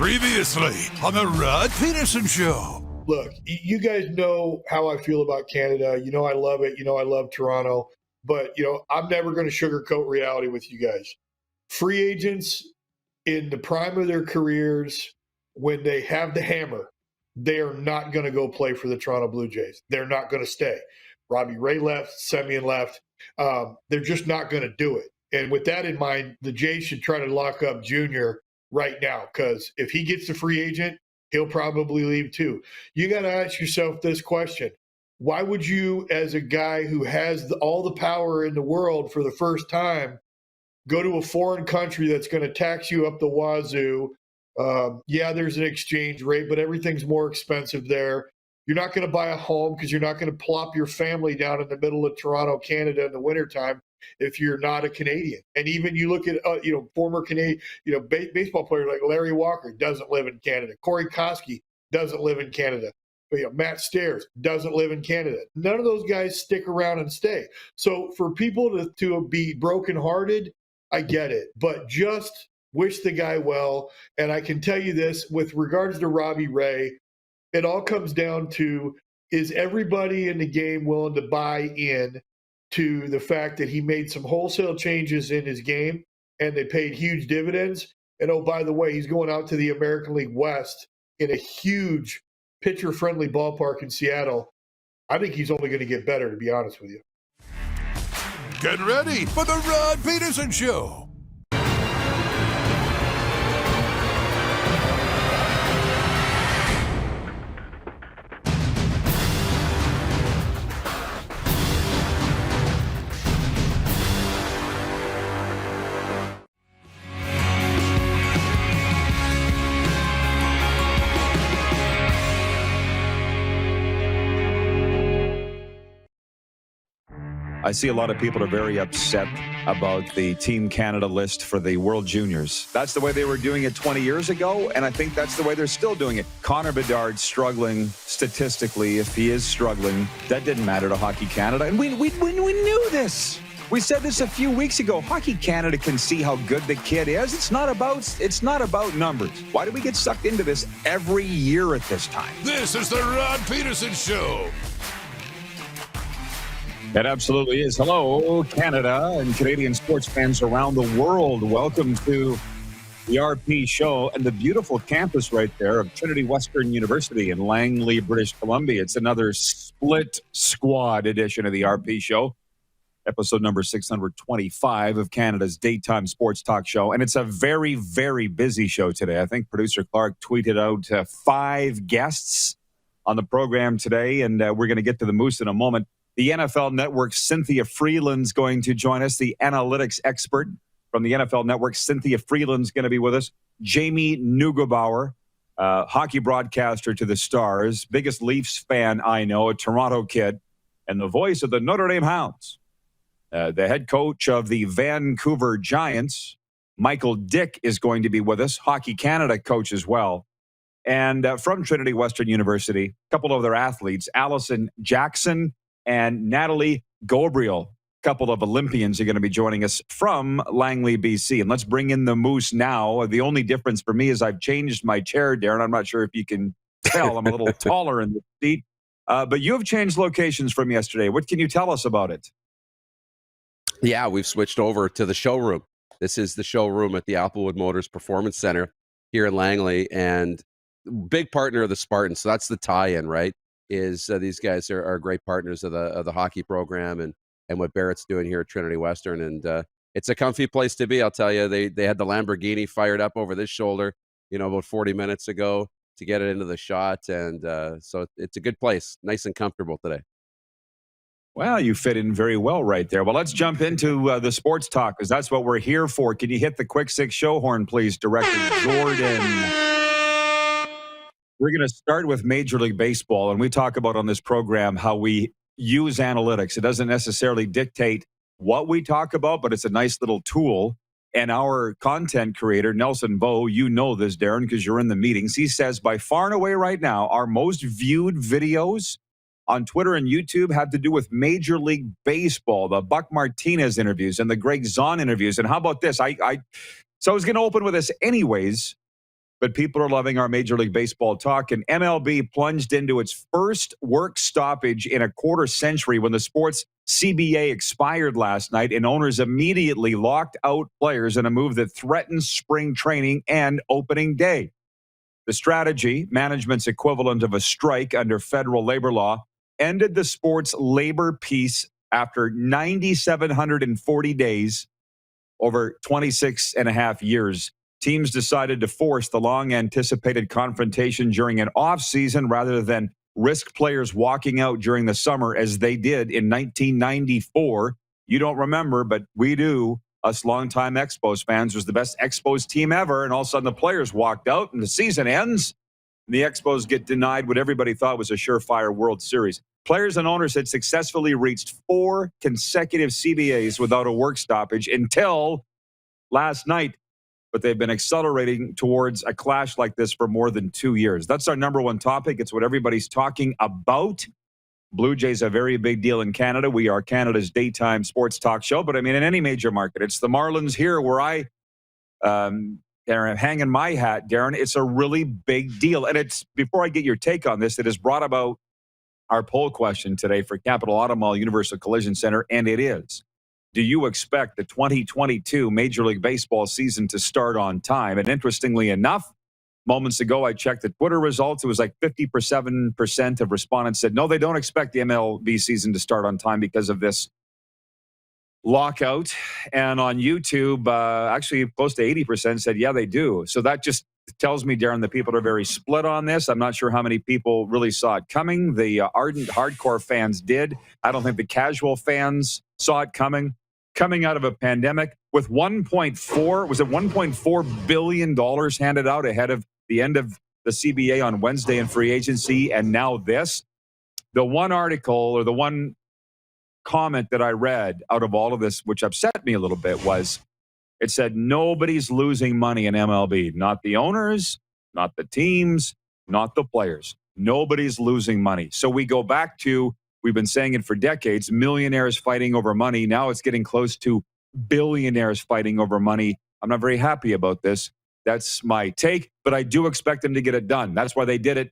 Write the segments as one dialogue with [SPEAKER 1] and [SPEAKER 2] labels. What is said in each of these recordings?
[SPEAKER 1] Previously on the Rod Pedersen Show.
[SPEAKER 2] Look, you guys know how I feel about Canada. You know I love it. You know I love Toronto. But, I'm never going to sugarcoat reality with you guys. Free agents in the prime of their careers, when they have the hammer, they are not going to go play for the Toronto Blue Jays. They're not going to stay. Robbie Ray left, Semyon left. They're just not going to do it. And with that in mind, the Jays should try to lock up Junior right now, because if he gets a free agent, he'll probably leave too. You got to ask yourself this question. Why would you, as a guy who has all the power in the world for the first time, go to a foreign country that's going to tax you up the wazoo? Yeah, there's an exchange rate, but everything's more expensive there. You're not going to buy a home because you're not going to plop your family down in the middle of Toronto, Canada in the wintertime if you're not a Canadian. And even you look at, former Canadian, baseball player like Larry Walker doesn't live in Canada. Corey Koski doesn't live in Canada. Matt Stairs doesn't live in Canada. None of those guys stick around and stay. So for people to be brokenhearted, I get it. But just wish the guy well. And I can tell you this, with regards to Robbie Ray, it all comes down to, is everybody in the game willing to buy in to the fact that he made some wholesale changes in his game and they paid huge dividends? And oh, by the way, he's going out to the American League West in a huge pitcher-friendly ballpark in Seattle. I think he's only going to get better, to be honest with you.
[SPEAKER 1] Get ready for the Rod Pedersen Show.
[SPEAKER 3] I see a lot of people are very upset about the Team Canada list for the World Juniors. That's the way they were doing it 20 years ago, and I think that's the way they're still doing it. Connor Bedard struggling statistically. If he is struggling, that didn't matter to Hockey Canada. And we knew this. We said this a few weeks ago. Hockey Canada can see how good the kid is. It's not about numbers. Why do we get sucked into this every year at this time?
[SPEAKER 1] This is the Rod Pedersen Show.
[SPEAKER 3] It absolutely is. Hello, Canada and Canadian sports fans around the world. Welcome to the RP Show and the beautiful campus right there of Trinity Western University in Langley, British Columbia. It's another split squad edition of the RP Show, episode number 625 of Canada's daytime sports talk show. And it's a very, very busy show today. I think producer Clark tweeted out 5 guests on the program today, and we're going to get to the Moose in a moment. The NFL Network's Cynthia Frelund's going to join us, the analytics expert from the NFL Network. Cynthia Frelund's going to be with us. Jamie Neugebauer, hockey broadcaster to the Stars, biggest Leafs fan I know, a Toronto kid, and the voice of the Notre Dame Hounds. The head coach of the Vancouver Giants, Michael Dyck, is going to be with us, Hockey Canada coach as well. And from Trinity Western University, a couple of their athletes, Allison Jackson and Natalie Gabriel, a couple of Olympians, are going to be joining us from Langley, BC. And let's bring in the Moose now. The only difference for me is I've changed my chair, Darren. I'm not sure if you can tell. I'm a little taller in the seat. But you have changed locations from yesterday. What can you tell us about it?
[SPEAKER 4] Yeah, we've switched over to the showroom. This is the showroom at the Applewood Motors Performance Center here in Langley, and big partner of the Spartans. So that's the tie-in, right? Is these guys are great partners of the hockey program and what Barrett's doing here at Trinity Western. And it's a comfy place to be, I'll tell you. They had the Lamborghini fired up over this shoulder, about 40 minutes ago to get it into the shot. And so it's a good place, nice and comfortable today.
[SPEAKER 3] Well, you fit in very well right there. Well, let's jump into the sports talk, because that's what we're here for. Can you hit the quick 6 show horn, please, Director Jordan? We're going to start with Major League Baseball, and we talk about on this program how we use analytics. It doesn't necessarily dictate what we talk about, but it's a nice little tool. And our content creator, Nelson Vo, you know this, Darren, because you're in the meetings. He says by far and away right now, our most viewed videos on Twitter and YouTube have to do with Major League Baseball, the Buck Martinez interviews and the Greg Zahn interviews. And how about this? So I was going to open with this anyways. but people are loving our Major League Baseball talk. And MLB plunged into its first work stoppage in a quarter century when the sport's CBA expired last night, and owners immediately locked out players in a move that threatens spring training and opening day. The strategy, management's equivalent of a strike under federal labor law, ended the sport's labor peace after 9,740 days over 26 and a half years. Teams decided to force the long-anticipated confrontation during an off-season rather than risk players walking out during the summer as they did in 1994. You don't remember, but we do. Us longtime Expos fans. Was the best Expos team ever, and all of a sudden the players walked out and the season ends. And the Expos get denied what everybody thought was a surefire World Series. Players and owners had successfully reached 4 consecutive CBAs without a work stoppage until last night. But they've been accelerating towards a clash like this for more than 2 years. That's our number one topic. It's what everybody's talking about. Blue Jays are a very big deal in Canada. We are Canada's daytime sports talk show. But I mean, in any major market, it's the Marlins here where I am hanging my hat, Darren. It's a really big deal. And it's, before I get your take on this, it has brought about our poll question today for Capital Auto Mall Universal Collision Center. And it is, do you expect the 2022 Major League Baseball season to start on time? And interestingly enough, moments ago, I checked the Twitter results. It was like 57% of respondents said, no, they don't expect the MLB season to start on time because of this lockout. And on YouTube, actually close to 80% said, yeah, they do. So that just tells me, Darren, that people are very split on this. I'm not sure how many people really saw it coming. The ardent hardcore fans did. I don't think the casual fans saw it coming. Coming out of a pandemic with $1.4 billion handed out ahead of the end of the CBA on Wednesday in free agency, and now this. The one article or the one comment that I read out of all of this, which upset me a little bit, was it said nobody's losing money in MLB. Not the owners, not the teams, not the players. Nobody's losing money. So we go back to, we've been saying it for decades, millionaires fighting over money. Now it's getting close to billionaires fighting over money. I'm not very happy about this. That's my take, but I do expect them to get it done. That's why they did it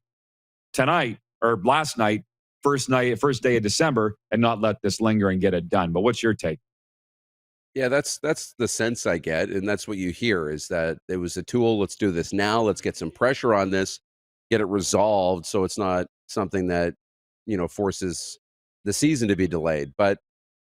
[SPEAKER 3] tonight or last night, first day of December, and not let this linger and get it done. But what's your take?
[SPEAKER 4] Yeah, that's the sense I get, and that's what you hear, is that it was a tool. Let's do this now. Let's get some pressure on this, get it resolved, so it's not something that, forces the season to be delayed. But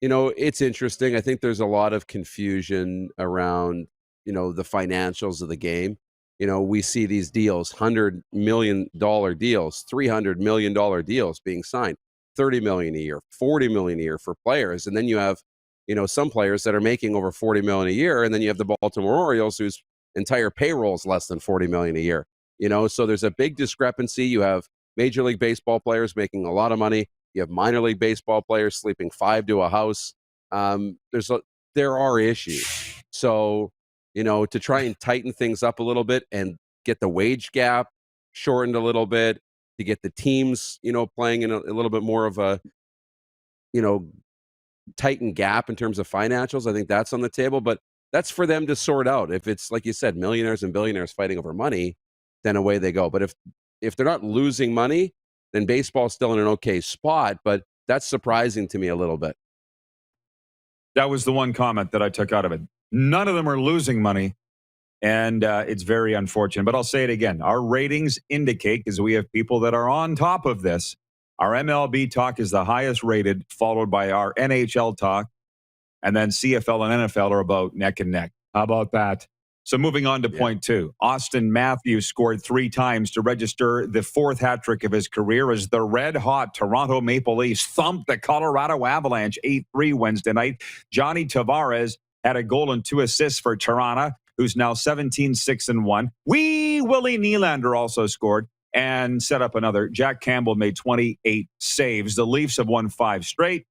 [SPEAKER 4] it's interesting. I think there's a lot of confusion around the financials of the game. We see these deals, $100 million deals, $300 million deals being signed, $30 million a year, $40 million a year for players, and then you have some players that are making over $40 million a year, and then you have the Baltimore Orioles, whose entire payroll is less than $40 million a year. So there's a big discrepancy. You have Major League Baseball players making a lot of money. You have minor league baseball players sleeping 5 to a house. There are issues. So to try and tighten things up a little bit and get the wage gap shortened a little bit, to get the teams, playing in a little bit more of a, tightened gap in terms of financials. I think that's on the table, but that's for them to sort out. If it's, like you said, millionaires and billionaires fighting over money, then away they go. But if they're not losing money, then baseball's still in an okay spot, but that's surprising to me a little bit.
[SPEAKER 3] That was the one comment that I took out of it. None of them are losing money, and it's very unfortunate. But I'll say it again. Our ratings indicate, because we have people that are on top of this, our MLB talk is the highest rated, followed by our NHL talk, and then CFL and NFL are about neck and neck. How about that? So moving on to point 2. Austin Matthews scored 3 times to register the 4th hat trick of his career as the red-hot Toronto Maple Leafs thumped the Colorado Avalanche 8-3 Wednesday night. Johnny Tavares had a goal and 2 assists for Toronto, who's now 17-6-1. Willie Nylander also scored and set up another. Jack Campbell made 28 saves. The Leafs have won 5 straight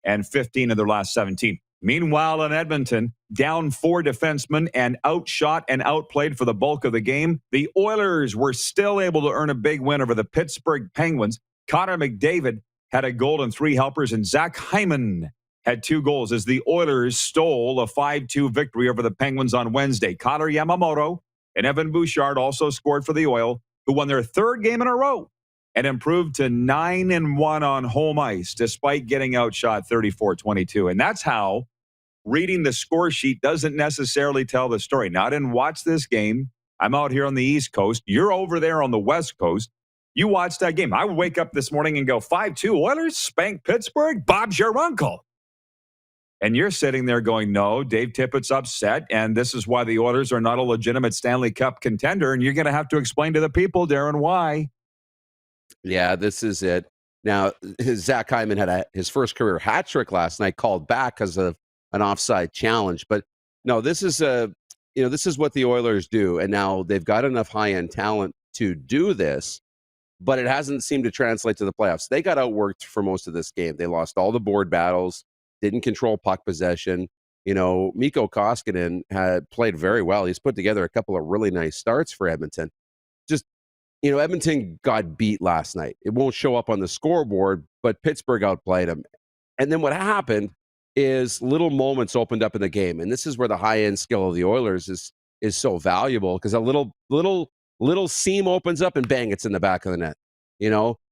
[SPEAKER 3] and 15 of their last 17. Meanwhile, in Edmonton, down 4 defensemen and outshot and outplayed for the bulk of the game, the Oilers were still able to earn a big win over the Pittsburgh Penguins. Connor McDavid had a goal and 3 helpers, and Zach Hyman had 2 goals as the Oilers stole a 5-2 victory over the Penguins on Wednesday. Connor Yamamoto And Evan Bouchard also scored for the Oil, who won their third game in a row and improved to 9-1 on home ice, despite getting outshot 34-22. And that's how reading the score sheet doesn't necessarily tell the story. Now, I didn't watch this game. I'm out here on the East Coast. You're over there on the West Coast. You watched that game. I would wake up this morning and go, 5-2 Oilers, spank Pittsburgh, Bob's your uncle. And you're sitting there going, no, Dave Tippett's upset, and this is why the Oilers are not a legitimate Stanley Cup contender, and you're going to have to explain to the people, Darren, why.
[SPEAKER 4] Yeah, this is it. Now, Zach Hyman had his first career hat trick last night, called back because of an offside challenge. But no, this is what the Oilers do, and now they've got enough high-end talent to do this, but it hasn't seemed to translate to the playoffs. They got outworked for most of this game. They lost all the board battles, didn't control puck possession. Mikko Koskinen had played very well. He's put together a couple of really nice starts for Edmonton. Just, Edmonton got beat last night. It won't show up on the scoreboard, but Pittsburgh outplayed them. And then what happened is little moments opened up in the game. And this is where the high-end skill of the Oilers is so valuable, because a little seam opens up and bang, it's in the back of the net.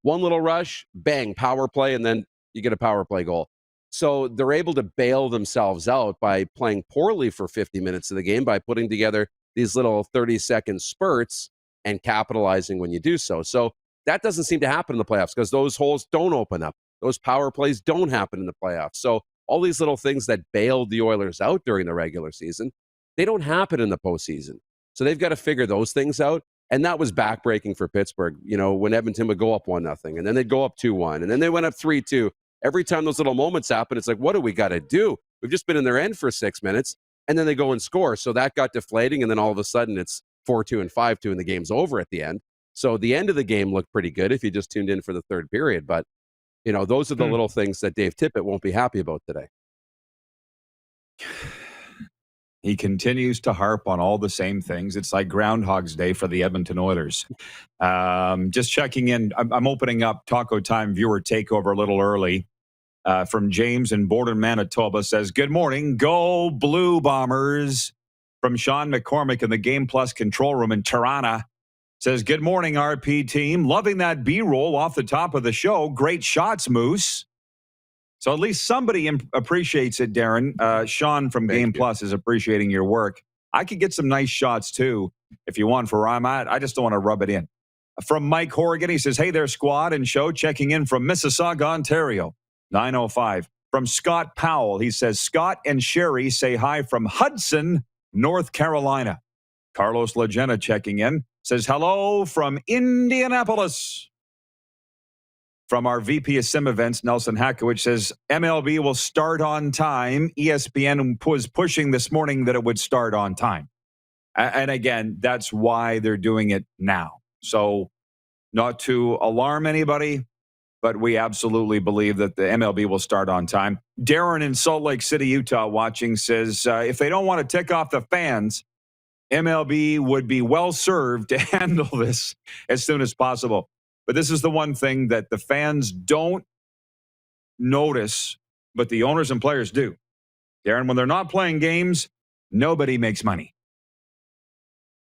[SPEAKER 4] One little rush, bang, power play, and then you get a power play goal. So they're able to bail themselves out by playing poorly for 50 minutes of the game, by putting together these little 30-second spurts and capitalizing when you do so. So that doesn't seem to happen in the playoffs, because those holes don't open up. Those power plays don't happen in the playoffs. So all these little things that bailed the Oilers out during the regular season, they don't happen in the postseason. So they've got to figure those things out. And that was backbreaking for Pittsburgh, when Edmonton would go up 1-0, and then they'd go up 2-1, and then they went up 3-2. Every time those little moments happen, it's like, what do we got to do? We've just been in their end for 6 minutes, and then they go and score. So that got deflating, and then all of a sudden it's 4-2 and 5-2, and the game's over at the end. So the end of the game looked pretty good if you just tuned in for the third period. But, those are the little things that Dave Tippett won't be happy about today.
[SPEAKER 3] He continues to harp on all the same things. It's like Groundhog's Day for the Edmonton Oilers. Just checking in. I'm opening up Taco Time viewer takeover a little early. From James in Borden, Manitoba, says, good morning. Go Blue Bombers. From Sean McCormick in the Game Plus control room in Tirana, says, good morning, RP team. Loving that B-roll off the top of the show. Great shots, Moose. So at least somebody appreciates it, Darren. Sean from Game Plus is appreciating your work. I could get some nice shots, too, if you want, for where I'm at. I just don't want to rub it in. From Mike Horgan, he says, hey there, squad and show. Checking in from Mississauga, Ontario, 905. From Scott Powell, he says, Scott and Sherry say hi from Hudson, North Carolina. Carlos Legena checking in, says, hello from Indianapolis. From our VP of Sim Events, Nelson Hackowicz, says, MLB will start on time. ESPN was pushing this morning that it would start on time. And again, that's why they're doing it now. So not to alarm anybody, but we absolutely believe that the MLB will start on time. Darren in Salt Lake City, Utah, watching, says, if they don't want to tick off the fans, MLB would be well served to handle this as soon as possible. But this is the one thing that the fans don't notice, but the owners and players do. Darren, when they're not playing games, nobody makes money.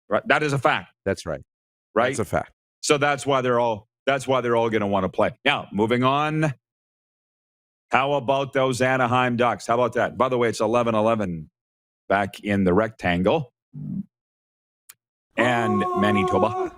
[SPEAKER 3] Right? That is a fact.
[SPEAKER 4] That's right.
[SPEAKER 3] Right?
[SPEAKER 4] That's a fact.
[SPEAKER 3] So that's why they're all going to want to play. Now, moving on. How about those Anaheim Ducks? How about that? By the way, it's 11-11 back in the rectangle. And Manitoba.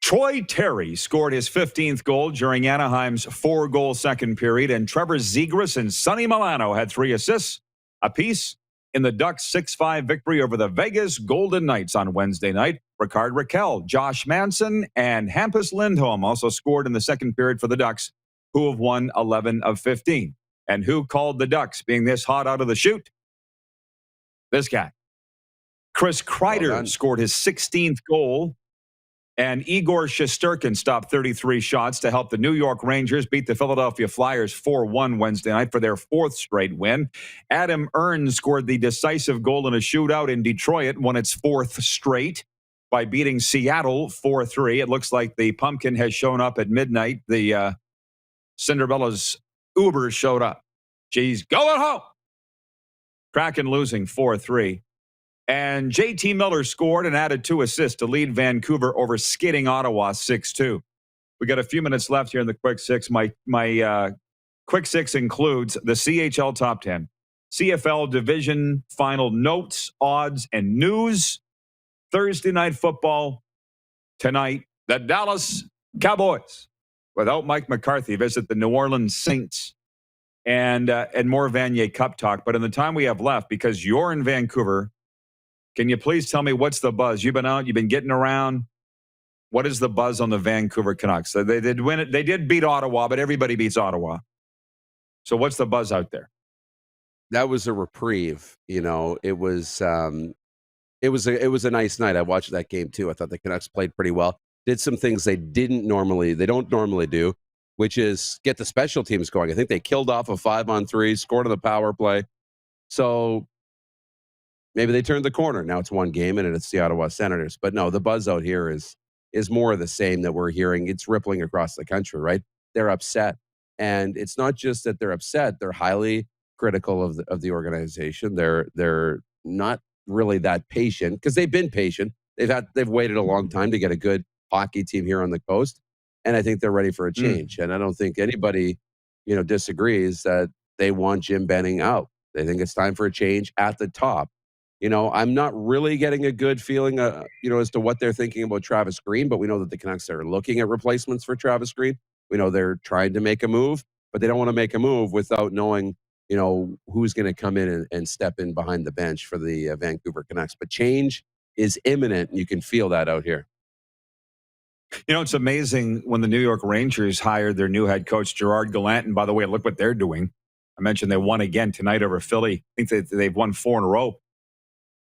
[SPEAKER 3] Troy Terry scored his 15th goal during Anaheim's 4-goal second period, and Trevor Zegras and Sonny Milano had 3 assists apiece in the Ducks' 6-5 victory over the Vegas Golden Knights on Wednesday night. Ricard Raquel, Josh Manson, and Hampus Lindholm also scored in the second period for the Ducks, who have won 11 of 15. And who called the Ducks being this hot out of the chute? This guy. Chris Kreider scored his 16th goal. And Igor Shesterkin stopped 33 shots to help the New York Rangers beat the Philadelphia Flyers 4-1 Wednesday night for their 4th straight win. Adam Earns scored the decisive goal in a shootout in Detroit, won its 4th straight by beating Seattle 4-3. It looks like the pumpkin has shown up at midnight. The Cinderella's Uber showed up. She's going home. Kraken losing 4-3. And JT Miller scored and added 2 assists to lead Vancouver over skidding Ottawa 6-2. We got a few minutes left here in the Quick Six. My Quick Six includes the CHL Top 10, CFL Division Final notes, odds, and news. Thursday Night Football tonight. The Dallas Cowboys, without Mike McCarthy, visit the New Orleans Saints. And more Vanier Cup talk. But in the time we have left, because you're in Vancouver, can you please tell me what's the buzz? You've been out, you've been getting around. What is the buzz on the Vancouver Canucks? So they did win it. They did beat Ottawa, but everybody beats Ottawa. So what's the buzz out there?
[SPEAKER 4] That was a reprieve. You know, it was a nice night. I watched that game too. I thought the Canucks played pretty well. Did some things they don't normally do, which is get the special teams going. I think they killed off a 5-on-3, scored on the power play. So maybe they turned the corner. Now it's one game and it's the Ottawa Senators. But no, the buzz out here is more of the same that we're hearing. It's rippling across the country, right? They're upset. And it's not just that they're upset, they're highly critical of the organization. They're not really that patient because they've been patient. They've waited a long time to get a good hockey team here on the coast. And I think they're ready for a change. And I don't think anybody, disagrees that they want Jim Benning out. They think it's time for a change at the top. I'm not really getting a good feeling, as to what they're thinking about Travis Green, but we know that the Canucks are looking at replacements for Travis Green. We know they're trying to make a move, but they don't want to make a move without knowing, who's going to come in and step in behind the bench for the Vancouver Canucks. But change is imminent, and you can feel that out here.
[SPEAKER 3] It's amazing when the New York Rangers hired their new head coach, Gerard Gallant. And by the way, look what they're doing. I mentioned they won again tonight over Philly. I think they've won 4 in a row.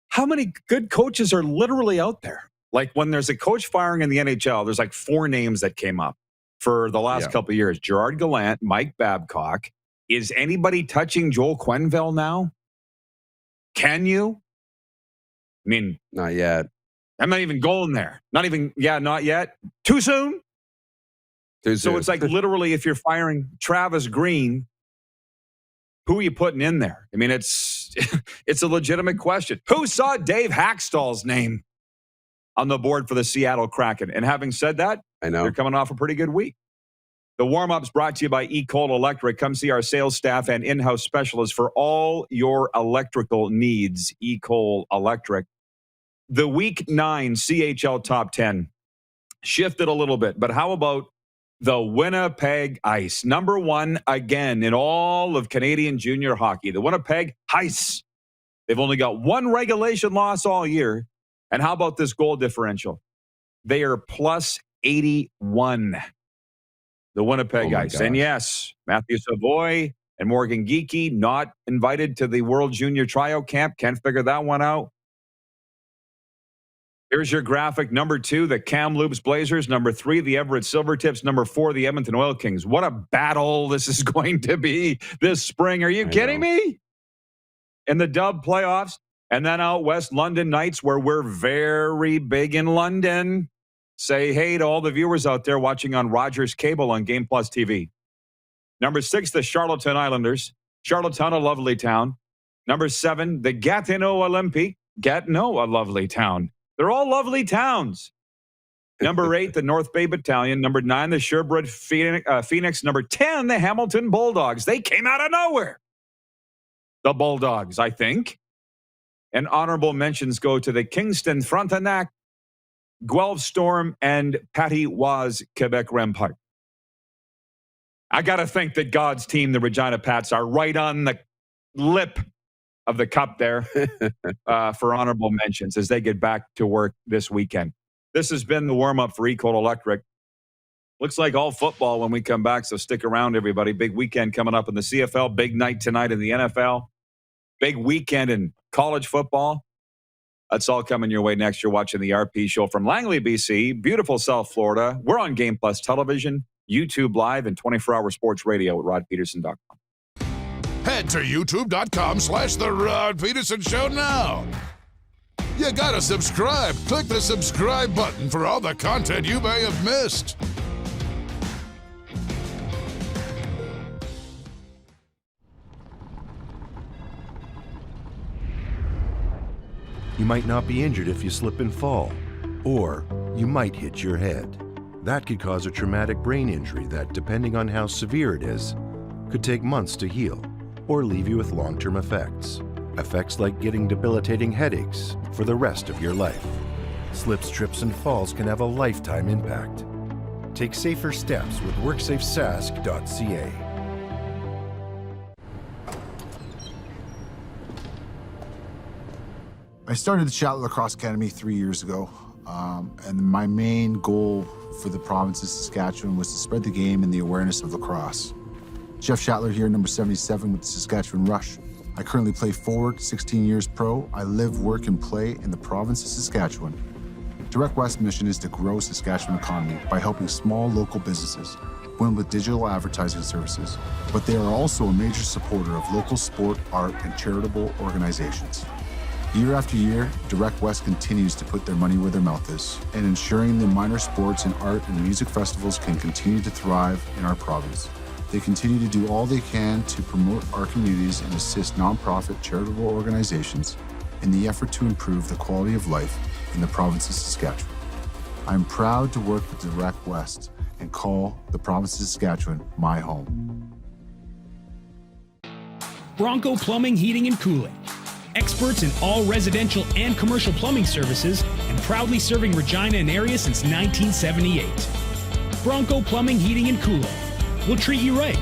[SPEAKER 3] How many good coaches are literally out there? Like when there's a coach firing in the NHL, there's like 4 names that came up for the last couple of years. Gerard Gallant, Mike Babcock. Is anybody touching Joel Quenneville now? Can you? I mean,
[SPEAKER 4] not yet.
[SPEAKER 3] I'm not even going there. Not yet. Too soon? So it's like literally if you're firing Travis Green, who are you putting in there? I mean, it's a legitimate question. Who saw Dave Hackstall's name on the board for the Seattle Kraken? And having said that,
[SPEAKER 4] I know
[SPEAKER 3] they're coming off a pretty good week. The warm-up's brought to you by eCole Electric. Come see our sales staff and in-house specialists for all your electrical needs. eCole Electric. The Week 9 CHL Top 10 shifted a little bit, but how about the Winnipeg Ice? Number 1 again in all of Canadian junior hockey. The Winnipeg Ice. They've only got 1 regulation loss all year. And how about this goal differential? They are plus 81. The Winnipeg Ice.
[SPEAKER 4] Gosh.
[SPEAKER 3] And yes, Matthew Savoy and Morgan Geekie not invited to the World Junior Tryout Camp. Can't figure that one out. Here's your graphic. Number 2, the Kamloops Blazers. Number 3, the Everett Silvertips. Number 4, the Edmonton Oil Kings. What a battle this is going to be this spring. Are you kidding me? In the Dub playoffs. And then out west, London Knights, where we're very big in London. Say hey to all the viewers out there watching on Rogers Cable on Game Plus TV. Number 6, the Charlottetown Islanders. Charlottetown, a lovely town. Number 7, the Gatineau Olympique. Gatineau, a lovely town. They're all lovely towns. Number 8, the North Bay Battalion. Number 9, the Sherbrooke Phoenix. Number 10, the Hamilton Bulldogs. They came out of nowhere. The Bulldogs, I think. And honorable mentions go to the Kingston Frontenac, Guelph Storm, and Patty-Waz Quebec Rempart. I got to think that God's team, the Regina Pats, are right on the lip of the cup there for honorable mentions as they get back to work this weekend. This has been the warm-up for eCole Electric. Looks like all football when we come back, so stick around, everybody. Big weekend coming up in the CFL. Big night tonight in the NFL. Big weekend in college football. That's all coming your way next. You're watching the RP Show from Langley, BC, beautiful South Florida. We're on Game Plus Television, YouTube Live, and 24-hour sports radio at rodpedersen.com.
[SPEAKER 1] Head to youtube.com/The Rod Pedersen Show now. You gotta subscribe. Click the subscribe button for all the content you may have missed.
[SPEAKER 5] You might not be injured if you slip and fall, or you might hit your head. That could cause a traumatic brain injury that, depending on how severe it is, could take months to heal or leave you with long-term effects. Effects like getting debilitating headaches for the rest of your life. Slips, trips, and falls can have a lifetime impact. Take safer steps with WorksafeSask.ca.
[SPEAKER 6] I started the Shoutout Lacrosse Academy 3 years ago, and my main goal for the province of Saskatchewan was to spread the game and the awareness of lacrosse. Jeff Shatler here, number 77 with the Saskatchewan Rush. I currently play forward, 16 years pro. I live, work, and play in the province of Saskatchewan. Direct West's mission is to grow Saskatchewan economy by helping small local businesses win with digital advertising services, but they are also a major supporter of local sport, art, and charitable organizations. Year after year, Direct West continues to put their money where their mouth is and ensuring the minor sports and art and music festivals can continue to thrive in our province. They continue to do all they can to promote our communities and assist nonprofit charitable organizations in the effort to improve the quality of life in the province of Saskatchewan. I am proud to work with Direct West and call the province of Saskatchewan my home.
[SPEAKER 7] Bronco Plumbing, Heating, and Cooling. Experts in all residential and commercial plumbing services and proudly serving Regina and area since 1978. Bronco Plumbing, Heating, and Cooling. We'll treat you right.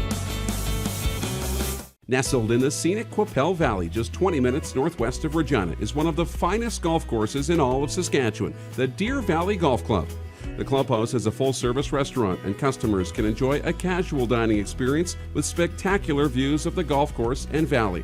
[SPEAKER 4] Nestled in the scenic Qu'Appelle Valley, just 20 minutes northwest of Regina, is one of the finest golf courses in all of Saskatchewan, the Deer Valley Golf Club. The clubhouse has a full-service restaurant, and customers can enjoy a casual dining experience with spectacular views of the golf course and valley.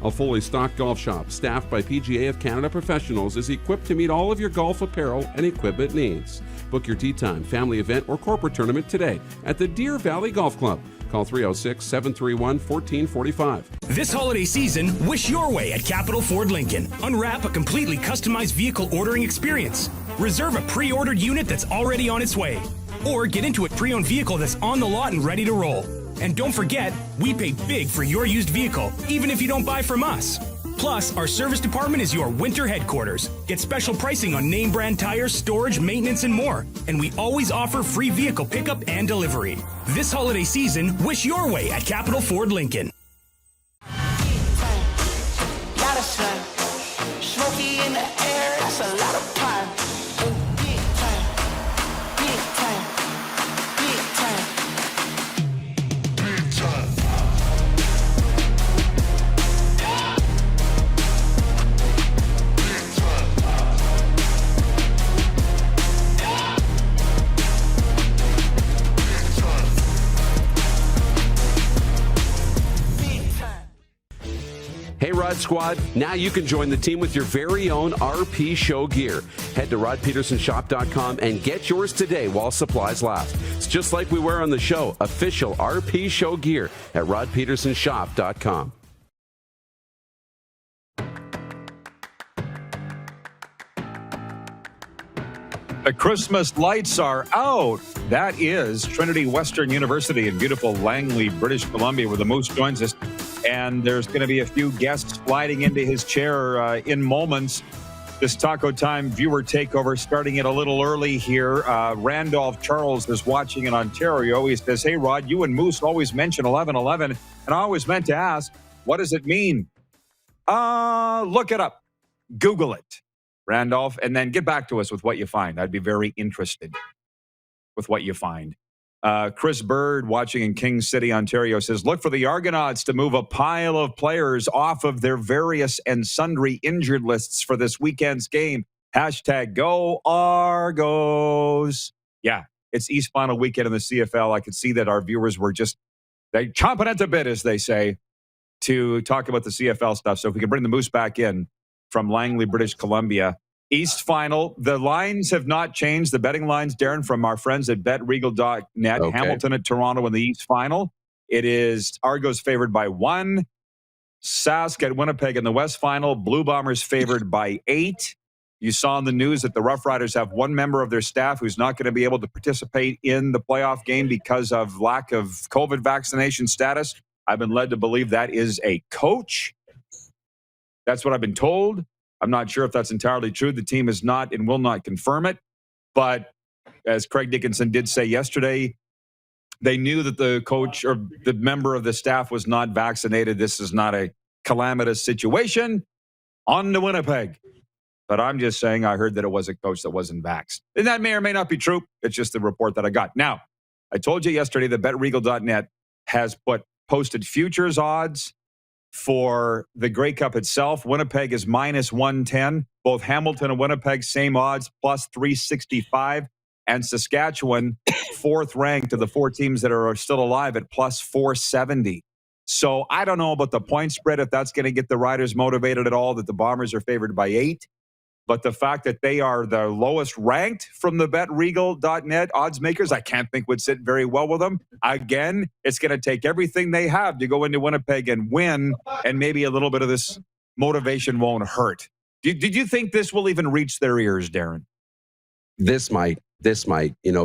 [SPEAKER 4] A fully stocked golf shop, staffed by PGA of Canada professionals, is equipped to meet all of your golf apparel and equipment needs. Book your tee time, family event, or corporate tournament today at the Deer Valley Golf Club. Call 306-731-1445.
[SPEAKER 7] This holiday season, wish your way at Capital Ford Lincoln. Unwrap a completely customized vehicle ordering experience. Reserve a pre-ordered unit that's already on its way. Or get into a pre-owned vehicle that's on the lot and ready to roll. And don't forget, we pay big for your used vehicle, even if you don't buy from us. Plus, our service department is your winter headquarters. Get special pricing on name brand tires, storage, maintenance, and more. And we always offer free vehicle pickup and delivery. This holiday season, wish your way at Capital Ford Lincoln.
[SPEAKER 8] Smoky in the air, that's a lot of time. Big time, big time, big time, big time.
[SPEAKER 4] Hey Rod Squad, now you can join the team with your very own RP Show gear. Head to rodpedersenshop.com and get yours today while supplies last. It's just like we wear on the show, official RP Show gear at rodpedersenshop.com.
[SPEAKER 3] The Christmas lights are out. That is Trinity Western University in beautiful Langley, British Columbia, where the Moose joins us. And there's going to be a few guests sliding into his chair in moments. This Taco Time viewer takeover starting it a little early here. Randolph Charles is watching in Ontario. He says, hey, Rod, you and Moose always mention 11-11. And I always meant to ask, what does it mean? Look it up. Google it, Randolph, and then get back to us with what you find. I'd be very interested with what you find. Chris Bird, watching in King City, Ontario, says, look for the Argonauts to move a pile of players off of their various and sundry injured lists for this weekend's game. Hashtag go Argos. Yeah, it's East Final weekend in the CFL. I could see that our viewers were just they chomping at the bit, as they say, to talk about the CFL stuff. So if we can bring the Moose back in from Langley, British Columbia. East Final, the lines have not changed. The betting lines, Darren, from our friends at betregal.net.
[SPEAKER 4] Okay.
[SPEAKER 3] Hamilton at Toronto in the East Final. It is Argos favored by 1. Sask at Winnipeg in the West Final. Blue Bombers favored by 8. You saw in the news that the Rough Riders have one member of their staff who's not going to be able to participate in the playoff game because of lack of COVID vaccination status. I've been led to believe that is a coach. That's what I've been told. I'm not sure if that's entirely true. The team is not and will not confirm it. But as Craig Dickinson did say yesterday, they knew that the coach or the member of the staff was not vaccinated. This is not a calamitous situation. On to Winnipeg. But I'm just saying I heard that it was a coach that wasn't vaxxed. And that may or may not be true. It's just the report that I got. Now, I told you yesterday that BetRegal.net has posted futures odds for the Grey Cup itself. Winnipeg is minus 110. Both Hamilton and Winnipeg, same odds, plus 365. And Saskatchewan, fourth ranked of the four teams that are still alive at plus 470. So I don't know about the point spread, if that's going to get the riders motivated at all, that the Bombers are favored by 8. But the fact that they are the lowest ranked from the BetRegal.net odds makers, I can't think would sit very well with them. Again, it's going to take everything they have to go into Winnipeg and win, and maybe a little bit of this motivation won't hurt. Did you think this will even reach their ears, Darren?
[SPEAKER 4] This might,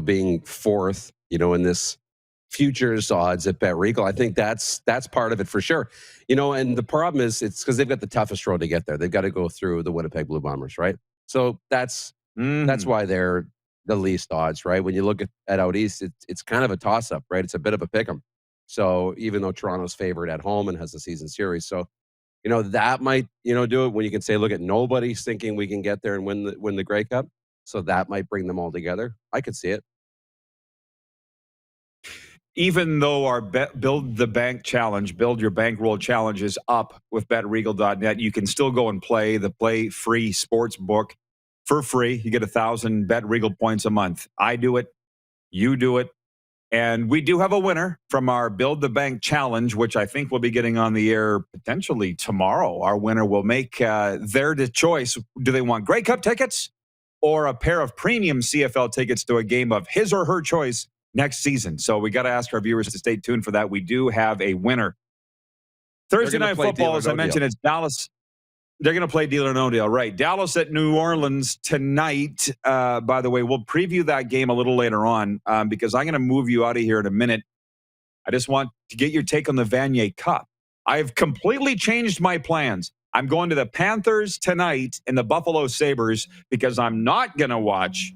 [SPEAKER 4] being fourth, in this futures odds at BetRegal. I think that's part of it for sure. And the problem is it's because they've got the toughest road to get there. They've got to go through the Winnipeg Blue Bombers, right? So that's why they're the least odds, right? When you look at out east, it's kind of a toss-up, right? It's a bit of a pick-em. So even though Toronto's favored at home and has the season series. So, that might, do it when you can say, look, at nobody's thinking we can get there and win the Grey Cup. So that might bring them all together. I could see it.
[SPEAKER 3] Even though our Build the Bank challenge, Build Your Bankroll challenge is up with BetRegal.net, you can still go and play the Play Free Sports Book for free. You get 1,000 BetRegal points a month. I do it. You do it. And we do have a winner from our Build the Bank challenge, which I think will be getting on the air potentially tomorrow. Our winner will make their choice. Do they want Grey Cup tickets or a pair of premium CFL tickets to a game of his or her choice next season? So we got to ask our viewers to stay tuned for that. We do have a winner. Thursday Night Football, as I mentioned, it's Dallas. They're going to play Deal or No Deal, right? Dallas at New Orleans tonight. By the way, we'll preview that game a little later on because I'm going to move you out of here in a minute. I just want to get your take on the Vanier Cup. I've completely changed my plans. I'm going to the Panthers tonight and the Buffalo Sabres because I'm not going to watch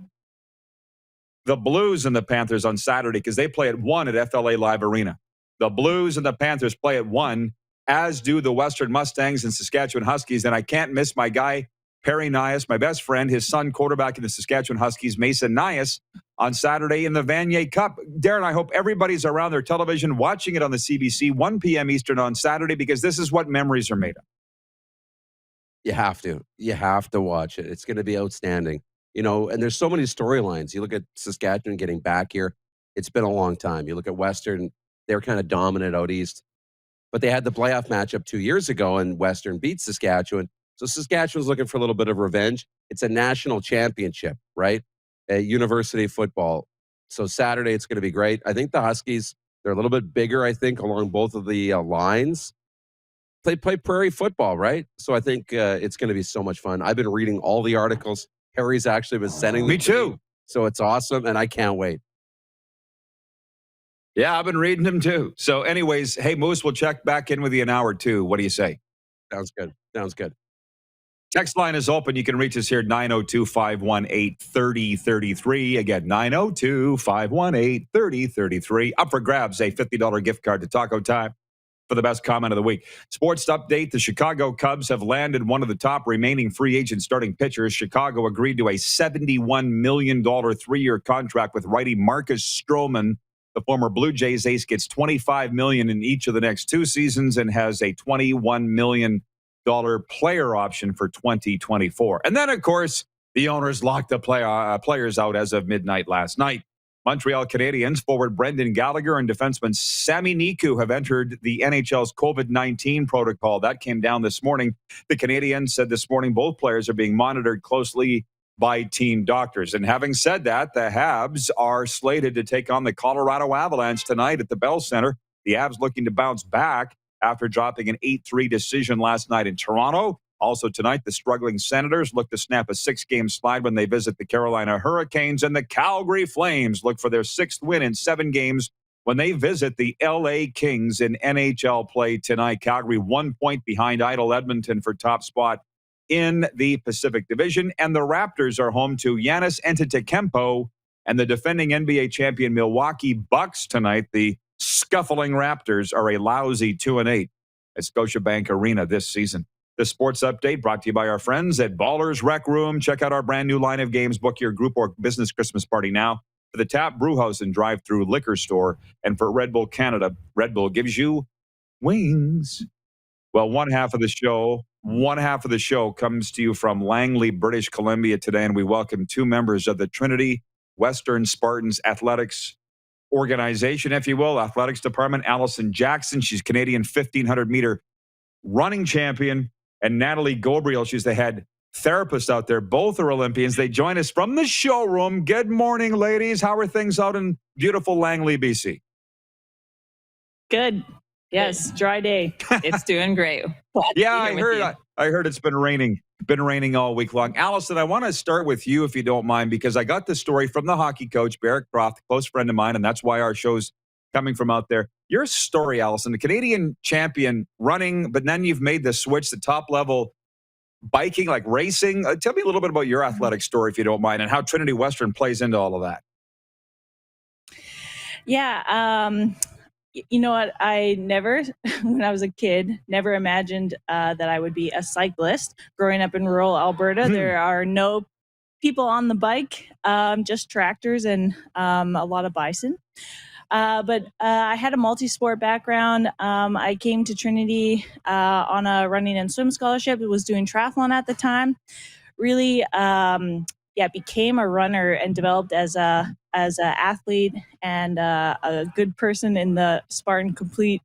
[SPEAKER 3] the Blues and the Panthers on Saturday because they play at 1 at FLA Live Arena. The Blues and the Panthers play at 1, as do the Western Mustangs and Saskatchewan Huskies. And I can't miss my guy, Perry Nias, my best friend, his son, quarterback in the Saskatchewan Huskies, Mason Nias, on Saturday in the Vanier Cup. Darren, I hope everybody's around their television watching it on the CBC, 1 p.m. Eastern on Saturday, because this is what memories are made of.
[SPEAKER 4] You have to. You have to watch it. It's going to be outstanding. And there's so many storylines. You look at Saskatchewan getting back here. It's been a long time. You look at Western, they're kind of dominant out east. But they had the playoff matchup 2 years ago, and Western beat Saskatchewan. So Saskatchewan's looking for a little bit of revenge. It's a national championship, right? University football. So Saturday, it's going to be great. I think the Huskies, they're a little bit bigger, I think, along both of the lines. They play prairie football, right? So I think it's going to be so much fun. I've been reading all the articles. Harry's actually been sending them.
[SPEAKER 3] Me too.
[SPEAKER 4] So it's awesome, and I can't wait.
[SPEAKER 3] Yeah, I've been reading them too. So anyways, hey, Moose, we'll check back in with you an hour or two. What do you say?
[SPEAKER 4] Sounds good. Sounds good.
[SPEAKER 3] Text line is open. You can reach us here, 902-518-3033. Again, 902-518-3033. Up for grabs, a $50 gift card to Taco Time for the best comment of the week. Sports update, the Chicago Cubs have landed one of the top remaining free agent starting pitchers. Chicago agreed to a $71 million three-year contract with righty Marcus Stroman. The former Blue Jays ace gets $25 million in each of the next 2 seasons and has a $21 million player option for 2024. And then, of course, the owners locked the players out as of midnight last night. Montreal Canadiens forward Brendan Gallagher and defenseman Sami Niku have entered the NHL's COVID-19 protocol. That came down this morning. The Canadiens said this morning both players are being monitored closely by team doctors. And having said that, the Habs are slated to take on the Colorado Avalanche tonight at the Bell Center. The Habs looking to bounce back after dropping an 8-3 decision last night in Toronto. Also tonight, the struggling Senators look to snap a 6-game slide when they visit the Carolina Hurricanes, and the Calgary Flames look for their 6th win in 7 games when they visit the LA Kings in NHL play tonight. Calgary 1 point behind idle Edmonton for top spot in the Pacific Division. And the Raptors are home to Giannis Antetokounmpo and the defending NBA champion Milwaukee Bucks tonight. The scuffling Raptors are a lousy 2-8 at Scotiabank Arena this season. The sports update brought to you by our friends at Ballers Rec Room. Check out our brand new line of games. Book your group or business Christmas party now for the Tap Brewhouse and drive-through liquor store. And for Red Bull Canada, Red Bull gives you wings. Well, one half of the show comes to you from Langley, British Columbia today, and we welcome two members of the Trinity Western Spartans Athletics organization, if you will, athletics department. Allison Jackson, she's Canadian 1,500-meter running champion, and Natalie Gobriel, she's the head therapist out there. Both are Olympians. They join us from the showroom. Good morning, ladies. How are things out in beautiful Langley, BC?
[SPEAKER 9] Good. Yes, dry day.
[SPEAKER 10] It's doing great.
[SPEAKER 3] Yeah, I heard it's been raining. Been raining all week long. Allison, I want to start with you, if you don't mind, because I got the story from the hockey coach, Barrett Croft, a close friend of mine, and that's why our show's coming from out there. Your story, Allison, the Canadian champion running, but then you've made the switch to top level biking, like racing. Tell me a little bit about your athletic story, if you don't mind, and how Trinity Western plays into all of that.
[SPEAKER 9] Yeah. You know what? I never, when I was a kid, never imagined that I would be a cyclist. Growing up in rural Alberta, there are no people on the bike, just tractors and a lot of bison. But I had a multi-sport background. I came to Trinity on a running and swim scholarship. I was doing triathlon at the time. Really, became a runner and developed as a athlete and a good person in the Spartan complete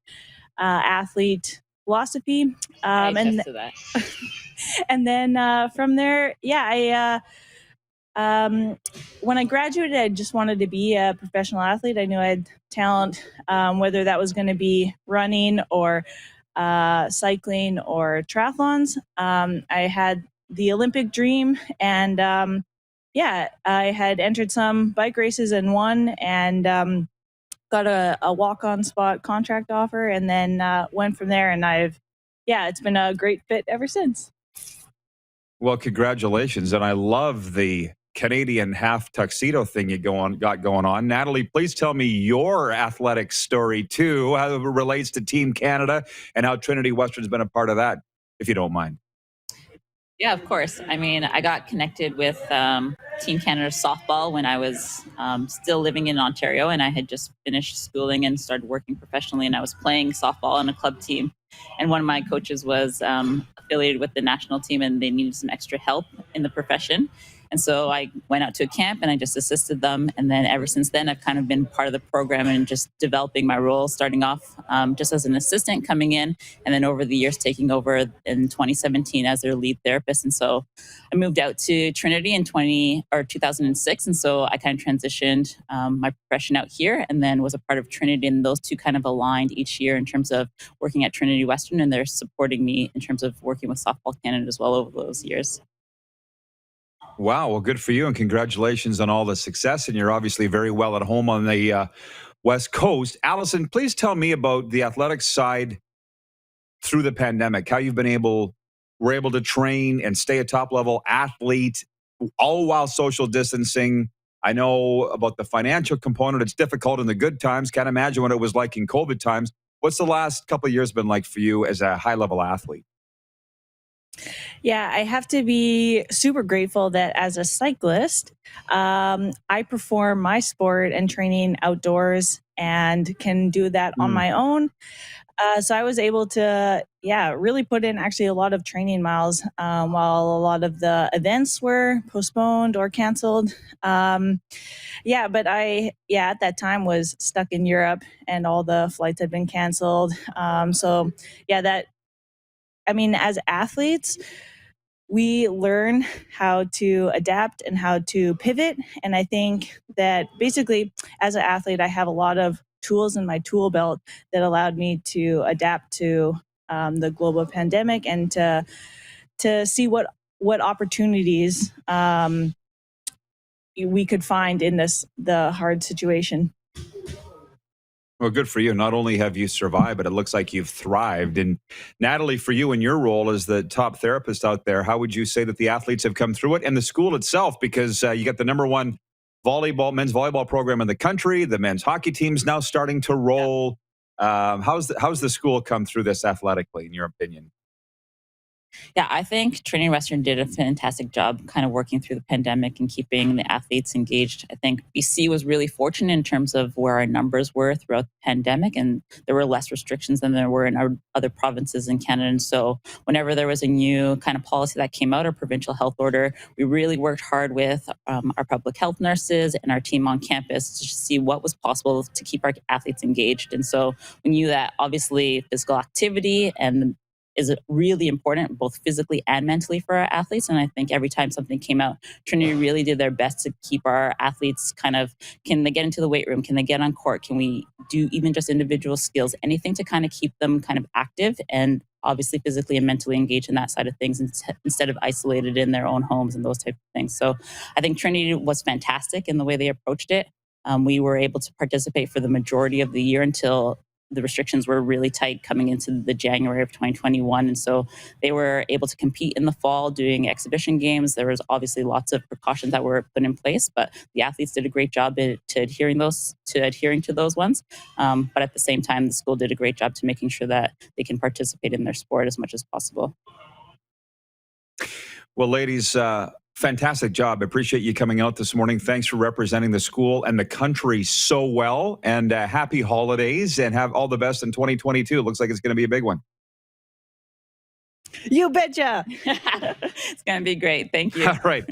[SPEAKER 9] athlete philosophy.
[SPEAKER 10] And to that.
[SPEAKER 9] And then from there, when I graduated, I just wanted to be a professional athlete. I knew I had talent, whether that was going to be running or cycling or triathlons. I had the Olympic dream, and I had entered some bike races and won, and got a walk-on spot contract offer, and then went from there. And it's been a great fit ever since.
[SPEAKER 3] Well, congratulations. And I love the Canadian half tuxedo thing you got going on. Natalie, please tell me your athletic story too, how it relates to Team Canada and how Trinity Western's been a part of that, if you don't mind.
[SPEAKER 10] Yeah, of course. I mean, I got connected with Team Canada softball when I was still living in Ontario, and I had just finished schooling and started working professionally, and I was playing softball on a club team. And one of my coaches was affiliated with the national team, and they needed some extra help in the profession. And so I went out to a camp and I just assisted them. And then ever since then, I've kind of been part of the program and just developing my role, starting off just as an assistant coming in, and then over the years taking over in 2017 as their lead therapist. And so I moved out to Trinity in 2006. And so I kind of transitioned my profession out here and then was a part of Trinity. And those two kind of aligned each year in terms of working at Trinity Western, and they're supporting me in terms of working with Softball Canada as well over those years.
[SPEAKER 3] Wow. Well, good for you, and congratulations on all the success. And you're obviously very well at home on the West Coast. Allison, please tell me about the athletics side through the pandemic, how you've been able to train and stay a top level athlete, all while social distancing. I know about the financial component. It's difficult in the good times. Can't imagine what it was like in COVID times. What's the last couple of years been like for you as a high level athlete?
[SPEAKER 9] Yeah, I have to be super grateful that as a cyclist, I perform my sport and training outdoors and can do that on my own. So I was able to, really put in actually a lot of training miles while a lot of the events were postponed or canceled. But I at that time was stuck in Europe and all the flights had been canceled. As athletes, we learn how to adapt and how to pivot. And I think that basically as an athlete, I have a lot of tools in my tool belt that allowed me to adapt to the global pandemic and to see what opportunities we could find in the hard situation.
[SPEAKER 3] Well, good for you. Not only have you survived, but it looks like you've thrived. And Natalie, for you in your role as the top therapist out there, how would you say that the athletes have come through it and the school itself? Because you got the number one men's volleyball program in the country. The men's hockey team's now starting to roll. How's the school come through this athletically, in your opinion?
[SPEAKER 10] Yeah, I think Trinity Western did a fantastic job kind of working through the pandemic and keeping the athletes engaged. I think BC was really fortunate in terms of where our numbers were throughout the pandemic, and there were less restrictions than there were in our other provinces in Canada. And so whenever there was a new kind of policy that came out, or provincial health order, we really worked hard with our public health nurses and our team on campus to see what was possible to keep our athletes engaged. And so we knew that obviously physical activity is really important, both physically and mentally, for our athletes. And I think every time something came out, Trinity really did their best to keep our athletes kind of, can they get into the weight room? Can they get on court? Can we do even just individual skills? Anything to kind of keep them kind of active and obviously physically and mentally engaged in that side of things instead of isolated in their own homes and those type of things. So I think Trinity was fantastic in the way they approached it. We were able to participate for the majority of the year until the restrictions were really tight coming into the January of 2021. And so they were able to compete in the fall doing exhibition games. There was obviously lots of precautions that were put in place, but the athletes did a great job adhering to those ones. But at the same time, the school did a great job to making sure that they can participate in their sport as much as possible.
[SPEAKER 3] Well, ladies, fantastic job. I appreciate you coming out this morning. Thanks for representing the school and the country so well. And happy holidays, and have all the best in 2022. It looks like it's going to be a big one.
[SPEAKER 9] You betcha.
[SPEAKER 10] It's going to be great. Thank you.
[SPEAKER 3] All right.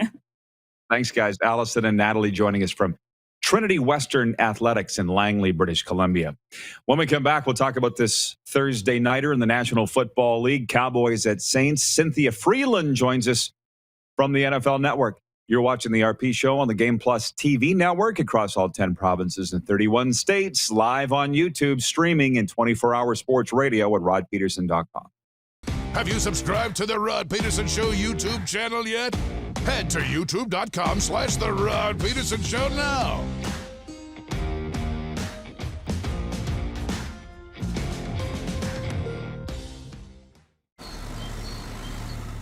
[SPEAKER 3] Thanks, guys. Allison and Natalie joining us from Trinity Western Athletics in Langley, British Columbia. When we come back, we'll talk about this Thursday nighter in the National Football League, Cowboys at Saints. Cynthia Frelund joins us from the NFL Network. You're watching the RP Show on the Game Plus TV network across all 10 provinces and 31 states, live on YouTube, streaming in 24-hour sports radio at rodpedersen.com.
[SPEAKER 1] Have you subscribed to the Rod Pedersen Show YouTube channel yet? Head to youtube.com/The Rod Pedersen Show now.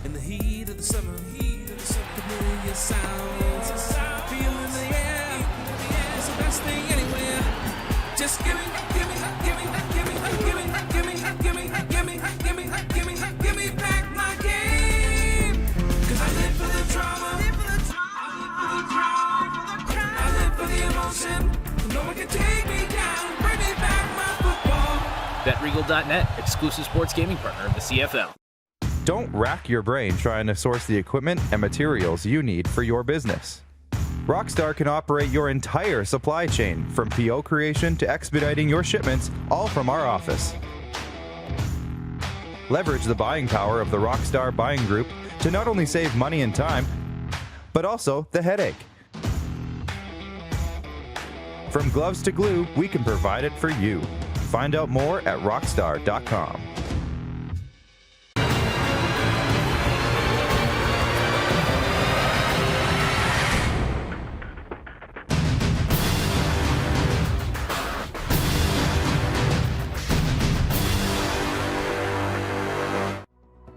[SPEAKER 11] In the heat of the summer, familiar sounds, feel in the air, it's the best thing anywhere. Just give me back my game. 'Cause I live for the drama, I live for the emotion. No one can take me down. Bring me back my football.
[SPEAKER 12] BetRegal.net, exclusive sports gaming partner of the CFL.
[SPEAKER 13] Don't rack your brain trying to source the equipment and materials you need for your business. Rockstar can operate your entire supply chain, from PO creation to expediting your shipments, all from our office. Leverage the buying power of the Rockstar buying group to not only save money and time, but also the headache. From gloves to glue, we can provide it for you. Find out more at rockstar.com.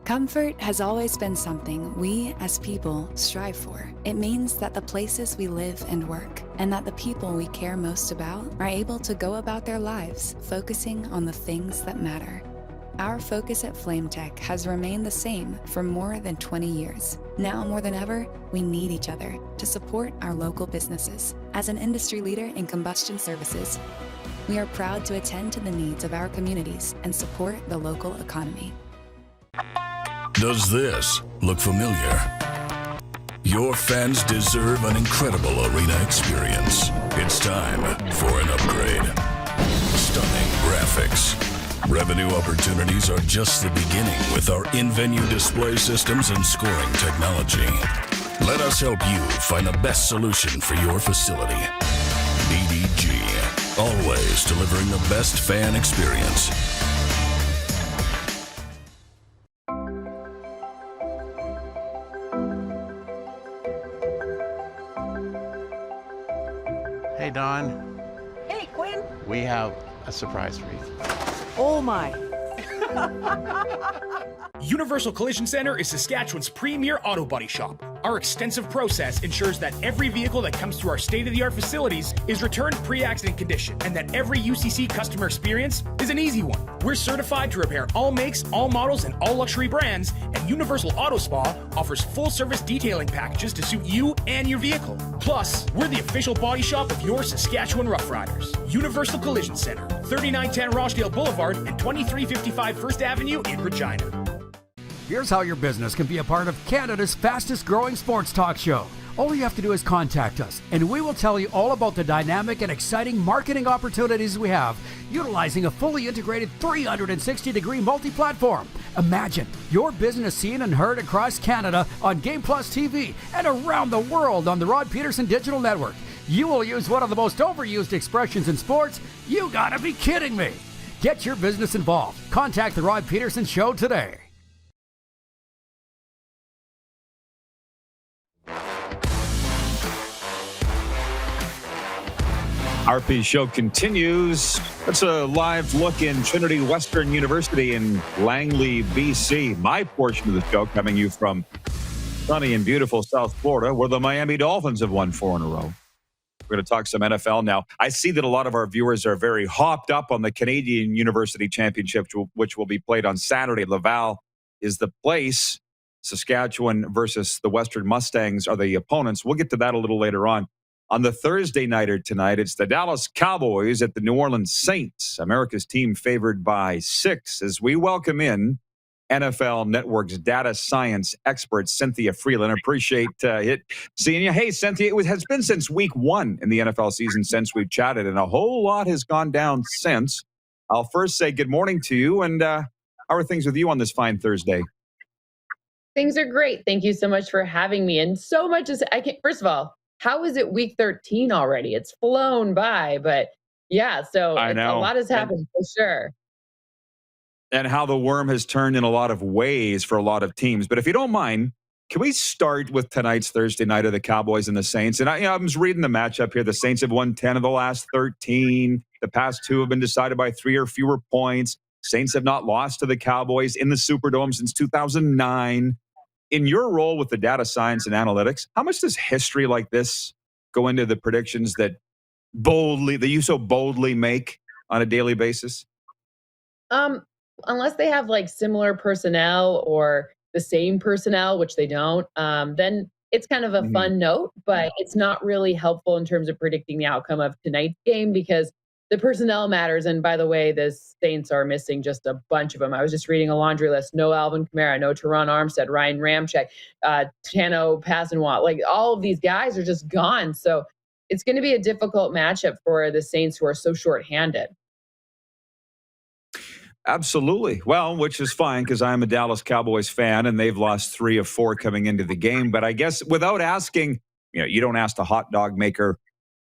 [SPEAKER 14] Comfort has always been something we, as people, strive for. It means that the places we live and work, and that the people we care most about, are able to go about their lives focusing on the things that matter. Our focus at FlameTech has remained the same for more than 20 years. Now more than ever, we need each other to support our local businesses. As an industry leader in combustion services, we are proud to attend to the needs of our communities and support the local economy.
[SPEAKER 15] Does this look familiar? Your fans deserve an incredible arena experience. It's time for an upgrade. Stunning graphics. Revenue opportunities are just the beginning with our in-venue display systems and scoring technology. Let us help you find the best solution for your facility. BDG, always delivering the best fan experience.
[SPEAKER 16] Hey, Don.
[SPEAKER 17] Hey, Quinn.
[SPEAKER 16] We have a surprise for you.
[SPEAKER 17] Oh my.
[SPEAKER 7] Universal Collision Center is Saskatchewan's premier auto body shop. Our extensive process ensures that every vehicle that comes through our state-of-the-art facilities is returned pre-accident condition, and that every UCC customer experience is an easy one. We're certified to repair all makes, all models, and all luxury brands, and Universal Auto Spa offers full-service detailing packages to suit you and your vehicle. Plus, we're the official body shop of your Saskatchewan Rough Riders. Universal Collision Center, 3910 Rochdale Boulevard and 2355 First Avenue in Regina.
[SPEAKER 18] Here's how your business can be a part of Canada's fastest growing sports talk show. All you have to do is contact us, and we will tell you all about the dynamic and exciting marketing opportunities we have, utilizing a fully integrated 360-degree multi-platform. Imagine your business seen and heard across Canada on Game Plus TV and around the world on the Rod Pedersen Digital Network. You will use one of the most overused expressions in sports. You gotta be kidding me. Get your business involved. Contact the Rod Pedersen Show today.
[SPEAKER 3] RP Show continues. It's a live look in Trinity Western University in Langley, BC. My portion of the show coming you from sunny and beautiful South Florida, where the Miami Dolphins have won 4 in a row. We're going to talk some NFL now. I see that a lot of our viewers are very hopped up on the Canadian University Championship, which will be played on Saturday. Laval is the place. Saskatchewan versus the Western Mustangs are the opponents. We'll get to that a little later on. On the Thursday nighter tonight, it's the Dallas Cowboys at the New Orleans Saints. America's team favored by 6 as we welcome in NFL Network's data science expert, Cynthia Frelund. Appreciate seeing you. Hey, Cynthia, it has been since week 1 in the NFL season since we've chatted, and a whole lot has gone down since. I'll first say good morning to you, and how are things with you on this fine Thursday?
[SPEAKER 19] Things are great. Thank you so much for having me. And so much as I can, first of all, how is it week 13 already? It's flown by, but yeah, so
[SPEAKER 3] I know.
[SPEAKER 19] A lot has happened for sure.
[SPEAKER 3] And how the worm has turned in a lot of ways for a lot of teams. But if you don't mind, can we start with tonight's Thursday night of the Cowboys and the Saints? And I was reading the matchup here. The Saints have won 10 of the last 13. The past 2 have been decided by 3 or fewer points. Saints have not lost to the Cowboys in the Superdome since 2009. In your role with the data science and analytics, how much does history like this go into the predictions that you so boldly make on a daily basis?
[SPEAKER 19] Unless they have like similar personnel or the same personnel, which they don't, then it's kind of a fun note, but it's not really helpful in terms of predicting the outcome of tonight's game because the personnel matters. And by the way, the Saints are missing just a bunch of them. I was just reading a laundry list. No Alvin Kamara, no Teron Armstead, Ryan Ramczyk, Tano Passanwat. Like all of these guys are just gone. So it's going to be a difficult matchup for the Saints who are so shorthanded.
[SPEAKER 3] Absolutely. Well, which is fine because I'm a Dallas Cowboys fan and they've lost 3 of 4 coming into the game. But I guess without asking, you don't ask the hot dog maker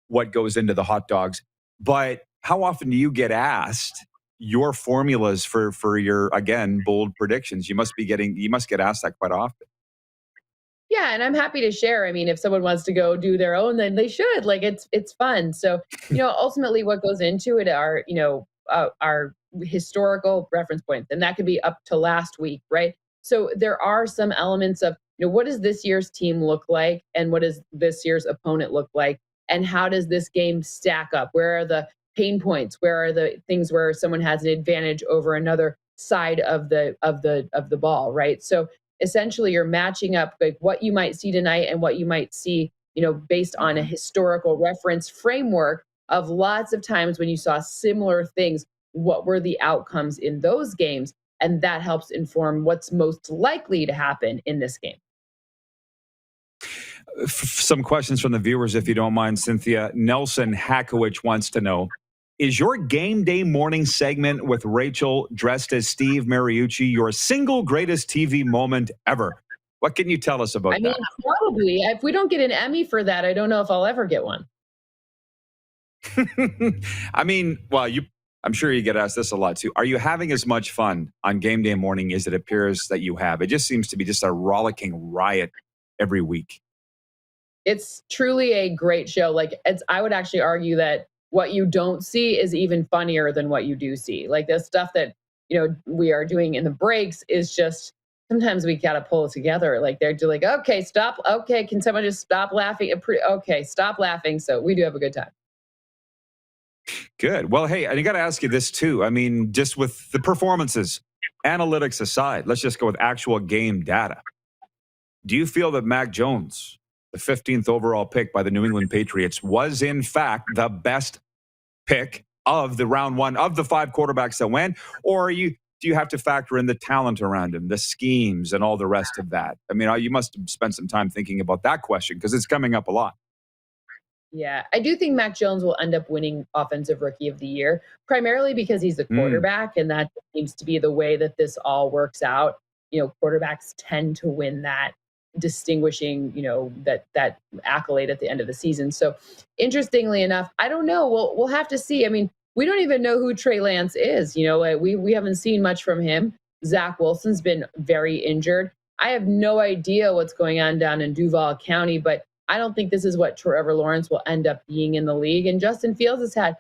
[SPEAKER 3] what goes into the hot dogs. But how often do you get asked your formulas for your, again, bold predictions? You must get asked that quite often.
[SPEAKER 19] Yeah, and I'm happy to share. I mean, if someone wants to go do their own, then they should. Like it's fun. So, ultimately what goes into it are, our historical reference points, and that could be up to last week, right? So there are some elements of, what does this year's team look like and what does this year's opponent look like? And how does this game stack up? Where are the pain points? Where are the things where someone has an advantage over another side of the ball, right? So essentially you're matching up like what you might see tonight and what you might see, based on a historical reference framework of lots of times when you saw similar things, what were the outcomes in those games? And that helps inform what's most likely to happen in this game.
[SPEAKER 3] Some questions from the viewers, if you don't mind, Cynthia. Nelson Hackowich wants to know, is your game day morning segment with Rachel dressed as Steve Mariucci your single greatest TV moment ever? What can you tell us about that?
[SPEAKER 19] Probably. If we don't get an Emmy for that, I don't know if I'll ever get one.
[SPEAKER 3] I'm sure you get asked this a lot too. Are you having as much fun on game day morning as it appears that you have? It just seems to be just a rollicking riot every week.
[SPEAKER 19] It's truly a great show. I would actually argue that what you don't see is even funnier than what you do see. Like the stuff that, we are doing in the breaks is just, sometimes we got to pull it together. Like they're like, okay, stop. Okay. Can someone just stop laughing? Okay. Stop laughing. So we do have a good time.
[SPEAKER 3] Good. Well, hey, I got to ask you this too. I mean, just with the performances, analytics aside, let's just go with actual game data. Do you feel that Mac Jones, the 15th overall pick by the New England Patriots, was in fact the best pick of the round one of the 5 quarterbacks that went? Or do you have to factor in the talent around him, the schemes, and all the rest of that? I mean, you must have spent some time thinking about that question because it's coming up a lot.
[SPEAKER 19] Yeah, I do think Mac Jones will end up winning Offensive Rookie of the Year, primarily because he's the quarterback, and that seems to be the way that this all works out. Quarterbacks tend to win that distinguishing, that accolade at the end of the season. So interestingly enough, I don't know. We'll have to see. I mean, we don't even know who Trey Lance is. We haven't seen much from him. Zach Wilson's been very injured. I have no idea what's going on down in Duval County, but I don't think this is what Trevor Lawrence will end up being in the league. And Justin Fields has had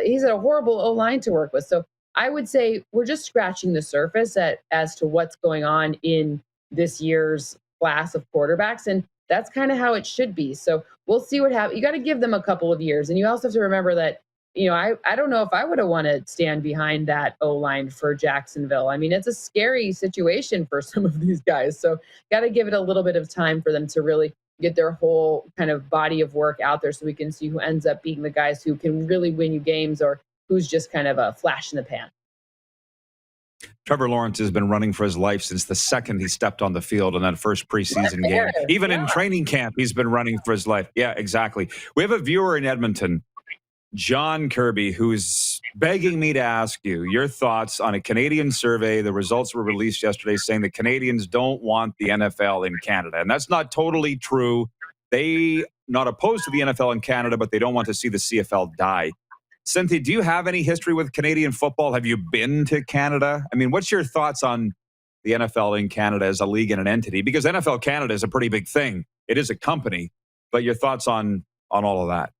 [SPEAKER 19] he's had a horrible O-line to work with. So I would say we're just scratching the surface as to what's going on in this year's class of quarterbacks. And that's kind of how it should be. So we'll see what happens. You got to give them a couple of years. And you also have to remember that, I don't know if I would have wanted to stand behind that O-line for Jacksonville. I mean, it's a scary situation for some of these guys. So got to give it a little bit of time for them to really get their whole kind of body of work out there so we can see who ends up being the guys who can really win you games or who's just kind of a flash in the pan.
[SPEAKER 3] Trevor Lawrence has been running for his life since the second he stepped on the field in that first preseason game. Even in training camp, he's been running for his life. Yeah, exactly. We have a viewer in Edmonton, John Kirby, who's begging me to ask you your thoughts on a Canadian survey. The results were released yesterday saying that Canadians don't want the NFL in Canada. And that's not totally true. They not opposed to the NFL in Canada, but they don't want to see the CFL die. Cynthia, do you have any history with Canadian football? Have you been to Canada? I mean, what's your thoughts on the NFL in Canada as a league and an entity? Because NFL Canada is a pretty big thing. It is a company. But your thoughts on all of that?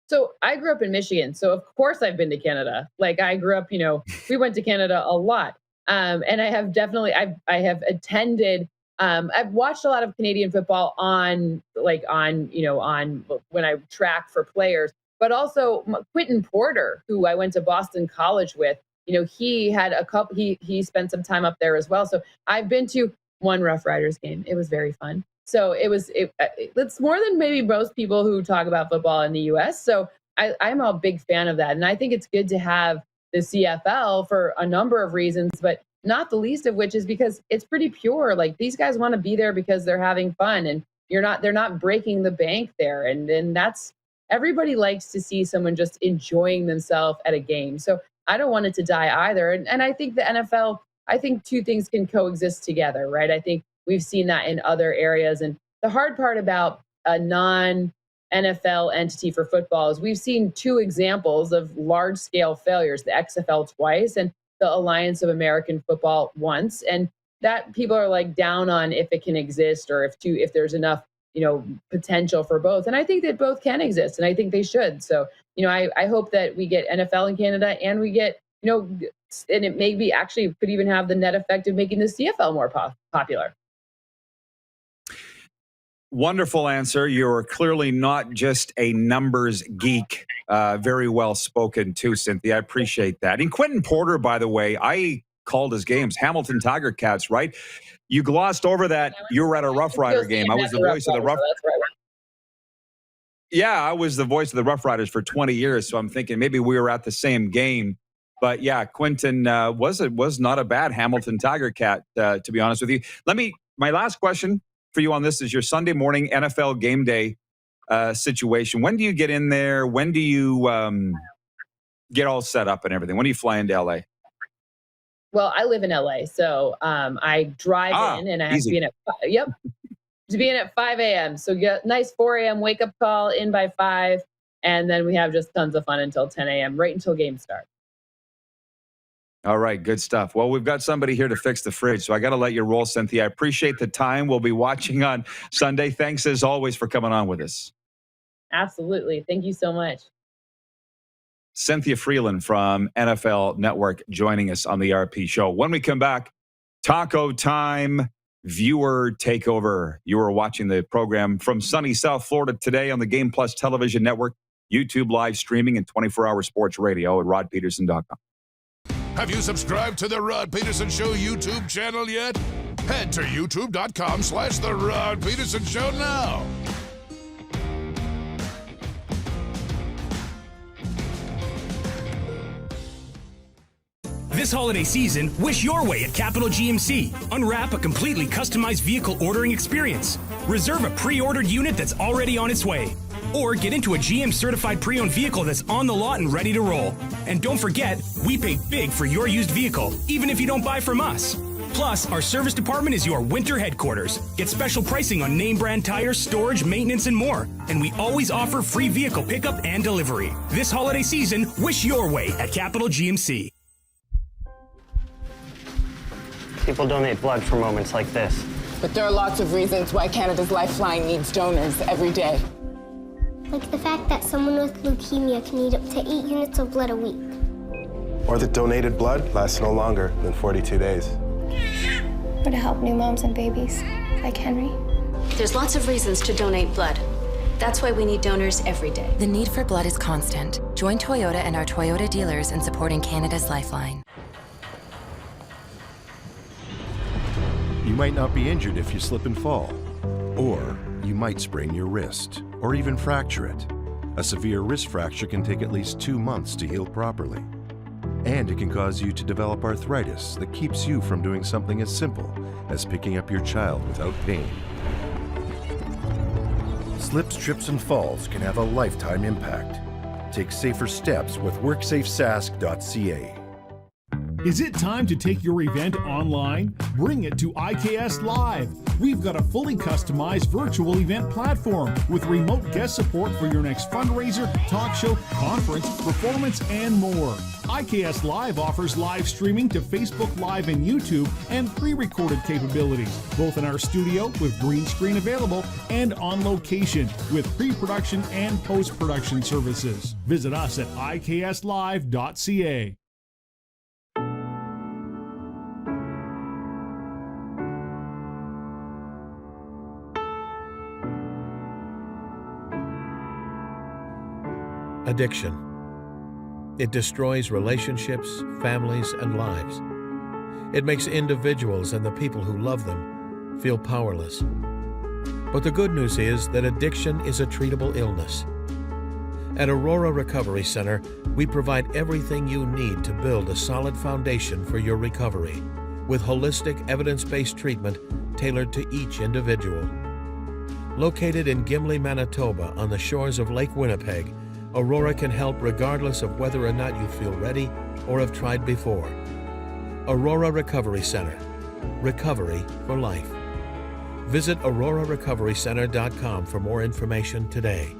[SPEAKER 19] So I grew up in Michigan. So of course I've been to Canada. Like I grew up, we went to Canada a lot. And I have definitely, I have attended, I've watched a lot of Canadian football on when I track for players, but also Quentin Porter, who I went to Boston College with, he had he spent some time up there as well. So I've been to one Rough Riders game. It was very fun. So it's more than maybe most people who talk about football in the U.S. So I'm a big fan of that. And I think it's good to have the CFL for a number of reasons, but not the least of which is because it's pretty pure. Like these guys want to be there because they're having fun and they're not breaking the bank there. And then everybody likes to see someone just enjoying themselves at a game. So I don't want it to die either. And I think the NFL, I think two things can coexist together, right? I think we've seen that in other areas. And the hard part about a non-NFL entity for football is we've seen two examples of large-scale failures, the XFL twice and the Alliance of American Football once. And that people are like down on if it can exist or if there's enough, potential for both. And I think that both can exist and I think they should. So, I hope that we get NFL in Canada and we get, and it maybe actually could even have the net effect of making the CFL more popular.
[SPEAKER 3] Wonderful answer. You're clearly not just a numbers geek. Very well spoken too, Cynthia. I appreciate that. And Quentin Porter, by the way, I called his games, Hamilton Tiger Cats, right? You glossed over that. You were at a Rough Rider game. I was the voice of the Rough. Yeah, I was the voice of the Rough Riders for 20 years. So I'm thinking maybe we were at the same game. But yeah, Quentin was not a bad Hamilton Tiger Cat, to be honest with you. My last question for you on this is your Sunday morning NFL game day situation. When do you get in there? When do you get all set up and everything? When do you fly into LA?
[SPEAKER 19] Well, I live in LA, so I drive in and I have to be in at 5 a.m. So get nice 4 a.m. wake up call in by 5, and then we have just tons of fun until 10 a.m. right until game start.
[SPEAKER 3] All right, good stuff. Well, we've got somebody here to fix the fridge, so I got to let you roll, Cynthia. I appreciate the time. We'll be watching on Sunday. Thanks as always for coming on with us.
[SPEAKER 19] Absolutely. Thank you so much.
[SPEAKER 3] Cynthia Frelund from NFL Network joining us on the RP Show. When we come back, taco time, viewer takeover. You are watching the program from sunny South Florida today on the Game Plus Television Network, YouTube live streaming, and 24-hour sports radio at rodpedersen.com.
[SPEAKER 1] Have you subscribed to the Rod Pedersen Show YouTube channel yet? Head to youtube.com/The Rod Pedersen Show now.
[SPEAKER 7] This holiday season, wish your way at Capital GMC. Unwrap a completely customized vehicle ordering experience. Reserve a pre-ordered unit that's already on its way. Or get into a GM certified pre-owned vehicle that's on the lot and ready to roll. And don't forget, we pay big for your used vehicle, even if you don't buy from us. Plus, our service department is your winter headquarters. Get special pricing on name brand tires, storage, maintenance, and more. And we always offer free vehicle pickup and delivery. This holiday season, wish your way at Capital GMC.
[SPEAKER 16] People donate blood for moments like this.
[SPEAKER 17] But there are lots of reasons why Canada's Lifeline needs donors every day.
[SPEAKER 20] Like the fact that someone with leukemia can need up to 8 units of blood a week.
[SPEAKER 21] Or that donated blood lasts no longer than 42 days.
[SPEAKER 20] Or to help new moms and babies, like Henry.
[SPEAKER 22] There's lots of reasons to donate blood. That's why we need donors every day.
[SPEAKER 23] The need for blood is constant. Join Toyota and our Toyota dealers in supporting Canada's Lifeline.
[SPEAKER 5] You might not be injured if you slip and fall, or you might sprain your wrist, or even fracture it. A severe wrist fracture can take at least 2 months to heal properly. And it can cause you to develop arthritis that keeps you from doing something as simple as picking up your child without pain. Slips, trips, and falls can have a lifetime impact. Take safer steps with WorksafeSask.ca.
[SPEAKER 24] Is it time to take your event online? Bring it to IKS Live. We've got a fully customized virtual event platform with remote guest support for your next fundraiser, talk show, conference, performance, and more. IKS Live offers live streaming to Facebook Live and YouTube and pre-recorded capabilities, both in our studio with green screen available and on location with pre-production and post-production services. Visit us at ikslive.ca.
[SPEAKER 25] Addiction. It destroys relationships, families, and lives. It makes individuals and the people who love them feel powerless. But the good news is that addiction is a treatable illness. At Aurora Recovery Center, we provide everything you need to build a solid foundation for your recovery, with holistic, evidence-based treatment tailored to each individual. Located in Gimli, Manitoba, on the shores of Lake Winnipeg, Aurora can help regardless of whether or not you feel ready or have tried before. Aurora Recovery Center. Recovery for life. Visit aurorarecoverycenter.com for more information today.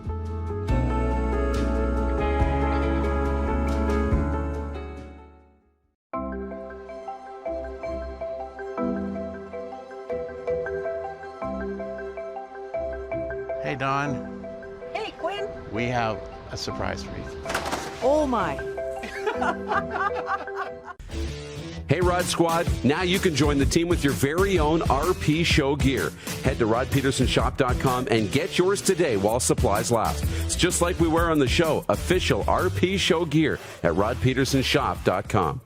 [SPEAKER 26] Hey, Don.
[SPEAKER 27] Hey, Quinn.
[SPEAKER 26] We have a surprise for you.
[SPEAKER 27] Oh, my.
[SPEAKER 4] Hey, Rod Squad, now you can join the team with your very own RP Show gear. Head to rodpedersenshop.com and get yours today while supplies last. It's just like we wear on the show, official RP Show gear at rodpedersenshop.com.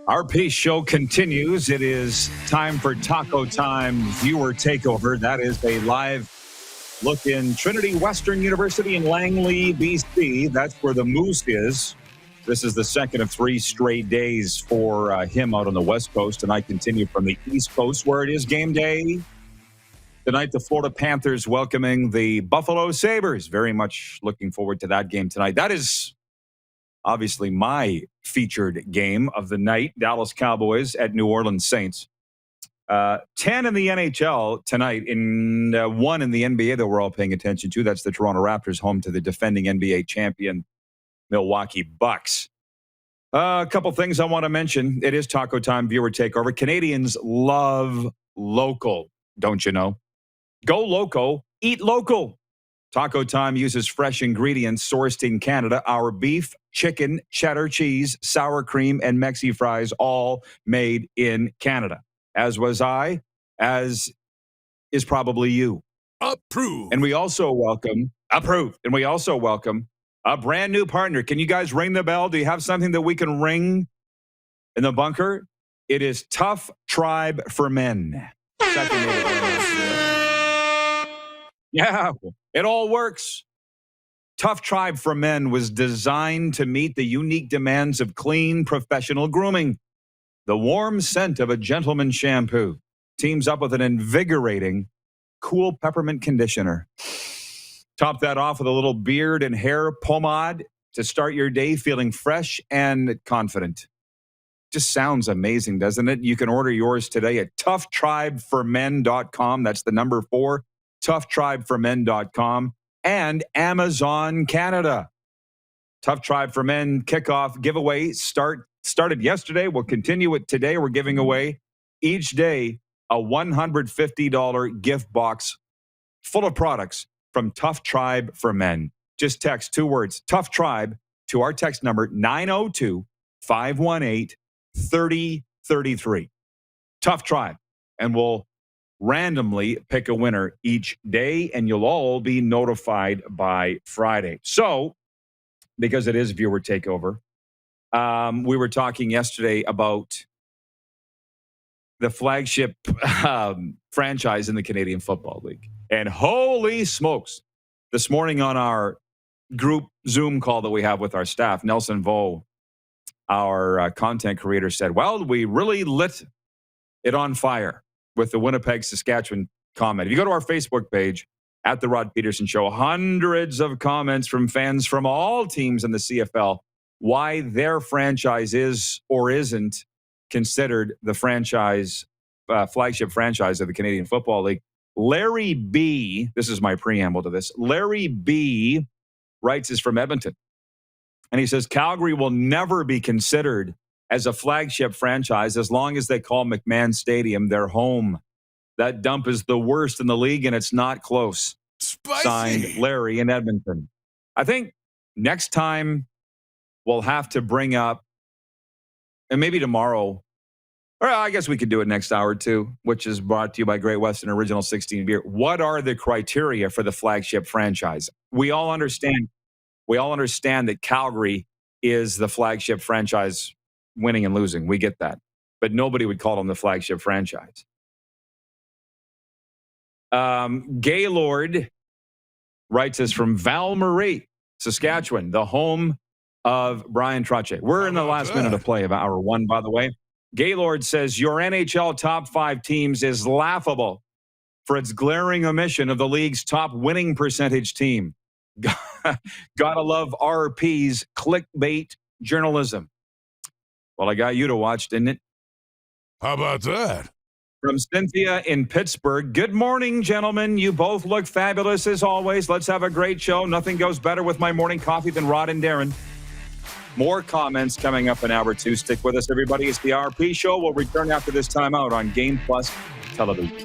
[SPEAKER 3] RP Show continues. It is time for Taco Time Viewer Takeover. That is a live look in Trinity Western University in Langley, BC. That's where the Moose is. This is the second of 3 straight days for him out on the West Coast. And I continue from the East Coast where it is game day. Tonight, the Florida Panthers welcoming the Buffalo Sabres. Very much looking forward to that game tonight. That is obviously my featured game of the night. Dallas Cowboys at New Orleans Saints. 10 in the NHL tonight, in 1 in the NBA that we're all paying attention to. That's the Toronto Raptors, home to the defending NBA champion Milwaukee Bucks. A couple things I want to mention. It is Taco Time viewer takeover. Canadians love local, don't you know? Go loco, eat local. Taco Time uses fresh ingredients sourced in Canada. Our beef, chicken, cheddar cheese, sour cream, and Mexi fries, all made in Canada. As was I, as is probably you.
[SPEAKER 1] Approved.
[SPEAKER 3] And we also welcome, approved. And we also welcome a brand new partner. Can you guys ring the bell? Do you have something that we can ring in the bunker? It is Tough Tribe for Men. Yeah, it all works. Tough Tribe for Men was designed to meet the unique demands of clean, professional grooming. The warm scent of a gentleman's shampoo teams up with an invigorating, cool peppermint conditioner. Top that off with a little beard and hair pomade to start your day feeling fresh and confident. Just sounds amazing, doesn't it? You can order yours today at toughtribeformen.com. That's the number 4, toughtribeformen.com, and Amazon Canada. Tough Tribe for Men kickoff giveaway started yesterday. We'll continue it today. We're giving away each day a $150 gift box full of products from Tough Tribe for Men. Just text 2 words, Tough Tribe, to our text number 902-518-3033. Tough Tribe. And we'll randomly pick a winner each day, and you'll all be notified by Friday. So, because it is viewer takeover, we were talking yesterday about the flagship franchise in the Canadian Football League. And holy smokes, this morning on our group Zoom call that we have with our staff, Nelson Vo, our content creator, said, well, we really lit it on fire with the Winnipeg, Saskatchewan comment. If you go to our Facebook page, at The Rod Pedersen Show, hundreds of comments from fans from all teams in the CFL, why their franchise is or isn't considered the franchise, flagship franchise of the Canadian Football League. Larry B, this is my preamble to this, Larry B writes is from Edmonton. And he says, Calgary will never be considered as a flagship franchise as long as they call McMahon Stadium their home. That dump is the worst in the league, and it's not close.
[SPEAKER 1] Spicy.
[SPEAKER 3] Signed, Larry in Edmonton. I think next time we'll have to bring up, and maybe tomorrow, or I guess we could do it next hour too, which is brought to you by Great Western Original 16 Beer. What are the criteria for the flagship franchise? We all understand that Calgary is the flagship franchise, winning and losing. We get that. But nobody would call them the flagship franchise. Gaylord writes us from Val Marie, Saskatchewan, the home of Brian Trottier. We're in the last minute of play of hour 1, by the way. Gaylord says, your NHL top 5 teams is laughable for its glaring omission of the league's top winning percentage team. Gotta love RP's clickbait journalism. Well, I got you to watch, didn't it?
[SPEAKER 1] How about that?
[SPEAKER 3] From Cynthia in Pittsburgh. Good morning, gentlemen. You both look fabulous as always. Let's have a great show. Nothing goes better with my morning coffee than Rod and Darren. More comments coming up in hour 2. Stick with us, everybody. It's the RP Show. We'll return after this timeout on Game Plus Television.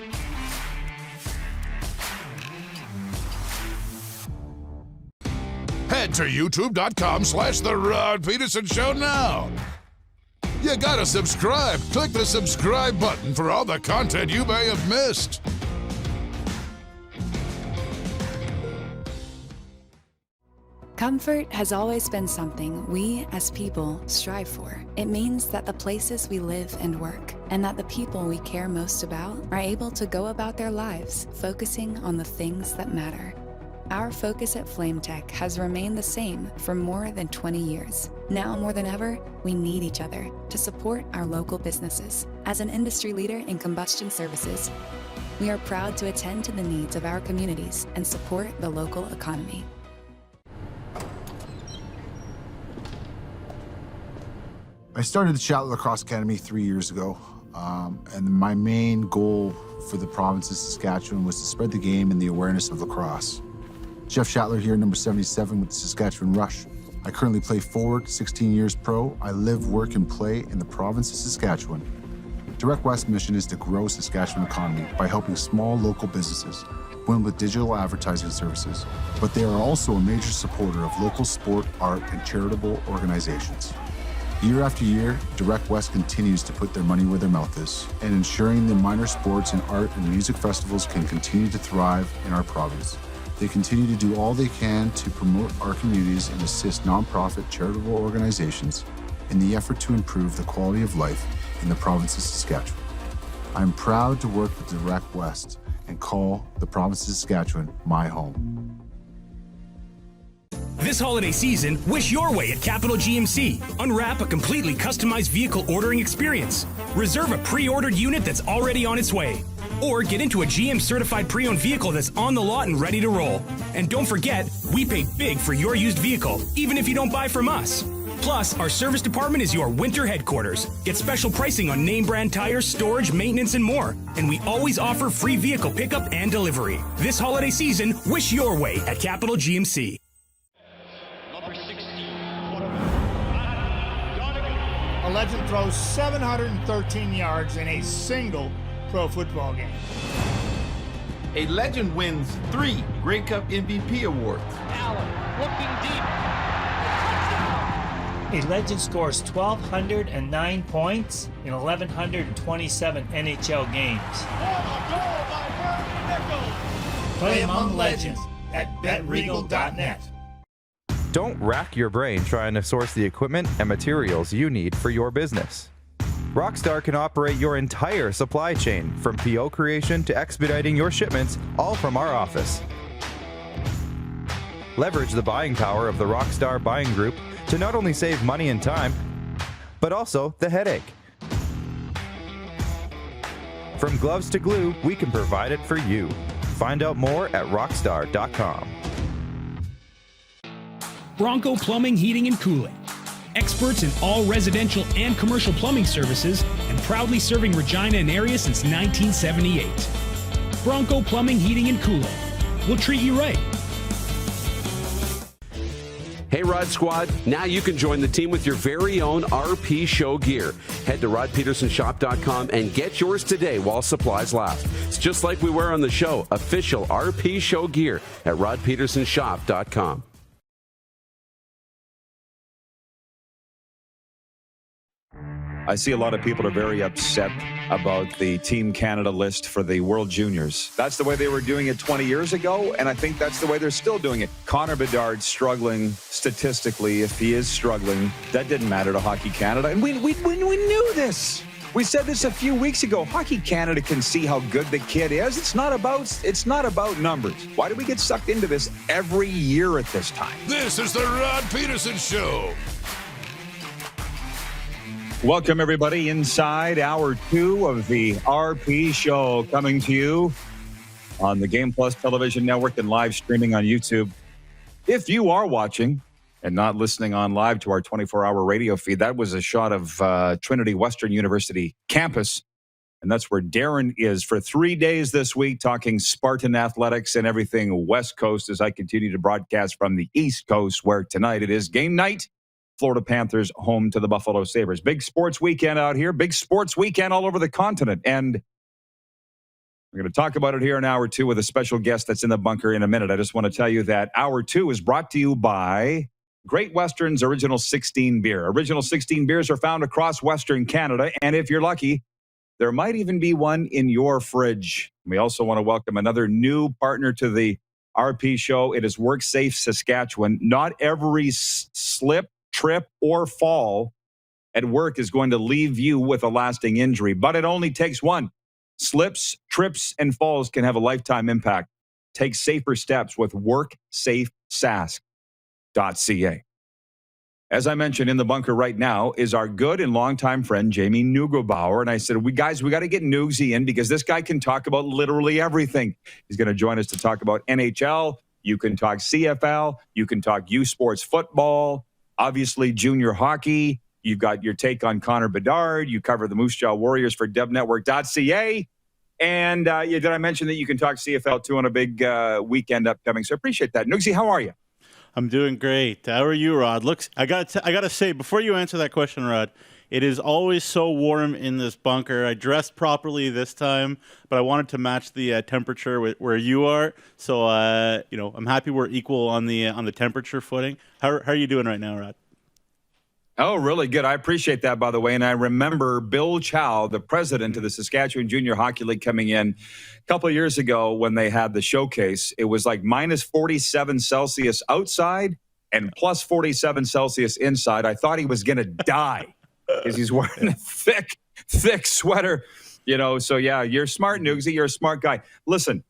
[SPEAKER 1] Head to youtube.com/The Rod Pedersen Show now. You gotta subscribe. Click the subscribe button for all the content you may have missed.
[SPEAKER 14] Comfort has always been something we, as people, strive for. It means that the places we live and work, and that the people we care most about, are able to go about their lives focusing on the things that matter. Our focus at FlameTech has remained the same for more than 20 years. Now more than ever, we need each other to support our local businesses. As an industry leader in combustion services, we are proud to attend to the needs of our communities and support the local economy.
[SPEAKER 2] I started the Shoutout Lacrosse Academy 3 years ago, and my main goal for the province of Saskatchewan was to spread the game and the awareness of lacrosse. Jeff Shattler here, number 77 with the Saskatchewan Rush. I currently play forward, 16 years pro. I live, work, and play in the province of Saskatchewan. Direct West's mission is to grow Saskatchewan economy by helping small local businesses win with digital advertising services, but they are also a major supporter of local sport, art, and charitable organizations. Year after year, Direct West continues to put their money where their mouth is, and ensuring the minor sports and art and music festivals can continue to thrive in our province. They continue to do all they can to promote our communities and assist nonprofit charitable organizations in the effort to improve the quality of life in the province of Saskatchewan. I am proud to work with Direct West and call the province of Saskatchewan my home.
[SPEAKER 7] This holiday season, wish your way at Capital GMC. Unwrap a completely customized vehicle ordering experience. Reserve a pre-ordered unit that's already on its way. Or get into a GM certified pre-owned vehicle that's on the lot and ready to roll. And don't forget, we pay big for your used vehicle, even if you don't buy from us. Plus, our service department is your winter headquarters. Get special pricing on name brand tires, storage, maintenance, and more. And we always offer free vehicle pickup and delivery. This holiday season, wish your way at Capital GMC.
[SPEAKER 6] A legend throws 713 yards in a single pro football game.
[SPEAKER 8] A legend wins 3 Grey Cup MVP awards.
[SPEAKER 9] Allen looking deep.
[SPEAKER 10] A legend scores 1,209 points in 1,127 NHL games. Play among legends at betregal.net.
[SPEAKER 11] Don't rack your brain trying to source the equipment and materials you need for your business. Rockstar can operate your entire supply chain, from PO creation to expediting your shipments, all from our office. Leverage the buying power of the Rockstar buying group to not only save money and time, but also the headache. From gloves to glue, we can provide it for you. Find out more at rockstar.com.
[SPEAKER 7] Bronco Plumbing, Heating, and Cooling. Experts in all residential and commercial plumbing services, and proudly serving Regina and area since 1978. Bronco Plumbing, Heating, and Cooling. We'll treat you right.
[SPEAKER 4] Hey, Rod Squad, now you can join the team with your very own RP Show gear. Head to rodpedersenshop.com and get yours today while supplies last. It's just like we wear on the show, official RP Show gear at rodpedersenshop.com.
[SPEAKER 3] I see a lot of people are very upset about the Team Canada list for the World Juniors. That's the way they were doing it 20 years ago, and I think that's the way they're still doing it. Connor Bedard struggling statistically. If he is struggling, that didn't matter to Hockey Canada. And we knew this. We said this a few weeks ago. Hockey Canada can see how good the kid is. It's not about numbers. Why do we get sucked into this every year at this time?
[SPEAKER 1] This is the Rod Pedersen Show.
[SPEAKER 3] Welcome, everybody, inside hour 2 of the RP Show, coming to you on the Game Plus Television Network and live streaming on YouTube. If you are watching and not listening on live to our 24-hour radio feed, that was a shot of Trinity Western University campus, and that's where Darren is for 3 days this week, talking Spartan athletics and everything West Coast, as I continue to broadcast from the East Coast, where tonight it is game night. Florida Panthers home to the Buffalo Sabres. Big sports weekend out here. Big sports weekend all over the continent. And we're going to talk about it here in hour 2 with a special guest that's in the bunker in a minute. I just want to tell you that hour 2 is brought to you by Great Western's Original 16 beer. Original 16 beers are found across Western Canada. And if you're lucky, there might even be one in your fridge. We also want to welcome another new partner to the RP Show. It is WorkSafe Saskatchewan. Not every slip, trip, or fall at work is going to leave you with a lasting injury, but it only takes one. Slips, trips, and falls can have a lifetime impact. Take safer steps with WorkSafeSask.ca. As I mentioned, in the bunker right now is our good and longtime friend, Jamie Neugebauer. And I said, we got to get Nugsy in because this guy can talk about literally everything. He's going to join us to talk about NHL. You can talk CFL. You can talk U Sports football. Obviously, junior hockey. You've got your take on Connor Bedard. You cover the Moose Jaw Warriors for DevNetwork.ca. And did I mention that you can talk CFL too on a big weekend upcoming? So I appreciate that. Nugsy, how are you?
[SPEAKER 12] I'm doing great. How are you, Rod? Look, I gotta say, before you answer that question, Rod, it is always so warm in this bunker. I dressed properly this time, but I wanted to match the temperature where you are. So, I'm happy we're equal on the temperature footing. How are you doing right now, Rod?
[SPEAKER 3] Oh, really good. I appreciate that, by the way. And I remember Bill Chow, the president of the Saskatchewan Junior Hockey League, coming in a couple of years ago when they had the showcase. It was like minus 47 Celsius outside and plus 47 Celsius inside. I thought he was going to die because he's wearing a thick sweater. So yeah, you're smart, Nugsy. You're a smart guy. Listen,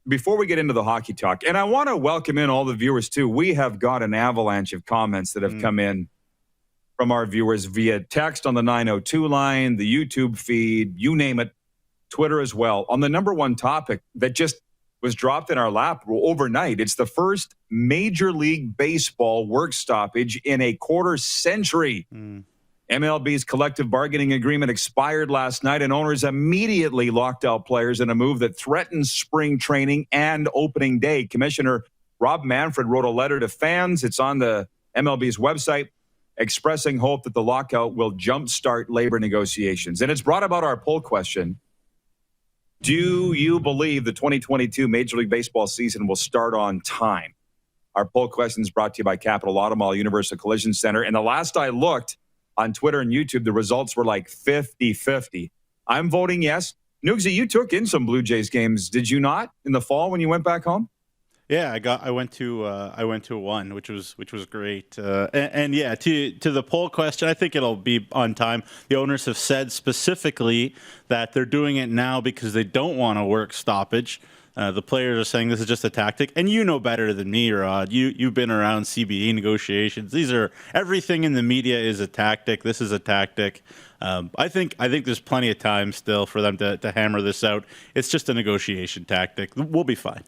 [SPEAKER 3] before we get into the hockey talk, and I want to welcome in all the viewers too. We have got an avalanche of comments that have come in from our viewers via text on the 902 line, the YouTube feed, you name it, Twitter as well. On the number one topic that just was dropped in our lap overnight, it's the first Major League Baseball work stoppage in a quarter century. MLB's collective bargaining agreement expired last night, and owners immediately locked out players in a move that threatens spring training and opening day. Commissioner Rob Manfred wrote a letter to fans. It's on the MLB's website, expressing hope that the lockout will jumpstart labor negotiations. And it's brought about our poll question. Do you believe the 2022 Major League Baseball season will start on time? Our poll question is brought to you by Capital Automall Universal Collision Center. And the last I looked on Twitter and YouTube, the results were like 50-50. I'm voting yes. Nugsy, you took in some Blue Jays games, did you not, in the fall when you went back home?
[SPEAKER 12] Yeah, I went to one, which was great. And yeah, to the poll question, I think it'll be on time. The owners have said specifically that they're doing it now because they don't want a work stoppage. The players are saying this is just a tactic, and you know better than me, Rod. You've been around CBA negotiations. Everything in the media is a tactic. This is a tactic. I think there's plenty of time still for them to hammer this out. It's just a negotiation tactic. We'll be fine.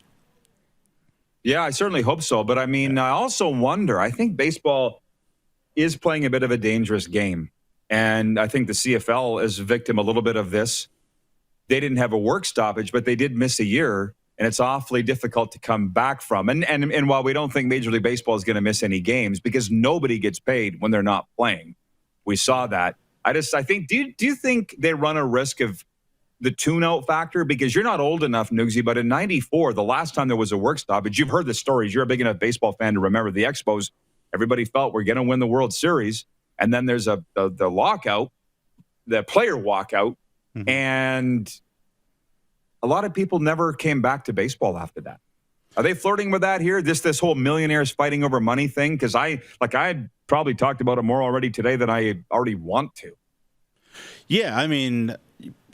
[SPEAKER 3] Yeah, I certainly hope so. But I mean, I also wonder, I think baseball is playing a bit of a dangerous game. And I think the CFL is a victim a little bit of this. They didn't have a work stoppage, but they did miss a year, and it's awfully difficult to come back from. And while we don't think Major League Baseball is going to miss any games because nobody gets paid when they're not playing, we saw that. I think, do you think they run a risk of the tune-out factor? Because you're not old enough, Nugsy, but in '94, the last time there was a work stoppage, you've heard the stories. You're a big enough baseball fan to remember the Expos. Everybody felt we're going to win the World Series. And then there's the lockout, the player walkout, and a lot of people never came back to baseball after that. Are they flirting with that here? This whole millionaires fighting over money thing? Because I probably talked about it more already today than I already want to.
[SPEAKER 12] Yeah, I mean,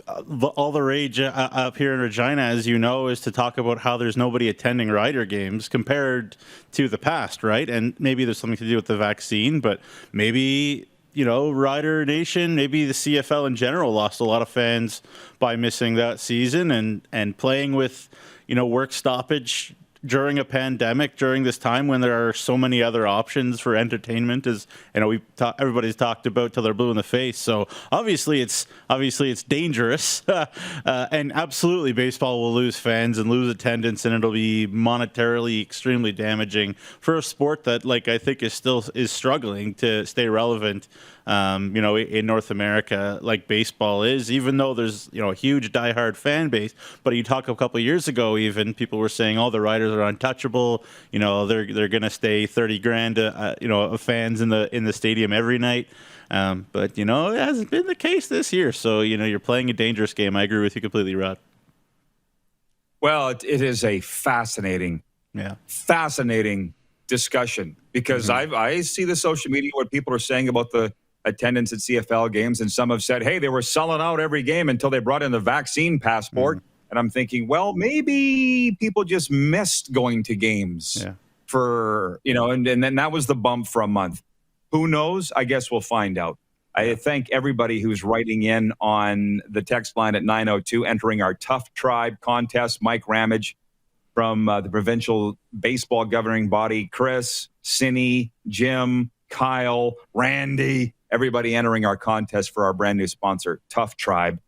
[SPEAKER 12] all the rage up here in Regina, as you know, is to talk about how there's nobody attending Rider games compared to the past, right? And maybe there's something to do with the vaccine, but maybe, Rider Nation, maybe the CFL in general lost a lot of fans by missing that season and playing with, work stoppage during a pandemic, during this time when there are so many other options for entertainment, as everybody's talked about till they're blue in the face. So obviously it's dangerous, and absolutely baseball will lose fans and lose attendance, and it'll be monetarily extremely damaging for a sport that, I think, is struggling to stay relevant. In North America, like baseball is, even though there's, a huge diehard fan base. But you talk a couple of years ago, even people were saying, the Riders are untouchable. They're going to stay 30 grand, of fans in the stadium every night. But it hasn't been the case this year. So, you're playing a dangerous game. I agree with you completely, Rod.
[SPEAKER 3] Well, it is a fascinating discussion because I see the social media, what people are saying about the attendance at CFL games, and some have said, hey, they were selling out every game until they brought in the vaccine passport. And I'm thinking, well, maybe people just missed going to games for, and then that was the bump for a month. Who knows? I guess we'll find out. I thank everybody who's writing in on the text line at 902, entering our Tough Tribe contest. Mike Ramage from the provincial baseball governing body, Chris, Cindy, Jim, Kyle, Randy, everybody entering our contest for our brand new sponsor, Tough Tribe.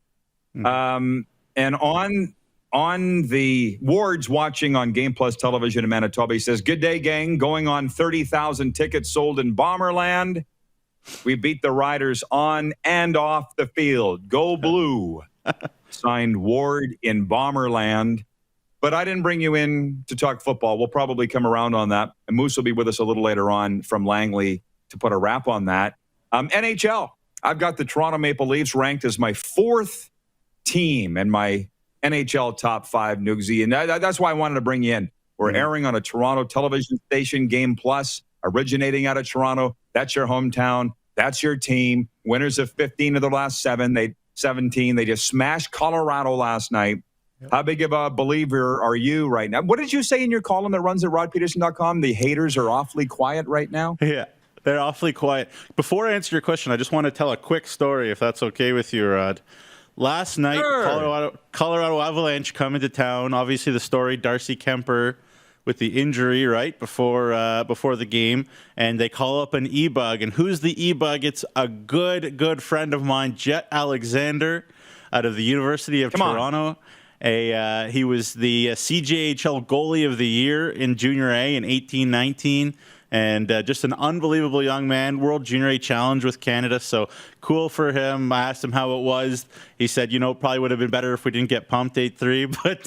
[SPEAKER 3] And on on the wards watching on Game Plus television in Manitoba. He says, good day, gang. Going on 30,000 tickets sold in Bomberland. We beat the Riders on and off the field. Go Blue. Signed Ward in Bomberland. But I didn't bring you in to talk football. We'll probably come around on that. And Moose will be with us a little later on from Langley to put a wrap on that. NHL. I've got the Toronto Maple Leafs ranked as my 4th team in my NHL top 5, Nugsy. And that's why I wanted to bring you in. We're airing on a Toronto television station, Game Plus, originating out of Toronto. That's your hometown. That's your team. Winners of 15 of the last 17. They just smashed Colorado last night. How big of a believer are you right now? What did you say in your column that runs at rodpedersen.com? The haters are awfully quiet right now?
[SPEAKER 12] Yeah, they're awfully quiet. Before I answer your question, I just want to tell a quick story, if that's okay with you, Rod. Last night, sure. Colorado Avalanche come into town. Obviously, the story, Darcy Kemper with the injury right before the game, and they call up an e-bug. And who's the e-bug? It's a good friend of mine, Jet Alexander, out of the University of Toronto. He was the SJHL goalie of the year in Junior A in 18-19. And just an unbelievable young man, World Junior A Challenge with Canada. So cool for him. I asked him how it was. He said, probably would have been better if we didn't get pumped 8-3. But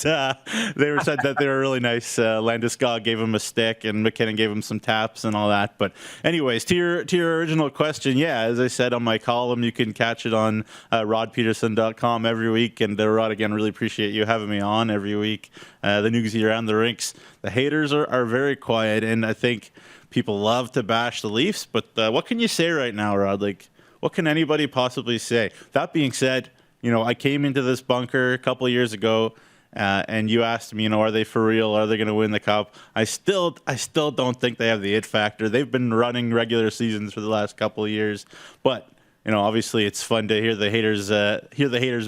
[SPEAKER 12] they said that they were really nice. Landeskog gave him a stick, and McKinnon gave him some taps and all that. But anyways, to your original question, yeah, as I said on my column, you can catch it on rodpedersen.com every week. And Rod, again, really appreciate you having me on every week. The Nugsy around the rinks. The haters are very quiet, and I think people love to bash the Leafs, but what can you say right now, Rod? Like, what can anybody possibly say? That being said, I came into this bunker a couple of years ago, and you asked me, are they for real? Are they going to win the Cup? I still don't think they have the it factor. They've been running regular seasons for the last couple of years, but obviously it's fun to hear the haters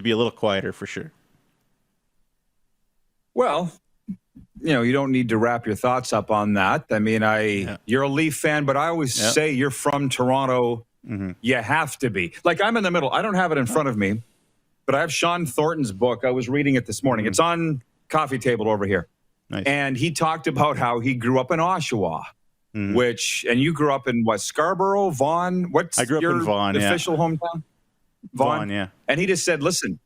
[SPEAKER 12] be a little quieter for sure.
[SPEAKER 3] Well, you don't need to wrap your thoughts up on that. I mean, you're a Leaf fan, but I always say you're from Toronto. Mm-hmm. You have to be. Like, I'm in the middle. I don't have it in front of me, but I have Sean Thornton's book. I was reading it this morning. Mm-hmm. It's on coffee table over here. Nice. And he talked about how he grew up in Oshawa, and you grew up in what, Scarborough, Vaughan? I grew up in Vaughan, official hometown? Vaughan, yeah. And he just said, listen,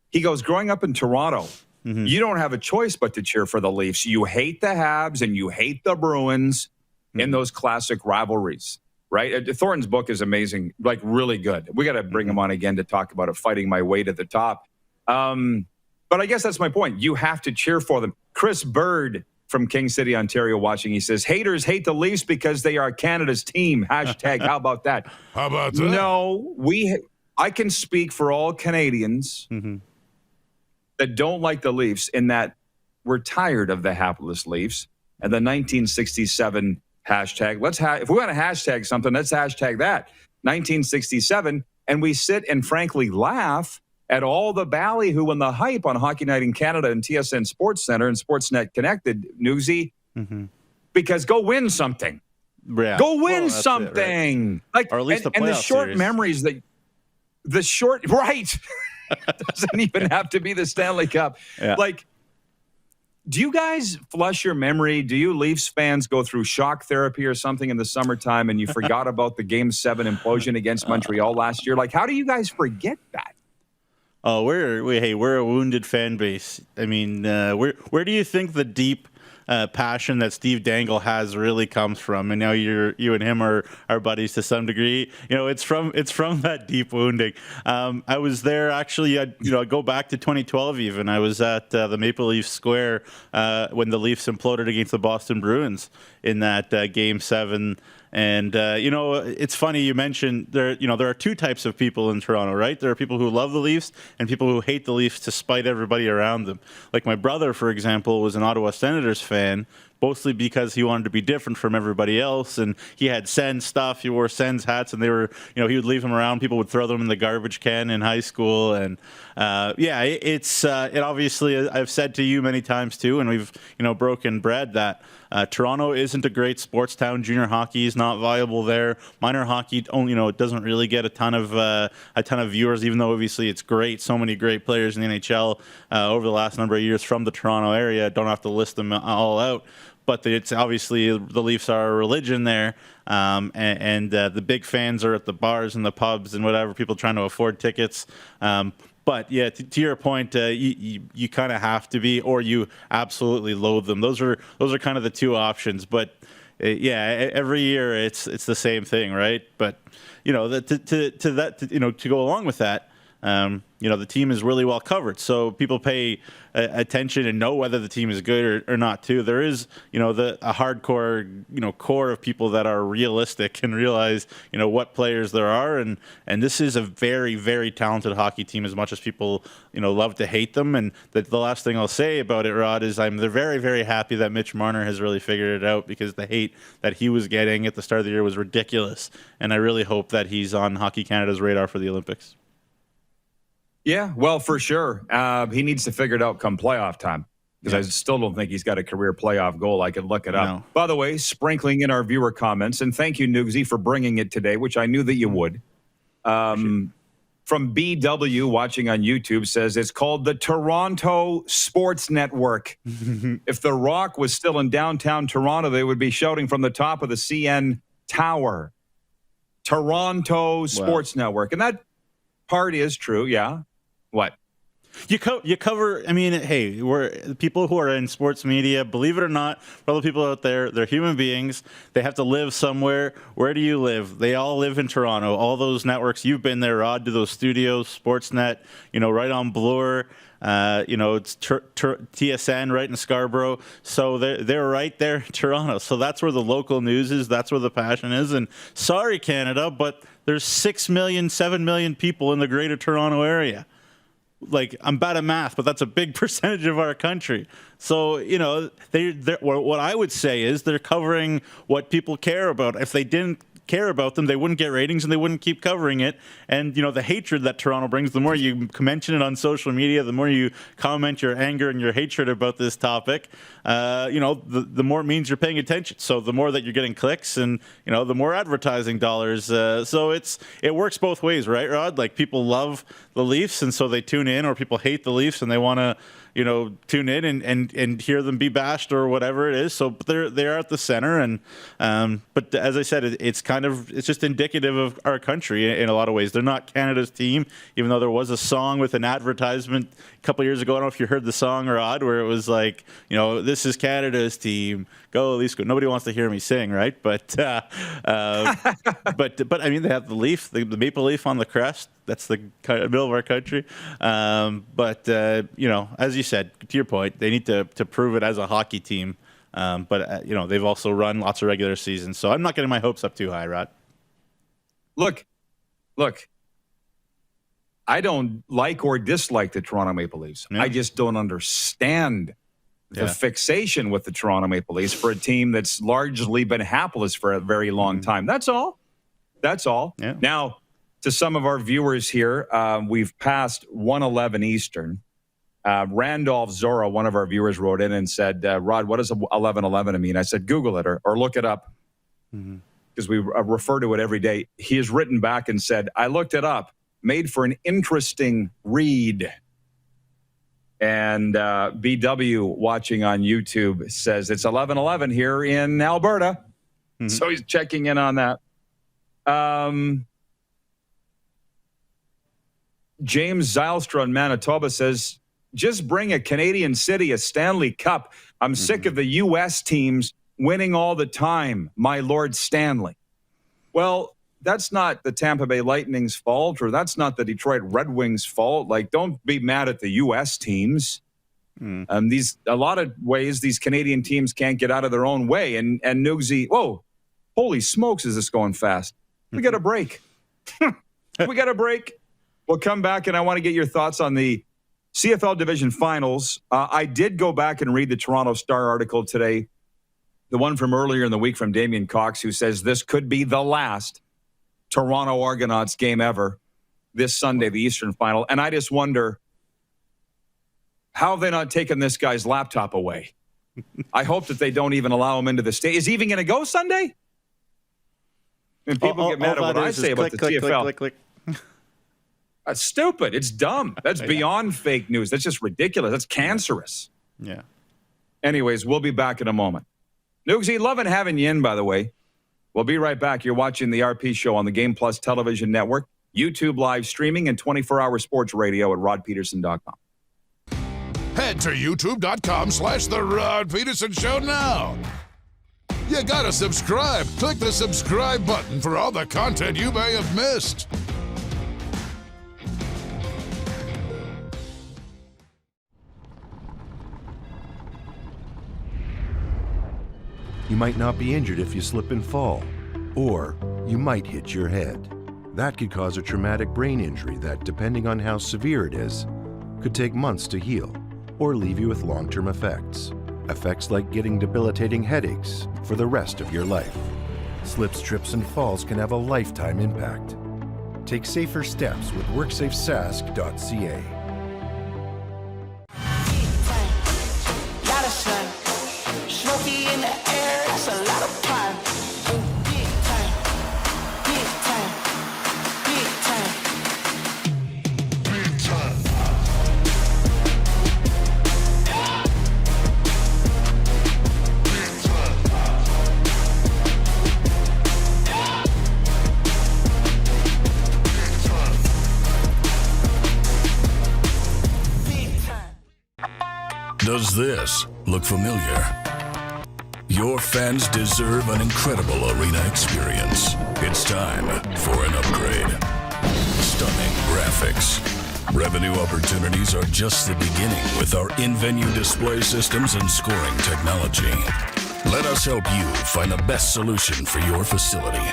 [SPEAKER 3] he goes, growing up in Toronto, you don't have a choice but to cheer for the Leafs. You hate the Habs and you hate the Bruins in those classic rivalries, right? Thornton's book is amazing, like really good. We got to bring him on again to talk about it, fighting my way to the top. But I guess that's my point. You have to cheer for them. Chris Bird from King City, Ontario, watching, he says, haters hate the Leafs because they are Canada's team. Hashtag, how about that?
[SPEAKER 1] How about that?
[SPEAKER 3] No, I can speak for all Canadians that don't like the Leafs, in that we're tired of the hapless Leafs and the 1967 hashtag. If we want to hashtag something, let's hashtag that 1967. And we sit and frankly laugh at all the ballyhoo and the hype on Hockey Night in Canada and TSN Sports Center and Sportsnet Connected, Newsy, because go win something.
[SPEAKER 12] Yeah.
[SPEAKER 3] Go win something.
[SPEAKER 12] It, right? Or at least the playoff
[SPEAKER 3] and the short
[SPEAKER 12] series.
[SPEAKER 3] Memories that right. Doesn't even have to be the Stanley Cup. Yeah. Like, do you guys flush your memory? Do you Leafs fans go through shock therapy or something in the summertime and you forgot about the Game 7 implosion against Montreal last year? Like, how do you guys forget that?
[SPEAKER 12] Oh, we're a wounded fan base. I mean, where do you think the deep passion that Steve Dangle has really comes from? And now you and him are buddies to some degree. It's from that deep wounding. I was there actually. I go back to 2012 even. I was at the Maple Leaf Square when the Leafs imploded against the Boston Bruins in that Game 7. And, it's funny you mentioned there are two types of people in Toronto, right? There are people who love the Leafs and people who hate the Leafs to spite everybody around them. Like my brother, for example, was an Ottawa Senators fan mostly because he wanted to be different from everybody else. And he had Sens stuff. He wore Sens hats, and they were, he would leave them around. People would throw them in the garbage can in high school. And it obviously, I've said to you many times too, and we've, broken bread that Toronto isn't a great sports town. Junior hockey is not viable there. Minor hockey, it doesn't really get a ton of viewers, even though obviously it's great. So many great players in the NHL over the last number of years from the Toronto area. Don't have to list them all out, but it's obviously the Leafs are a religion there, and the big fans are at the bars and the pubs and whatever. People trying to afford tickets. But yeah, to your point, you kind of have to be, or you absolutely loathe them. Those are kind of the two options. But every year it's the same thing, right? But to go along with that, the team is really well covered, so people pay attention and know whether the team is good or not too. There is, a hardcore, core of people that are realistic and realize, what players there are. And this is a very, very talented hockey team, as much as people, love to hate them. And the last thing I'll say about it, Rod, is they're very, very happy that Mitch Marner has really figured it out, because the hate that he was getting at the start of the year was ridiculous. And I really hope that he's on Hockey Canada's radar for the Olympics.
[SPEAKER 3] Yeah, well, for sure. He needs to figure it out come playoff time, because I still don't think he's got a career playoff goal. I could look it up. No. By the way, sprinkling in our viewer comments, and thank you, Nugsy, for bringing it today, which I knew that you would. From BW, watching on YouTube, says it's called the Toronto Sports Network. If The Rock was still in downtown Toronto, they would be shouting from the top of the CN Tower. Toronto Sports Network. And that part is true, yeah. What?
[SPEAKER 12] You cover, hey, we're people who are in sports media, believe it or not, for all the people out there, they're human beings. They have to live somewhere. Where do you live? They all live in Toronto. All those networks, you've been there, Rod, to those studios, Sportsnet, right on Bloor. It's TSN right in Scarborough. So they're right there in Toronto. So that's where the local news is. That's where the passion is. And sorry, Canada, but there's 6 million, 7 million people in the greater Toronto area. Like, I'm bad at math, but that's a big percentage of our country. So, what I would say is they're covering what people care about. If they didn't care about them, they wouldn't get ratings and they wouldn't keep covering it. And, the hatred that Toronto brings, the more you mention it on social media, the more you comment your anger and your hatred about this topic, the more it means you're paying attention. So the more that you're getting clicks and, the more advertising dollars. So it works both ways, right, Rod? Like, people love the Leafs, and so they tune in, or people hate the Leafs and they want to, tune in and hear them be bashed or whatever it is. So they're at the center. And but as I said, it's just indicative of our country in a lot of ways. They're not Canada's team, even though there was a song with an advertisement a couple of years ago. I don't know if you heard the song, Rod, where it was like, this is Canada's team. Go Leafs, go. Nobody wants to hear me sing, right? But they have the leaf, the maple leaf on the crest. That's the middle of our country. As you said, to your point, they need to prove it as a hockey team. But they've also run lots of regular seasons. So I'm not getting my hopes up too high, Rod.
[SPEAKER 3] Look. I don't like or dislike the Toronto Maple Leafs. Yeah. I just don't understand the fixation with the Toronto Maple Leafs for a team that's largely been hapless for a very long time. That's all. Yeah. Now, to some of our viewers here, we've passed 1:11 Eastern. Randolph Zora, one of our viewers, wrote in and said, Rod, what does 11:11 mean? I said, Google it or look it up, because we refer to it every day. He has written back and said, I looked it up, made for an interesting read. And BW, watching on YouTube, says it's 11:11 here in Alberta. So he's checking in on that. James Zylstra in Manitoba says, just bring a Canadian city a Stanley Cup. I'm sick of the U.S. teams winning all the time, my Lord Stanley. Well, that's not the Tampa Bay Lightning's fault, or that's not the Detroit Red Wings' fault. Like, don't be mad at the U.S. teams. A lot of ways, these Canadian teams can't get out of their own way. And Nugsy, whoa, holy smokes, is this going fast? We got a break. We got a break. We'll come back, and I want to get your thoughts on the CFL Division Finals. I did go back and read the Toronto Star article today The one from earlier in the week from Damian Cox, who says this could be the last Toronto Argonauts game ever this Sunday, the Eastern Final. And I just wonder, how have they not taken this guy's laptop away? I hope that they don't even allow him into the state. Is he even going to go Sunday? And people get mad at what I say about the TFL.
[SPEAKER 12] Click.
[SPEAKER 3] That's stupid. It's dumb. That's beyond fake news. That's just ridiculous. That's cancerous.
[SPEAKER 12] Yeah.
[SPEAKER 3] Anyways, we'll be back in a moment. Nugsy, loving having you in, by the way. We'll be right back. You're watching the RP Show on the Game Plus Television Network, YouTube live streaming, and 24-hour sports radio at rodpedersen.com.
[SPEAKER 1] Head to youtube.com/The Rod Pedersen Show now. You gotta subscribe. Click the subscribe button for all the content you may have missed.
[SPEAKER 5] You might not be injured if you slip and fall, or you might hit your head. That could cause a traumatic brain injury that, depending on how severe it is, could take months to heal or leave you with long-term effects. Effects like getting debilitating headaches for the rest of your life. Slips, trips, and falls can have a lifetime impact. Take safer steps with WorksafeSask.ca.
[SPEAKER 13] Smoky in the air, that's a lot of pine. Big time, big time, big time, big time.
[SPEAKER 1] Does this look familiar? Your fans deserve an incredible arena experience. It's time for an upgrade. Stunning graphics. Revenue opportunities are just the beginning with our in-venue display systems and scoring technology. Let us help you find the best solution for your facility.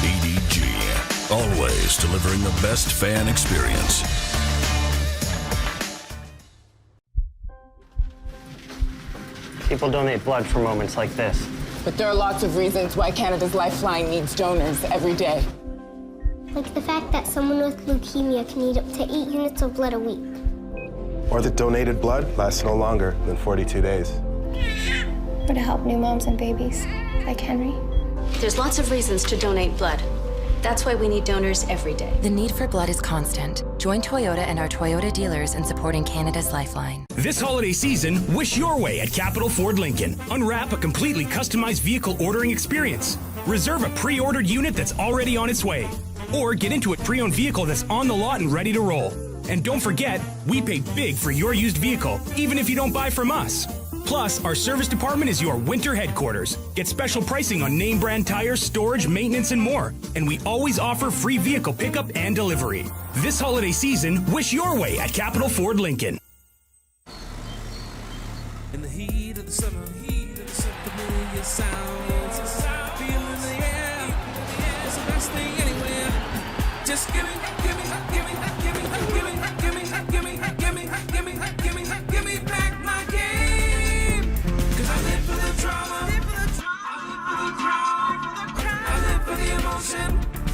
[SPEAKER 1] EDG, always delivering the best fan experience.
[SPEAKER 15] People donate blood for moments like this.
[SPEAKER 16] But there are lots of reasons why Canada's Lifeline needs donors every day.
[SPEAKER 20] Like the fact that someone with leukemia can need up to 8 units of blood a week.
[SPEAKER 17] Or that donated blood lasts no longer than 42 days.
[SPEAKER 20] Or to help new moms and babies, like Henry.
[SPEAKER 22] There's lots of reasons to donate blood. That's why we need donors every day.
[SPEAKER 23] The need for blood is constant. Join Toyota and our Toyota dealers in supporting Canada's Lifeline.
[SPEAKER 7] This holiday season, wish your way at Capital Ford Lincoln. Unwrap a completely customized vehicle ordering experience. Reserve a pre-ordered unit that's already on its way. Or get into a pre-owned vehicle that's on the lot and ready to roll. And don't forget, we pay big for your used vehicle, even if you don't buy from us. Plus, our service department is your winter headquarters. Get special pricing on name brand tires, storage, maintenance, and more. And we always offer free vehicle pickup and delivery. This holiday season, wish your way at Capital Ford Lincoln.
[SPEAKER 18] In the heat of the summer, familiar sounds. Feeling the air, it's the best thing anywhere. Just give me back my game. 'Cause I live for the drama. I live for the emotion.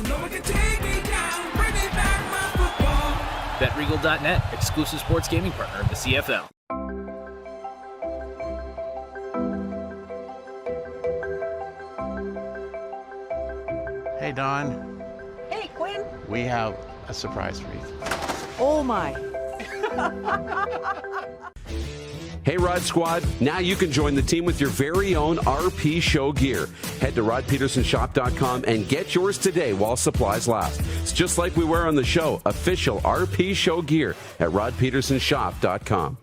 [SPEAKER 18] No one can take me down. Bring me back my football.
[SPEAKER 19] BetRegal.net, exclusive sports gaming partner of the CFL.
[SPEAKER 26] Hey, Don.
[SPEAKER 27] Hey, Quinn.
[SPEAKER 26] We have a surprise for you.
[SPEAKER 27] Oh, my.
[SPEAKER 4] Hey, Rod Squad, now you can join the team with your very own RP Show gear. Head to rodpedersenshop.com and get yours today while supplies last. It's just like we wear on the show, official RP Show gear at rodpedersenshop.com.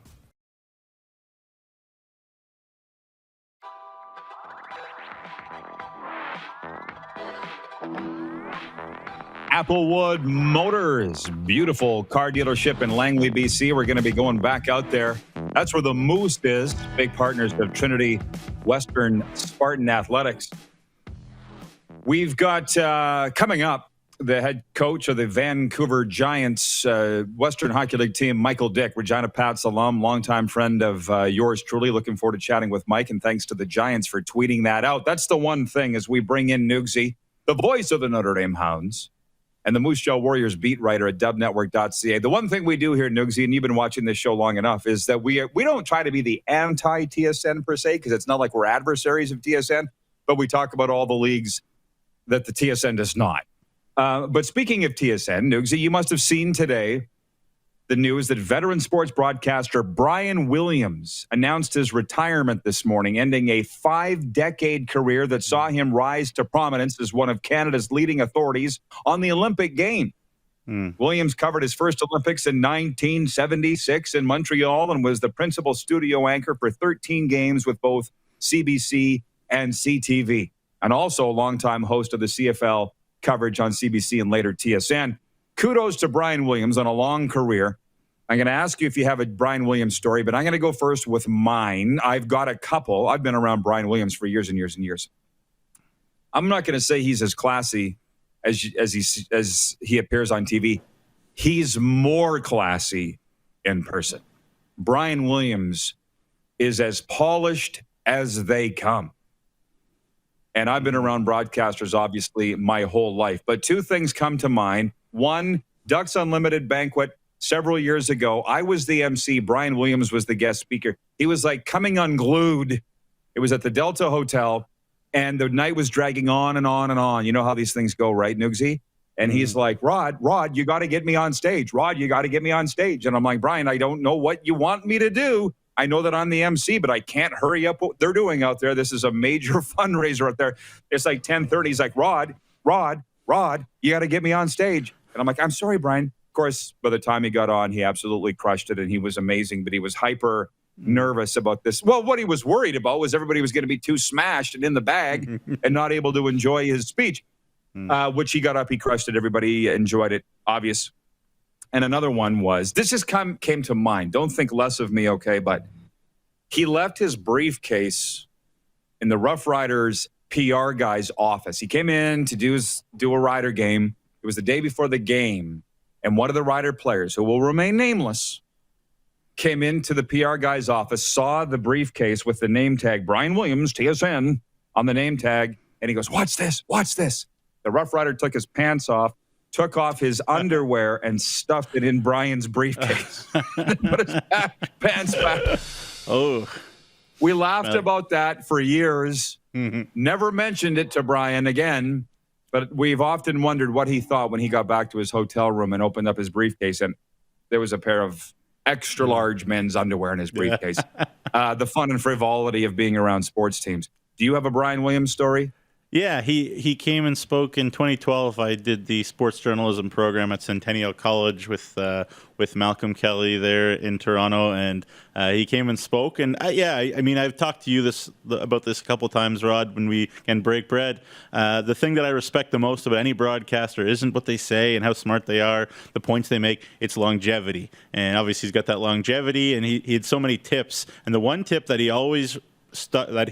[SPEAKER 3] Applewood Motors, beautiful car dealership in Langley, BC. We're going to be going back out there. That's where the Moose is, big partners of Trinity Western Spartan Athletics. We've got coming up the head coach of the Vancouver Giants Western Hockey League team, Michael Dyck, Regina Pats alum, longtime friend of yours truly. Looking forward to chatting with Mike, and thanks to the Giants for tweeting that out. That's the one thing as we bring in Neugsy, the voice of the Notre Dame Hounds, and the Moose Jaw Warriors beat writer at dubnetwork.ca. The one thing we do here, Neugsy, and you've been watching this show long enough, is that we don't try to be the anti-TSN per se, because it's not like we're adversaries of TSN, but we talk about all the leagues that the TSN does not. But speaking of TSN, Neugsy, you must have seen today the news that veteran sports broadcaster Brian Williams announced his retirement this morning, ending a 5-decade career that saw him rise to prominence as one of Canada's leading authorities on the Olympic game. Williams covered his first Olympics in 1976 in Montreal and was the principal studio anchor for 13 games with both CBC and CTV, and also a longtime host of the CFL coverage on CBC and later TSN. Kudos to Brian Williams on a long career. I'm going to ask you if you have a Brian Williams story, but I'm going to go first with mine. I've got a couple. I've been around Brian Williams for years and years and years. I'm not going to say he's as classy as he appears on TV. He's more classy in person. Brian Williams is as polished as they come. And I've been around broadcasters, obviously, my whole life. But two things come to mind. One, Ducks Unlimited Banquet several years ago. I was the MC. Brian Williams was the guest speaker. He was like coming unglued. It was at the Delta Hotel, and the night was dragging on and on and on. You know how these things go, right, Neugsy? And he's like, Rod, you got to get me on stage. Rod, you got to get me on stage. And I'm like, Brian, I don't know what you want me to do. I know that I'm the MC, but I can't hurry up what they're doing out there. This is a major fundraiser out there. It's like 10:30. He's like, Rod, you got to get me on stage. And I'm like, I'm sorry, Brian. Of course, by the time he got on, he absolutely crushed it, and he was amazing, but he was hyper nervous about this. Well, what he was worried about was everybody was going to be too smashed and in the bag and not able to enjoy his speech, which he got up, he crushed it. Everybody enjoyed it, obvious. And another one was, this just came to mind. Don't think less of me, okay? But he left his briefcase in the Rough Riders PR guy's office. He came in to do a Rider game. It was the day before the game. And one of the Rider players, who will remain nameless, came into the PR guy's office, saw the briefcase with the name tag, Brian Williams, TSN, on the name tag. And he goes, "What's this? What's this?" The Rough Rider took his pants off, took off his underwear, and stuffed it in Brian's briefcase. Put his pants back.
[SPEAKER 12] Oh.
[SPEAKER 3] We laughed about that for years. Never mentioned it to Brian again, but we've often wondered what he thought when he got back to his hotel room and opened up his briefcase, and there was a pair of extra large men's underwear in his briefcase. The fun and frivolity of being around sports teams. Do you have a Brian Williams story?
[SPEAKER 12] Yeah, he came and spoke in 2012. I did the sports journalism program at Centennial College with Malcolm Kelly there in Toronto, and he came and spoke. And I mean, I've talked to you about this a couple times, Rod, when we can break bread. The thing that I respect the most about any broadcaster isn't what they say and how smart they are, the points they make. It's longevity, and obviously he's got that longevity, and he had so many tips. And the one tip that he always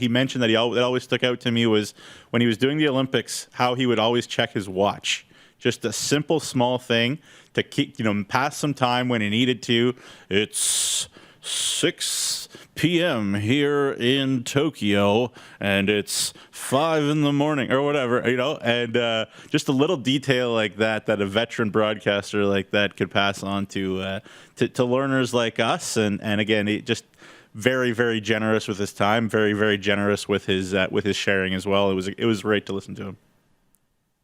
[SPEAKER 12] mentioned that always stuck out to me was when he was doing the Olympics, how he would always check his watch. Just a simple, small thing to keep, pass some time when he needed to. It's 6 p.m. here in Tokyo, and it's 5 in the morning or whatever, and just a little detail like that a veteran broadcaster like that could pass on to learners like us. And again, it just very, very generous with his time, very, very generous with his sharing as well. It was great to listen to him.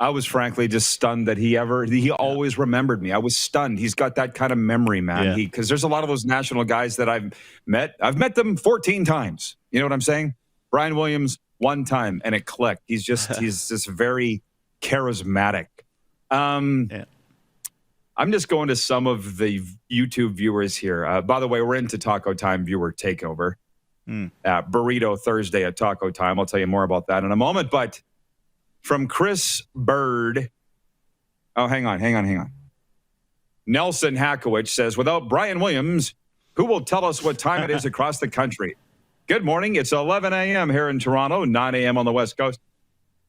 [SPEAKER 3] I was frankly just stunned that he always remembered me. I was stunned. He's got that kind of memory, man. Because there's a lot of those national guys that I've met. I've met them 14 times. You know what I'm saying? Brian Williams, one time, and it clicked. He's just very charismatic. I'm just going to some of the YouTube viewers here. By the way, we're into Taco Time viewer takeover. Burrito Thursday at Taco Time. I'll tell you more about that in a moment. But from Chris Bird. Oh, hang on. Nelson Hackowich says, without Brian Williams, who will tell us what time it is across the country? Good morning. It's 11 a.m. here in Toronto, 9 a.m. on the West Coast.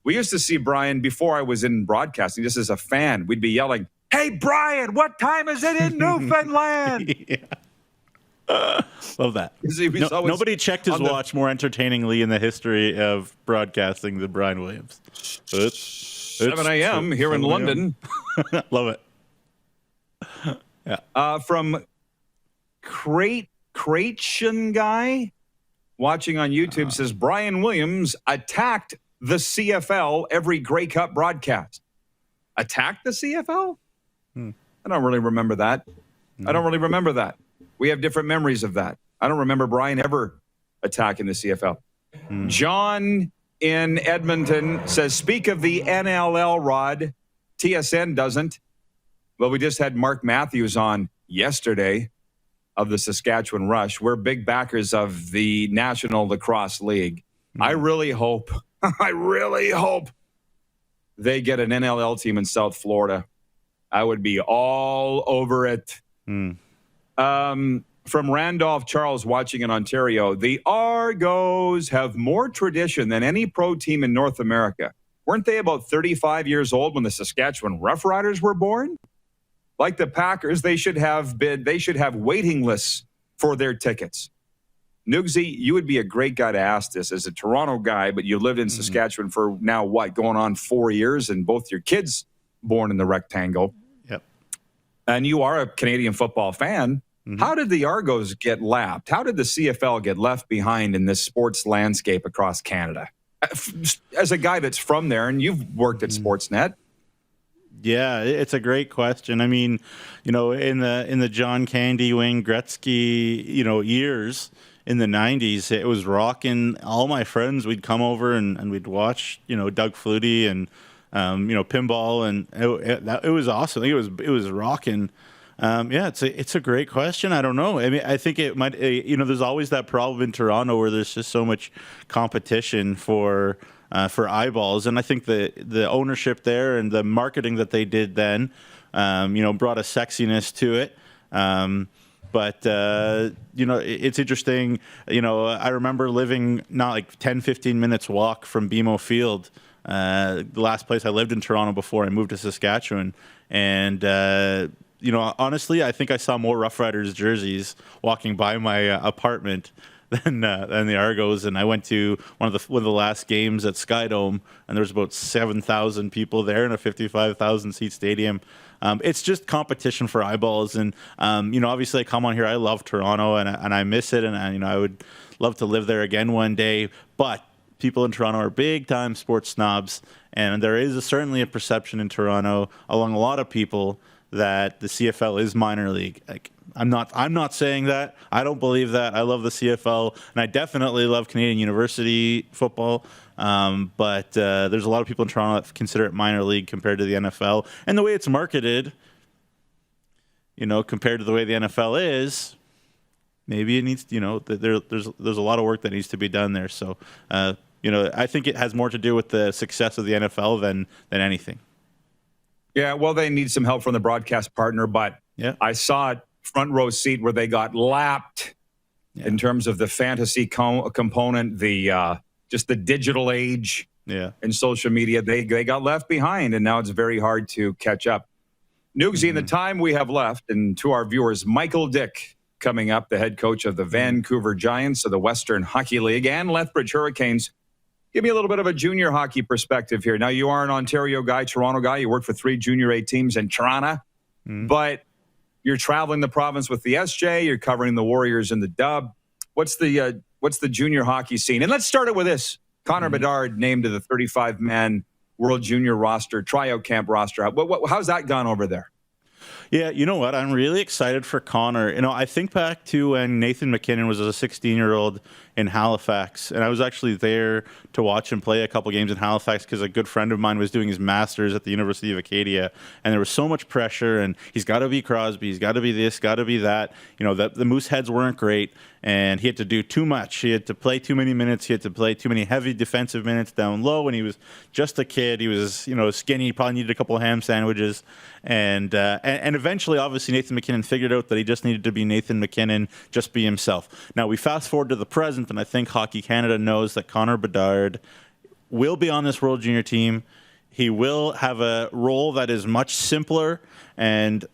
[SPEAKER 3] We used to see Brian before I was in broadcasting, just as a fan. We'd be yelling, "Hey, Brian, what time is it in Newfoundland?"
[SPEAKER 12] Love that. Nobody checked his watch more entertainingly in the history of broadcasting than Brian Williams. It's
[SPEAKER 3] 7 a.m. here in London.
[SPEAKER 12] Love it. Yeah.
[SPEAKER 3] From Creation Guy watching on YouTube says, Brian Williams attacked the CFL every Grey Cup broadcast. Attacked the CFL? I don't really remember that. We have different memories of that. I don't remember Brian ever attacking the CFL. John in Edmonton says, speak of the NLL, Rod. TSN doesn't. Well, we just had Mark Matthews on yesterday of the Saskatchewan Rush. We're big backers of the National Lacrosse League. I really hope they get an NLL team in South Florida. I would be all over it. From Randolph Charles watching in Ontario, the Argos have more tradition than any pro team in North America. Weren't they about 35 years old when the Saskatchewan Roughriders were born? Like the Packers, they should have waiting lists for their tickets. Nugsy, you would be a great guy to ask this as a Toronto guy, but you lived in Saskatchewan for now, going on 4 years, and both your kids born in the rectangle.
[SPEAKER 12] Yep.
[SPEAKER 3] And you are a Canadian football fan. How did the Argos get lapped? How did the CFL get left behind in this sports landscape across Canada? As a guy that's from there, and you've worked at Sportsnet.
[SPEAKER 12] Yeah, it's a great question. I mean, in the John Candy, Wayne Gretzky, years in the 90s, it was rocking. All my friends, we'd come over and we'd watch, Doug Flutie and, pinball, and it was awesome. I think it was rocking. It's a great question. I don't know. I mean, I think it might. There's always that problem in Toronto where there's just so much competition for eyeballs, and I think the ownership there and the marketing that they did then, brought a sexiness to it. It's interesting. I remember living not like 10, 15 minutes walk from BMO Field, the last place I lived in Toronto before I moved to Saskatchewan, and. Honestly, I think I saw more Rough Riders jerseys walking by my apartment than the Argos. And I went to one of the last games at Skydome, and there was about 7,000 people there in a 55,000 seat stadium. It's just competition for eyeballs, and obviously I come on here. I love Toronto, and I miss it, and I would love to live there again one day. But people in Toronto are big time sports snobs, and there is certainly a perception in Toronto among a lot of people that the CFL is minor league. Like, I'm not saying that. I don't believe that. I love the CFL, and I definitely love Canadian university football. But there's a lot of people in Toronto that consider it minor league compared to the NFL, and the way it's marketed, compared to the way the NFL is, maybe it needs. There's a lot of work that needs to be done there. So, I think it has more to do with the success of the NFL than anything.
[SPEAKER 3] Yeah, well, they need some help from the broadcast partner, but I saw it front row seat where they got lapped in terms of the fantasy component, just the digital age and social media. They got left behind, and now it's very hard to catch up. Nugsy, in the time we have left, and to our viewers, Michael Dyck coming up, the head coach of the Vancouver Giants of the Western Hockey League and Lethbridge Hurricanes. Give me a little bit of a junior hockey perspective here. Now, you are an Ontario guy, Toronto guy. You worked for 3 Junior A teams in Toronto, but you're traveling the province with the SJ. You're covering the Warriors and the Dub. What's the junior hockey scene? And let's start it with this. Connor Bedard named to the 35-man World Junior roster, tryout camp roster. How's that gone over there?
[SPEAKER 12] Yeah, you know what? I'm really excited for Connor. I think back to when Nathan McKinnon was a 16-year-old in Halifax, and I was actually there to watch him play a couple games in Halifax because a good friend of mine was doing his master's at the University of Acadia, and there was so much pressure, and he's got to be Crosby, he's got to be this, got to be that. The Mooseheads weren't great, and he had to do too much. He had to play too many minutes. He had to play too many heavy defensive minutes down low, and he was just a kid. He was, skinny. He probably needed a couple of ham sandwiches, and eventually, obviously, Nathan McKinnon figured out that he just needed to be Nathan McKinnon, just be himself. Now, we fast forward to the present, and I think Hockey Canada knows that Connor Bedard will be on this World Junior team. He will have a role that is much simpler and,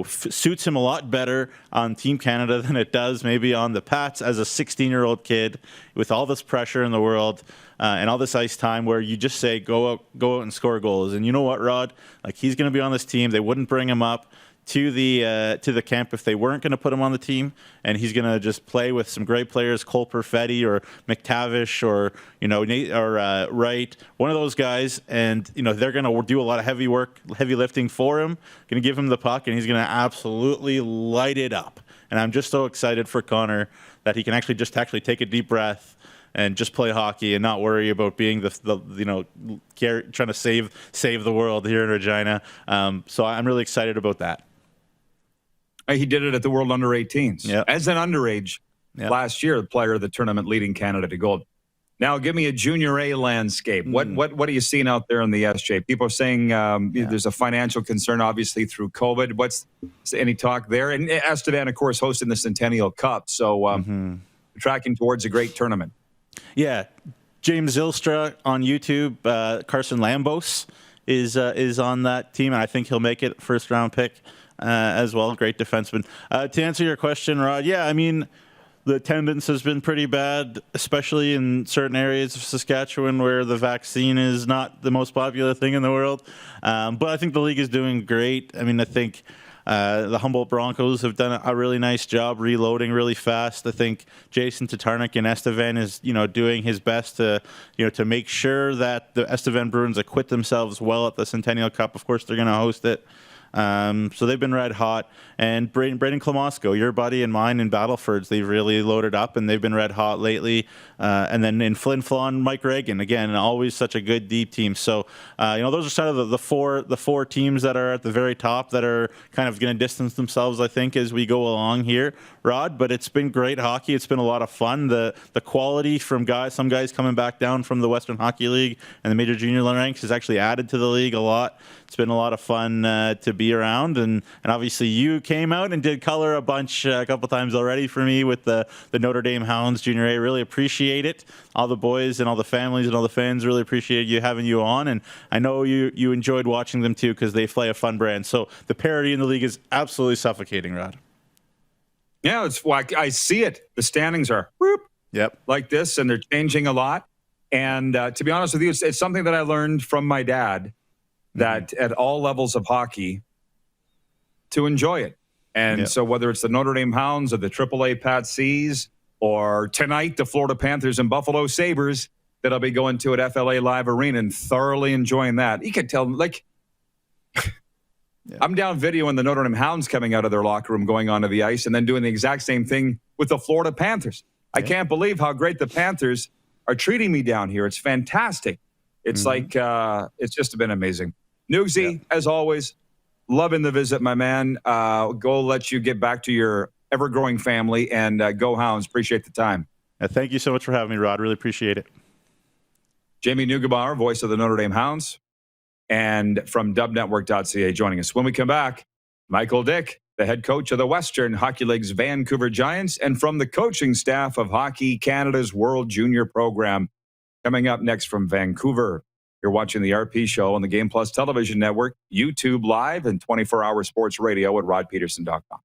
[SPEAKER 12] suits him a lot better on Team Canada than it does maybe on the Pats as a 16-year-old kid with all this pressure in the world and all this ice time where you just say, go out and score goals. And you know what, Rod? Like, he's going to be on this team. They wouldn't bring him up to the camp if they weren't going to put him on the team, and he's going to just play with some great players, Cole Perfetti or McTavish or Nate or Wright, one of those guys, and they're going to do a lot of heavy lifting for him, going to give him the puck, and he's going to absolutely light it up. And I'm just so excited for Connor that he can actually take a deep breath and just play hockey and not worry about being trying to save the world here in Regina. So I'm really excited about that.
[SPEAKER 3] He did it at the World Under-18s.
[SPEAKER 12] Yep.
[SPEAKER 3] As an underage last year, the player of the tournament leading Canada to gold. Now, give me a Junior A landscape. What are you seeing out there in the SJ? People are saying there's a financial concern, obviously, through COVID. What's any talk there? And Estevan, of course, hosting the Centennial Cup. So tracking towards a great tournament.
[SPEAKER 12] Yeah. James Zylstra on YouTube. Carson Lambos is on that team, and I think he'll make it first-round pick. As well, great defenseman. To answer your question, Rod, the attendance has been pretty bad, especially in certain areas of Saskatchewan where the vaccine is not the most popular thing in the world. But I think the league is doing great. I think the Humboldt Broncos have done a really nice job reloading really fast. I think Jason Tatarnic and Estevan is, doing his best to make sure that the Estevan Bruins acquit themselves well at the Centennial Cup. Of course, they're going to host it. So they've been red hot. And Braden Klamosko, your buddy and mine in Battlefords, they've really loaded up and they've been red hot lately. And then in Flin Flon, Mike Reagan, again, always such a good deep team. So, those are sort of the four teams that are at the very top that are kind of going to distance themselves, I think, as we go along here, Rod. But it's been great hockey. It's been a lot of fun. The quality from some guys coming back down from the Western Hockey League and the Major Junior ranks has actually added to the league a lot. It's been a lot of fun to be around, and obviously you came out and did color a couple times already for me with the Notre Dame Hounds Junior A. Really appreciate it. All the boys and all the families and all the fans really appreciate having you on, and I know you enjoyed watching them too because they play a fun brand. So the parity in the league is absolutely suffocating, Rod.
[SPEAKER 3] Yeah, it's like I see it. The standings are like this, and they're changing a lot. And to be honest with you, it's something that I learned from my dad. That at all levels of hockey, to enjoy it. And so whether it's the Notre Dame Hounds or the AAA Pat C's or tonight the Florida Panthers and Buffalo Sabres that I'll be going to at FLA Live Arena and thoroughly enjoying that. You can tell, I'm down videoing the Notre Dame Hounds coming out of their locker room, going onto the ice, and then doing the exact same thing with the Florida Panthers. I can't believe how great the Panthers are treating me down here. It's fantastic. It's it's just been amazing. Nugsy, as always, loving the visit, my man. Go let you get back to your ever-growing family, and go Hounds. Appreciate the time.
[SPEAKER 12] Thank you so much for having me, Rod. Really appreciate it.
[SPEAKER 3] Jamie Neugebauer, voice of the Notre Dame Hounds, and from dubnetwork.ca joining us. When we come back, Michael Dyck, the head coach of the Western Hockey League's Vancouver Giants, and from the coaching staff of Hockey Canada's World Junior program. Coming up next from Vancouver. You're watching the RP Show on the Game Plus Television Network, YouTube Live, and 24-hour sports radio at rodpedersen.com.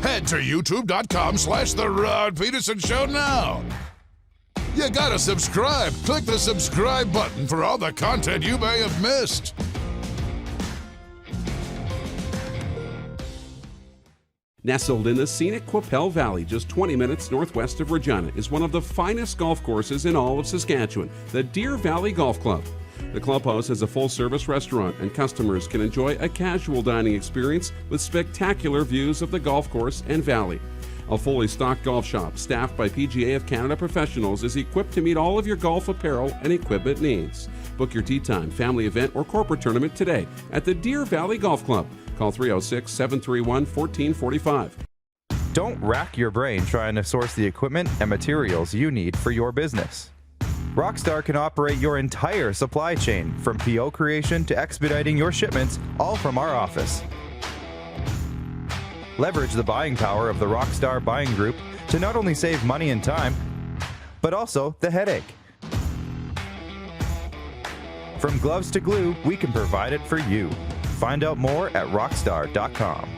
[SPEAKER 1] Head to youtube.com/The Rod Pedersen Show now. You gotta subscribe. Click the subscribe button for all the content you may have missed.
[SPEAKER 4] Nestled in the scenic Qu'Appelle Valley, just 20 minutes northwest of Regina, is one of the finest golf courses in all of Saskatchewan, the Deer Valley Golf Club. The clubhouse has a full-service restaurant, and customers can enjoy a casual dining experience with spectacular views of the golf course and valley. A fully stocked golf shop, staffed by PGA of Canada professionals, is equipped to meet all of your golf apparel and equipment needs. Book your tee time, family event, or corporate tournament today at the Deer Valley Golf Club. Call 306-731-1445.
[SPEAKER 11] Don't rack your brain trying to source the equipment and materials you need for your business. Rockstar can operate your entire supply chain, from PO creation to expediting your shipments, all from our office. Leverage the buying power of the Rockstar Buying Group to not only save money and time, but also the headache. From gloves to glue, we can provide it for you. Find out more at rockstar.com.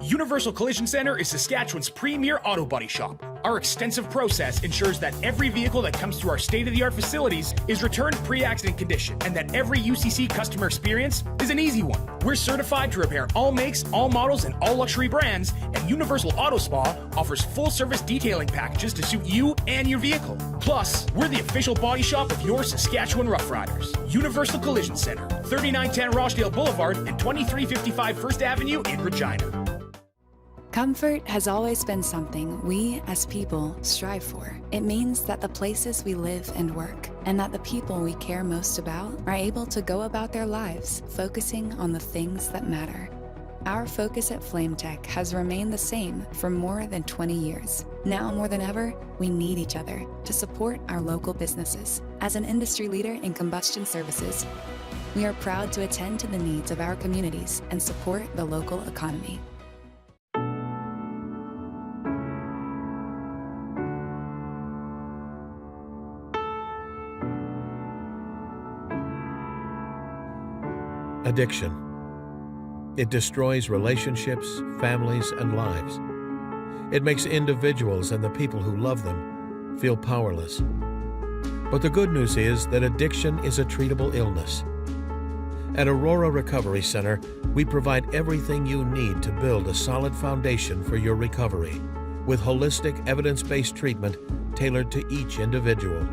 [SPEAKER 7] Universal Collision Center is Saskatchewan's premier auto body shop. Our extensive process ensures that every vehicle that comes through our state-of-the-art facilities is returned pre-accident condition, and that every UCC customer experience is an easy one. We're certified to repair all makes, all models, and all luxury brands, and Universal Auto Spa offers full-service detailing packages to suit you and your vehicle. Plus, we're the official body shop of your Saskatchewan Roughriders. Universal Collision Center, 3910 Rochdale Boulevard and 2355 First Avenue in Regina.
[SPEAKER 23] Comfort has always been something we, as people, strive for. It means that the places we live and work, and that the people we care most about, are able to go about their lives focusing on the things that matter. Our focus at FlameTech has remained the same for more than 20 years. Now more than ever, we need each other to support our local businesses. As an industry leader in combustion services, we are proud to attend to the needs of our communities and support the local economy.
[SPEAKER 2] Addiction. It destroys relationships, families, and lives. It makes individuals and the people who love them feel powerless. But the good news is that addiction is a treatable illness. At Aurora Recovery Center, we provide everything you need to build a solid foundation for your recovery, with holistic, evidence-based treatment tailored to each individual.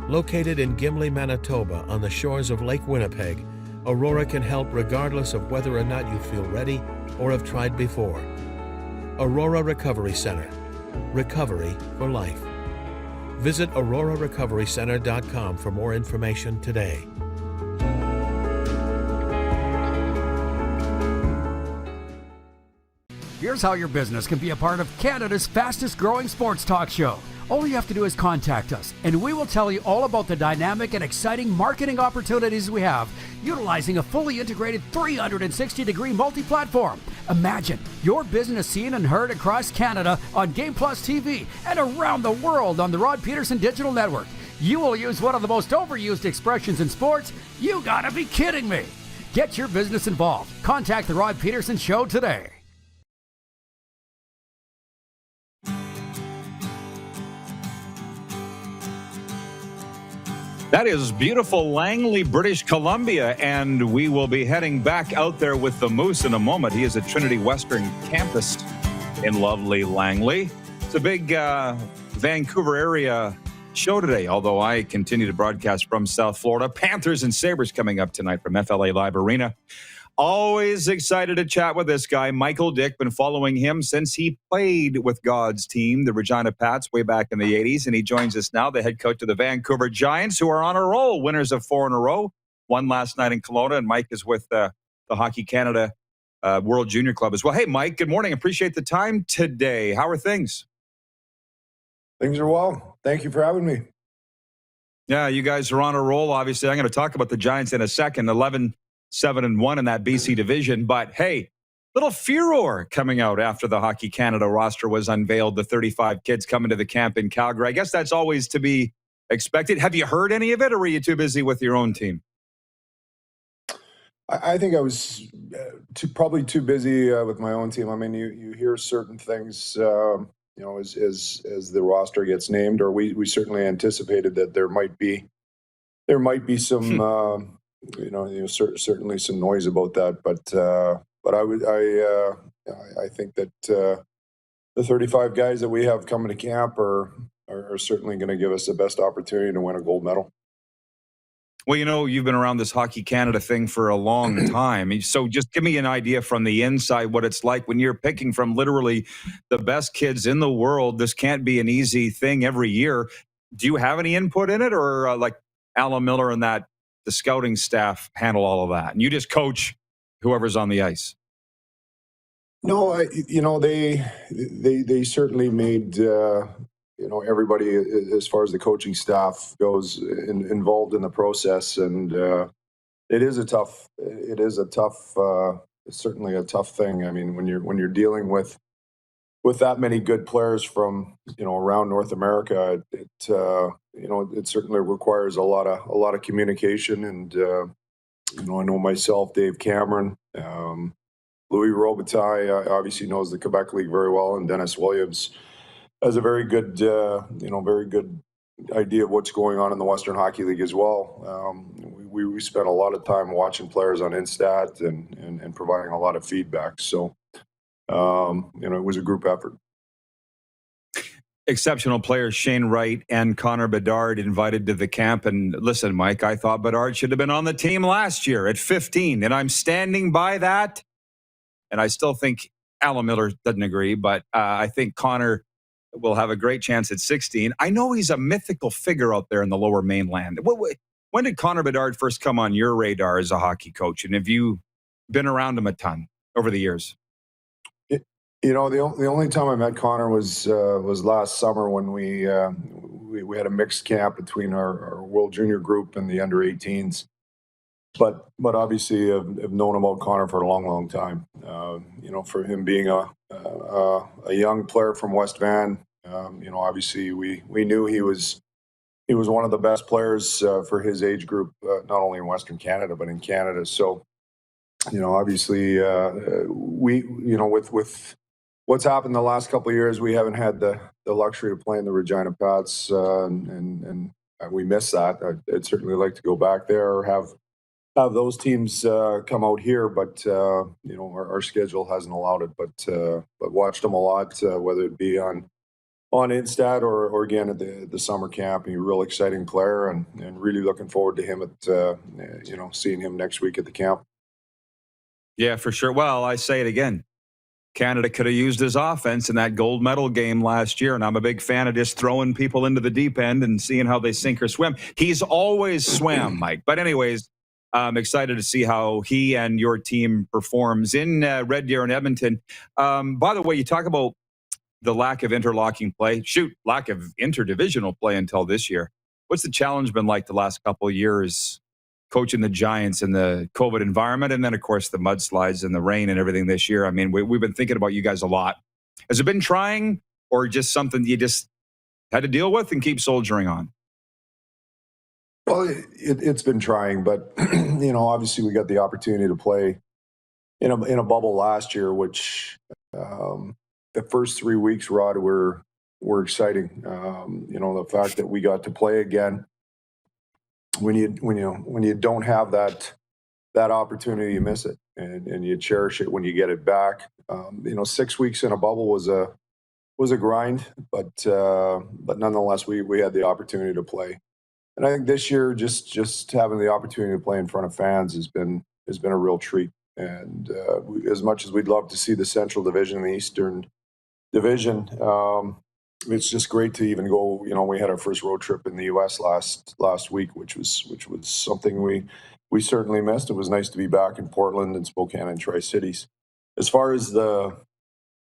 [SPEAKER 2] Located in Gimli, Manitoba, on the shores of Lake Winnipeg, Aurora can help regardless of whether or not you feel ready or have tried before. Aurora Recovery Center. Recovery for life. Visit aurorarecoverycenter.com for more information today.
[SPEAKER 6] Here's how your business can be a part of Canada's fastest growing sports talk show. All you have to do is contact us, and we will tell you all about the dynamic and exciting marketing opportunities we have, utilizing a fully integrated 360-degree multi-platform. Imagine your business seen and heard across Canada on Game Plus TV and around the world on the Rod Pedersen Digital Network. You will use one of the most overused expressions in sports. You gotta be kidding me. Get your business involved. Contact the Rod Pedersen Show today.
[SPEAKER 3] That is beautiful Langley, British Columbia, and we will be heading back out there with the Moose in a moment. He is at Trinity Western campus in lovely Langley. It's a big Vancouver area show today, although I continue to broadcast from South Florida. Panthers and Sabres coming up tonight from FLA Live Arena. Always excited to chat with this guy, Michael Dyck. Been following him since he played with God's team, the Regina Pats, way back in the 80s. And he joins us now, the head coach of the Vancouver Giants, who are on a roll, winners of 4 in a row. One last night in Kelowna, and Mike is with the Hockey Canada World Junior Club as well. Hey, Mike, good morning. Appreciate the time today. How are things?
[SPEAKER 8] Things are well. Thank you for having me.
[SPEAKER 3] Yeah, you guys are on a roll, obviously. I'm going to talk about the Giants in a second. 11-7-1 in that BC division. But hey, little furor coming out after the Hockey Canada roster was unveiled, the 35 kids coming to the camp in Calgary. I guess that's always to be expected. Have you heard any of it, or were you too busy with your own team?
[SPEAKER 8] I think I was probably too busy with my own team. I mean, you hear certain things, as the roster gets named, or we certainly anticipated that there might be some certainly some noise about that, but I think that the 35 guys that we have coming to camp are certainly going to give us the best opportunity to win a gold medal.
[SPEAKER 3] Well, you've been around this Hockey Canada thing for a long time. So just give me an idea from the inside what it's like when you're picking from literally the best kids in the world. This can't be an easy thing every year. Do you have any input in it, or like Alan Miller and the scouting staff handle all of that, and you just coach whoever's on the ice?
[SPEAKER 8] No, they certainly made everybody, as far as the coaching staff goes, involved in the process, and it is certainly a tough thing. I mean, when you're dealing with with that many good players from, around North America, it certainly requires a lot of communication. And, I know myself, Dave Cameron, Louis Robitaille obviously knows the Quebec League very well, and Dennis Williams has a very good, very good idea of what's going on in the Western Hockey League as well. We spent a lot of time watching players on Instat and providing a lot of feedback. So, it was a group effort.
[SPEAKER 3] Exceptional players Shane Wright and Connor Bedard invited to the camp. And listen, Mike, I thought Bedard should have been on the team last year at 15, and I'm standing by that. And I still think Alan Miller doesn't agree, but I think Connor will have a great chance at 16. I know he's a mythical figure out there in the Lower Mainland. When did Connor Bedard first come on your radar as a hockey coach? And have you been around him a ton over the years?
[SPEAKER 8] The only time I met Connor was last summer when we had a mixed camp between our World Junior group and the under-18s. But obviously I've known about Connor for a long, long time. For him being a young player from West Van, obviously we knew he was one of the best players for his age group, not only in Western Canada but in Canada. So, obviously with what's happened the last couple of years, we haven't had the luxury of playing the Regina Pats, and we miss that. I'd certainly like to go back there or have those teams come out here, but our schedule hasn't allowed it. But watched them a lot, whether it be on Instat or again at the summer camp. He's a real exciting player, and really looking forward to him at seeing him next week at the camp.
[SPEAKER 3] Yeah, for sure. Well, I say it again. Canada could have used his offense in that gold medal game last year, and I'm a big fan of just throwing people into the deep end and seeing how they sink or swim. He's always swam, Mike. But anyways, I'm excited to see how he and your team performs in Red Deer and Edmonton. By the way, you talk about the lack of interlocking play. Lack of interdivisional play until this year. What's the challenge been like the last couple of years coaching the Giants in the COVID environment, and then, of course, the mudslides and the rain and everything this year? I mean, we've been thinking about you guys a lot. Has it been trying, or just something you just had to deal with and keep soldiering on?
[SPEAKER 8] Well, it's been trying, but obviously we got the opportunity to play in a bubble last year, which the first 3 weeks, Rod, were exciting. The fact that we got to play again. When you don't have that opportunity, you miss it, and you cherish it when you get it back. 6 weeks in a bubble was a grind, but nonetheless, we had the opportunity to play. And I think this year, just having the opportunity to play in front of fans has been a real treat. And as much as we'd love to see the Central Division and the Eastern Division, it's just great to even go. We had our first road trip in the U.S. last week, which was something we certainly missed. It was nice to be back in Portland and Spokane and Tri-Cities. As far as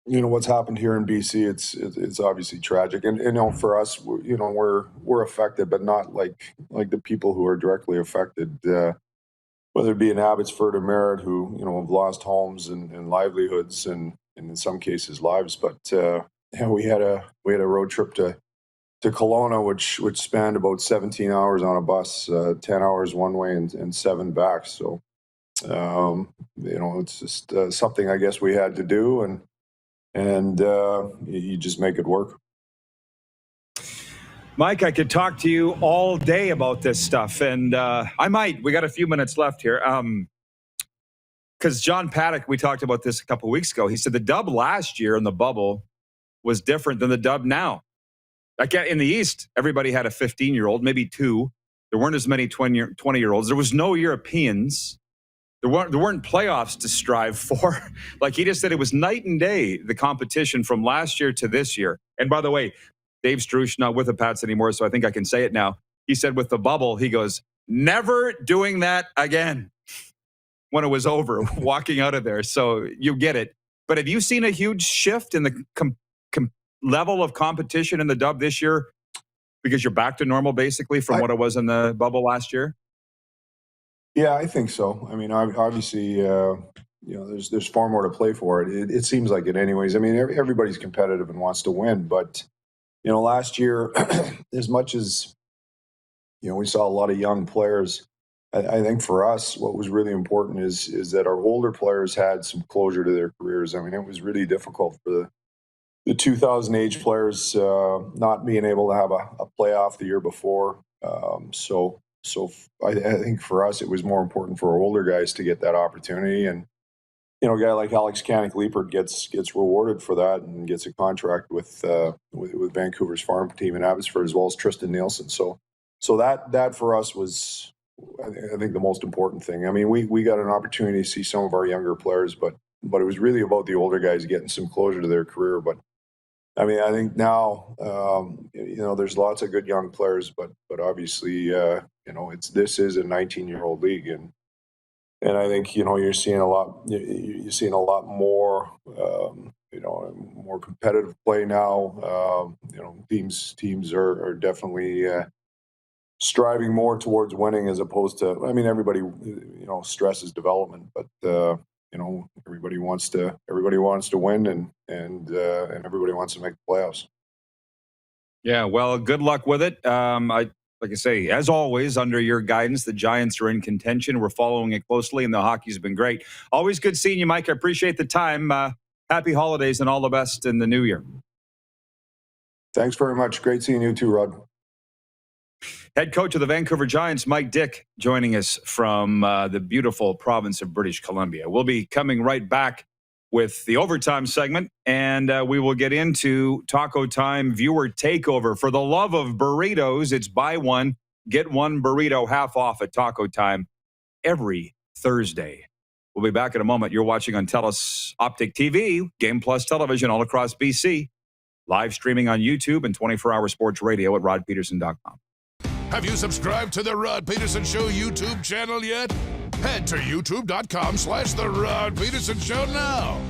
[SPEAKER 8] what's happened here in BC, it's obviously tragic, and for us, we're affected, but not like the people who are directly affected, whether it be in Abbotsford or Merritt, who have lost homes and livelihoods, and in some cases lives. But we had a road trip to Kelowna, which spanned about 17 hours on a bus, 10 hours one way and 7 back. So it's just something I guess we had to do, and you just make it work.
[SPEAKER 3] Mike, I could talk to you all day about this stuff, and I might. We got a few minutes left here. Because John Paddock, we talked about this a couple of weeks ago. He said the dub last year in the bubble was different than the dub now. Like in the East, everybody had a 15-year-old, maybe 2. There weren't as many 20-year-olds. There was no Europeans. There weren't playoffs to strive for. Like he just said, it was night and day, the competition from last year to this year. And by the way, Dave Struch, not with the Pats anymore, so I think I can say it now. He said with the bubble, he goes, never doing that again when it was over, walking out of there. So you get it. But have you seen a huge shift in the level of competition in the dub this year because you're back to normal basically from what it was in the bubble last year?
[SPEAKER 8] Yeah, I think so. I mean, obviously, there's far more to play for. It seems like it anyways. I mean, everybody's competitive and wants to win, but last year, as much as we saw a lot of young players, I think for us, what was really important is that our older players had some closure to their careers. I mean, it was really difficult for the 2000 age players not being able to have a playoff the year before. So I think for us, it was more important for our older guys to get that opportunity. And, a guy like Alex Kanik-Leipert gets rewarded for that and gets a contract with Vancouver's farm team in Abbotsford, as well as Tristan Nielsen. So that for us was, I think, the most important thing. I mean, we got an opportunity to see some of our younger players, but it was really about the older guys getting some closure to their career. But I mean, I think now, there's lots of good young players, but obviously, this is a 19-year-old league, and I think you're seeing a lot more, more competitive play now. Teams are definitely striving more towards winning as opposed to. I mean, everybody stresses development, but everybody wants to win, and everybody wants to make the playoffs.
[SPEAKER 3] Yeah, well, good luck with it. Like I say, as always, under your guidance, the Giants are in contention. We're following it closely, and the hockey's been great. Always good seeing you, Mike. I appreciate the time. Happy holidays and all the best in the new year.
[SPEAKER 8] Thanks very much. Great seeing you too, Rod.
[SPEAKER 3] Head coach of the Vancouver Giants, Mike Dyck, joining us from the beautiful province of British Columbia. We'll be coming right back with the overtime segment, and we will get into Taco Time viewer takeover. For the love of burritos, it's buy one, get one burrito half off at Taco Time every Thursday. We'll be back in a moment. You're watching on TELUS Optic TV, Game Plus Television all across BC, live streaming on YouTube and 24-hour sports radio at rodpedersen.com.
[SPEAKER 1] Have you subscribed to the Rod Pedersen Show YouTube channel yet? Head to youtube.com/The Rod Pedersen Show now.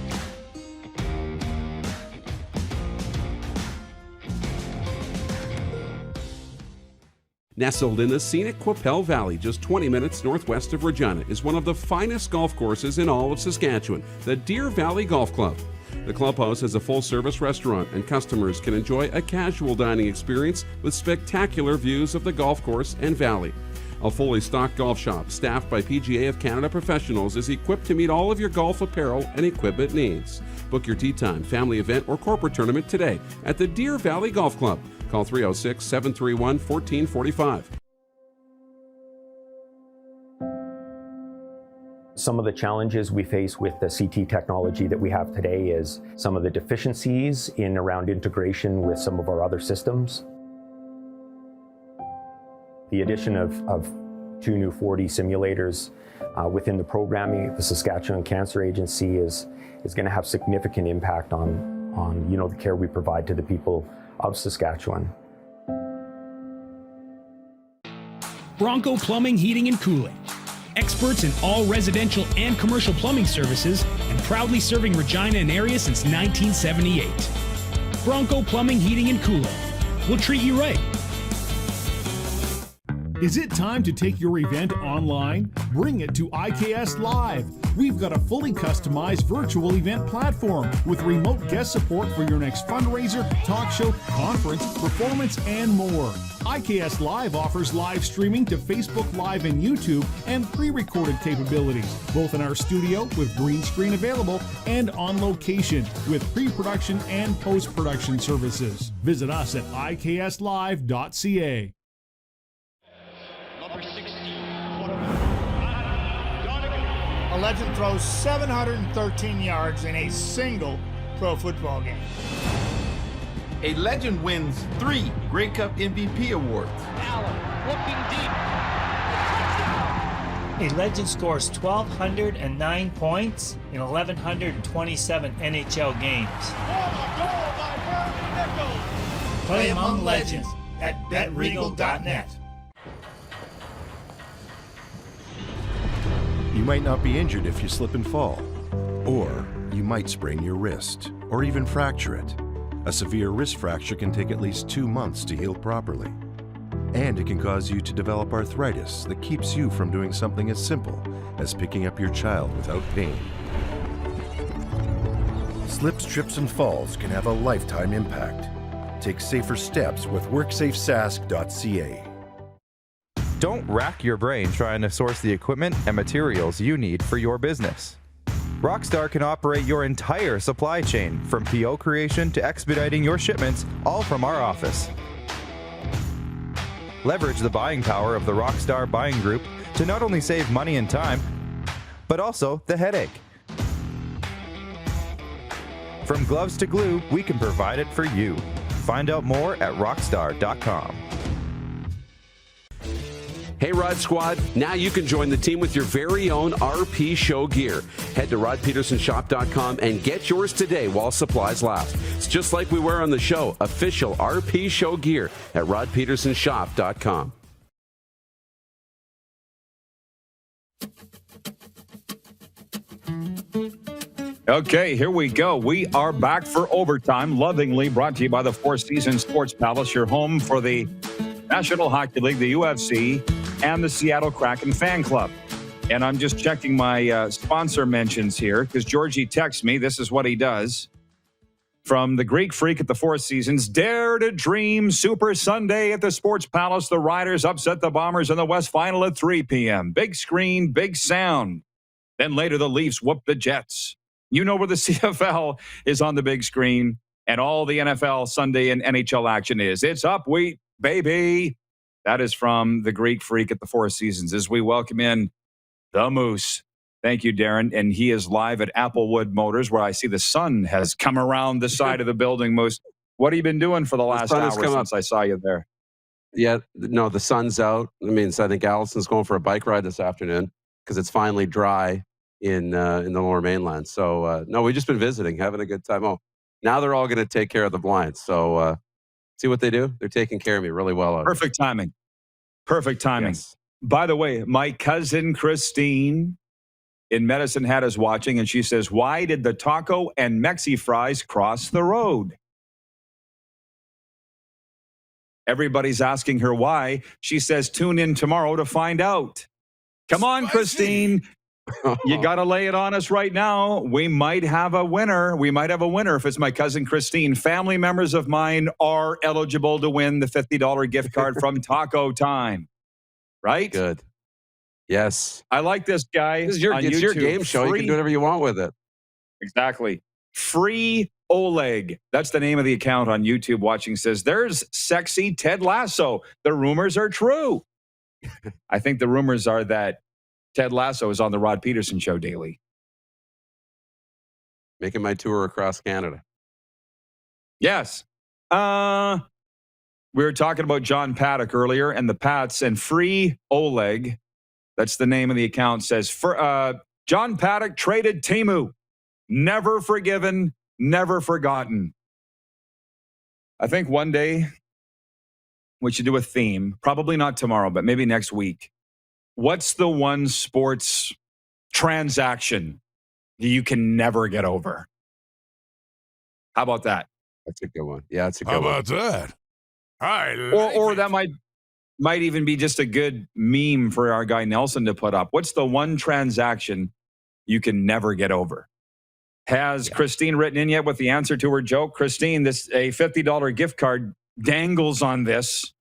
[SPEAKER 4] Nestled in the scenic Qu'Appelle Valley, just 20 minutes northwest of Regina, is one of the finest golf courses in all of Saskatchewan, the Deer Valley Golf Club. The clubhouse has a full-service restaurant, and customers can enjoy a casual dining experience with spectacular views of the golf course and valley. A fully stocked golf shop, staffed by PGA of Canada professionals, is equipped to meet all of your golf apparel and equipment needs. Book your tee time, family event, or corporate tournament today at the Deer Valley Golf Club. Call 306-731-1445.
[SPEAKER 5] Some of the challenges we face with the CT technology that we have today is some of the deficiencies in around integration with some of our other systems. The addition of 2 new 4D simulators within the programming, the Saskatchewan Cancer Agency is going to have significant impact on the care we provide to the people of Saskatchewan.
[SPEAKER 7] Bronco Plumbing, Heating, and Cooling. Experts in all residential and commercial plumbing services, and proudly serving Regina and area since 1978. Bronco Plumbing, Heating, and Cooling. We'll treat you right.
[SPEAKER 9] Is it time to take your event online? Bring it to IKS Live. We've got a fully customized virtual event platform with remote guest support for your next fundraiser, talk show, conference, performance, and more. IKS Live offers live streaming to Facebook Live and YouTube and pre-recorded capabilities, both in our studio with green screen available and on location with pre-production and post-production services. Visit us at ikslive.ca.
[SPEAKER 10] A legend throws 713 yards in a single pro football game.
[SPEAKER 14] A legend wins 3 Grey Cup MVP awards.
[SPEAKER 21] Allen looking deep. A legend scores 1,209 points in 1,127 NHL games. Play among legends at betregal.net.
[SPEAKER 24] You might not be injured if you slip and fall, or you might sprain your wrist, or even fracture it. A severe wrist fracture can take at least 2 months to heal properly. And it can cause you to develop arthritis that keeps you from doing something as simple as picking up your child without pain. Slips, trips, and falls can have a lifetime impact. Take safer steps with WorksafeSask.ca.
[SPEAKER 11] Don't rack your brain trying to source the equipment and materials you need for your business. Rockstar can operate your entire supply chain, from PO creation to expediting your shipments, all from our office. Leverage the buying power of the Rockstar buying group to not only save money and time, but also the headache. From gloves to glue, we can provide it for you. Find out more at rockstar.com.
[SPEAKER 4] Hey, Rod Squad, now you can join the team with your very own RP Show gear. Head to rodpedersenshop.com and get yours today while supplies last. It's just like we wear on the show, official RP Show gear at rodpedersenshop.com.
[SPEAKER 3] Okay, here we go. We are back for overtime, lovingly brought to you by the Four Seasons Sports Palace, your home for the National Hockey League, the UFC, and the Seattle Kraken Fan Club. And I'm just checking my sponsor mentions here because Georgie texts me. This is what he does. From the Greek Freak at the Four Seasons, dare to dream Super Sunday at the Sports Palace. The Riders upset the Bombers in the West Final at 3 p.m. Big screen, big sound. Then later the Leafs whooped the Jets. You know where the CFL is on the big screen and all the NFL Sunday and NHL action is. It's up, wheat, baby. That is from the Greek Freak at the Four Seasons as we welcome in the Moose. Thank you, Darren. And he is live at Applewood Motors, where I see the sun has come around the side of the building, Moose. What have you been doing for the last hour since I saw you there?
[SPEAKER 4] Yeah, no, the sun's out. I mean, so I think Allison's going for a bike ride this afternoon because it's finally dry in the Lower Mainland. So, no, we've just been visiting, having a good time. Oh, now they're all going to take care of the blinds. So, see what they do? They're taking care of me really well.
[SPEAKER 3] Perfect timing. Perfect timing.
[SPEAKER 4] Yes.
[SPEAKER 3] By the way, my cousin Christine in Medicine Hat is watching, and she says, why did the taco and Mexi fries cross the road? Everybody's asking her why. She says, tune in tomorrow to find out. Come on, Christine. You got to lay it on us right now. We might have a winner. We might have a winner if it's my cousin Christine. Family members of mine are eligible to win the $50 gift card from Taco Time. Right?
[SPEAKER 4] Good. Yes.
[SPEAKER 3] I like this guy.
[SPEAKER 4] It's your game show. You can do whatever you want with it.
[SPEAKER 3] Exactly. Free Oleg. That's the name of the account on YouTube. Watching says, there's sexy Ted Lasso. The rumors are true. I think the rumors are that Ted Lasso is on the Rod Pedersen Show daily.
[SPEAKER 4] Making my tour across Canada.
[SPEAKER 3] Yes. We were talking about John Paddock earlier and the Pats, and Free Oleg, that's the name of the account, says, John Paddock traded Timu. Never forgiven, never forgotten. I think one day we should do a theme, probably not tomorrow, but maybe next week. What's the one sports transaction you can never get over? How about that?
[SPEAKER 4] That's a good one. Yeah, that's a good one.
[SPEAKER 1] How about that?
[SPEAKER 3] Or that might even be just a good meme for our guy Nelson to put up. What's the one transaction you can never get over? Has Christine written in yet with the answer to her joke? Christine, a $50 gift card dangles on this.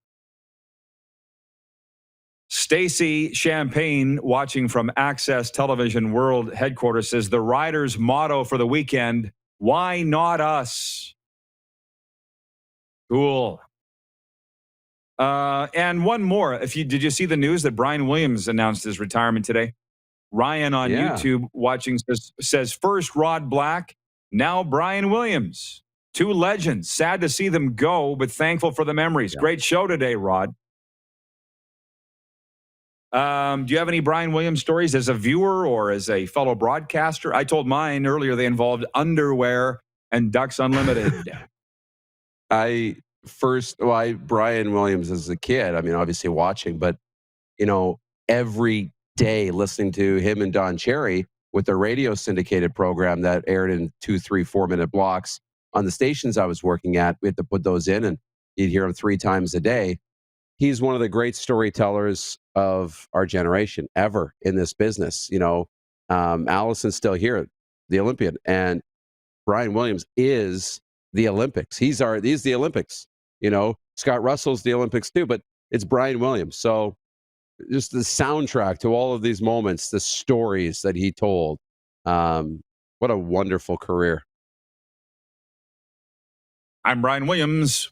[SPEAKER 3] Stacy Champagne, watching from Access Television World Headquarters, says the Riders' motto for the weekend, why not us? Cool. And one more. Did you see the news that Brian Williams announced his retirement today? Ryan on YouTube watching says first Rod Black, now Brian Williams. Two legends. Sad to see them go, but thankful for the memories. Great show today, Rod. Do you have any Brian Williams stories as a viewer or as a fellow broadcaster? I told mine earlier. They involved underwear and Ducks Unlimited.
[SPEAKER 4] Brian Williams as a kid, I mean, obviously watching, but, every day listening to him and Don Cherry with their radio syndicated program that aired in 2, 3, 4-minute blocks on the stations I was working at. We had to put those in and you'd hear him 3 times a day. He's one of the great storytellers of our generation ever in this business. Allison's still here, the Olympian, and Brian Williams is the Olympics. He's the Olympics. Scott Russell's the Olympics too, but it's Brian Williams. So just the soundtrack to all of these moments, the stories that he told. What a wonderful career.
[SPEAKER 3] I'm Brian Williams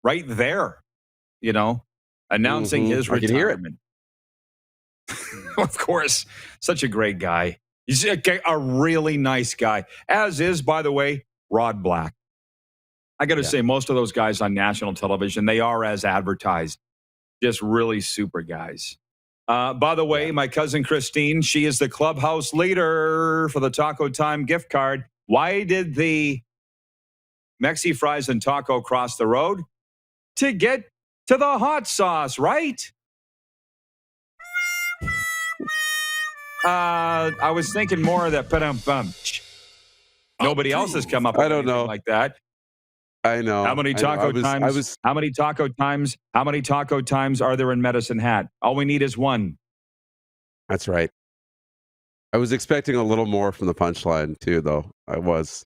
[SPEAKER 3] right there, announcing his
[SPEAKER 4] I can hear it.
[SPEAKER 3] retirement. Of course, such a great guy. He's a really nice guy, as is, by the way, Rod Black. I got to say, most of those guys on national television, they are as advertised. Just really super guys. By the way, my cousin Christine, she is the clubhouse leader for the Taco Time gift card. Why did the Mexi fries and taco cross the road? To get to the hot sauce, right? I was thinking more of that ba-dum-bum. Nobody else has come up with anything like that.
[SPEAKER 4] I know.
[SPEAKER 3] How many taco times? How many taco times? How many taco times are there in Medicine Hat? All we need is one.
[SPEAKER 4] That's right. I was expecting a little more from the punchline too, though. I was.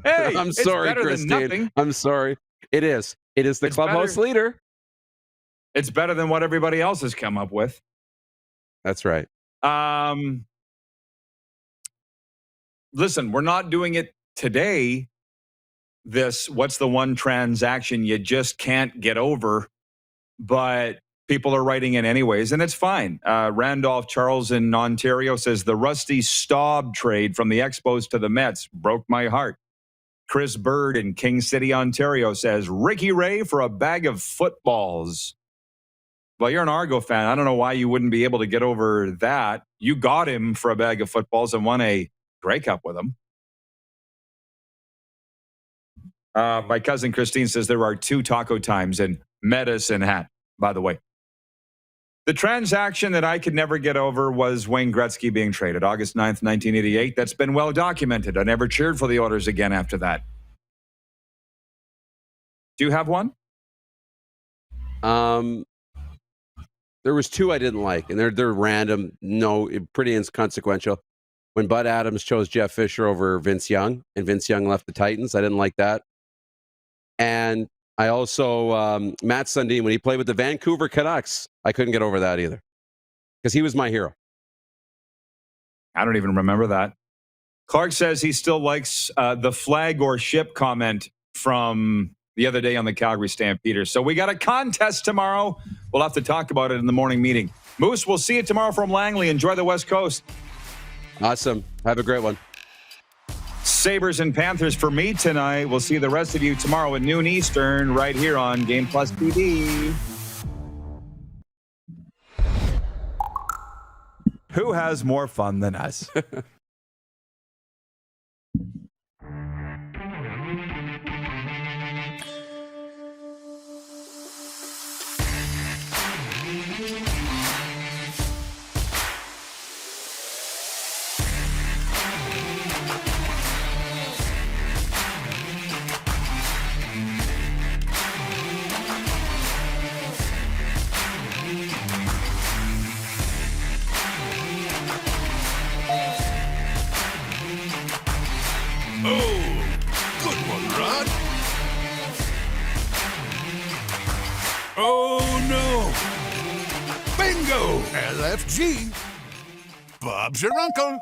[SPEAKER 3] Hey,
[SPEAKER 4] I'm sorry, Christine. I'm sorry. It is. It is the clubhouse leader.
[SPEAKER 3] It's better than what everybody else has come up with.
[SPEAKER 4] That's right.
[SPEAKER 3] Listen, we're not doing it today. What's the one transaction you just can't get over? But people are writing in anyways, and it's fine. Randolph Charles in Ontario says, the Rusty Staub trade from the Expos to the Mets broke my heart. Chris Bird in King City, Ontario says, Ricky Ray for a bag of footballs. Well, you're an Argo fan. I don't know why you wouldn't be able to get over that. You got him for a bag of footballs and won a Grey Cup with him. My cousin Christine says there are 2 taco times in Medicine Hat, by the way. The transaction that I could never get over was Wayne Gretzky being traded August 9th, 1988. That's been well documented. I never cheered for the Oilers again after that. Do you have one?
[SPEAKER 4] There was 2 I didn't like, and they're random, pretty inconsequential. When Bud Adams chose Jeff Fisher over Vince Young, and Vince Young left the Titans, I didn't like that. And I also, Matt Sundin, when he played with the Vancouver Canucks, I couldn't get over that either, because he was my hero.
[SPEAKER 3] I don't even remember that. Clark says he still likes the flag or ship comment from the other day on the Calgary Stampeders. So we got a contest tomorrow. We'll have to talk about it in the morning meeting. Moose, we'll see you tomorrow from Langley. Enjoy the West Coast.
[SPEAKER 4] Awesome. Have a great one.
[SPEAKER 3] Sabres and Panthers for me tonight. We'll see the rest of you tomorrow at noon Eastern right here on Game Plus TV.
[SPEAKER 13] Who has more fun than us?
[SPEAKER 15] LFG. Bob's your uncle.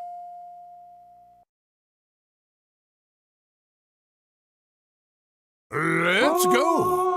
[SPEAKER 15] Let's go.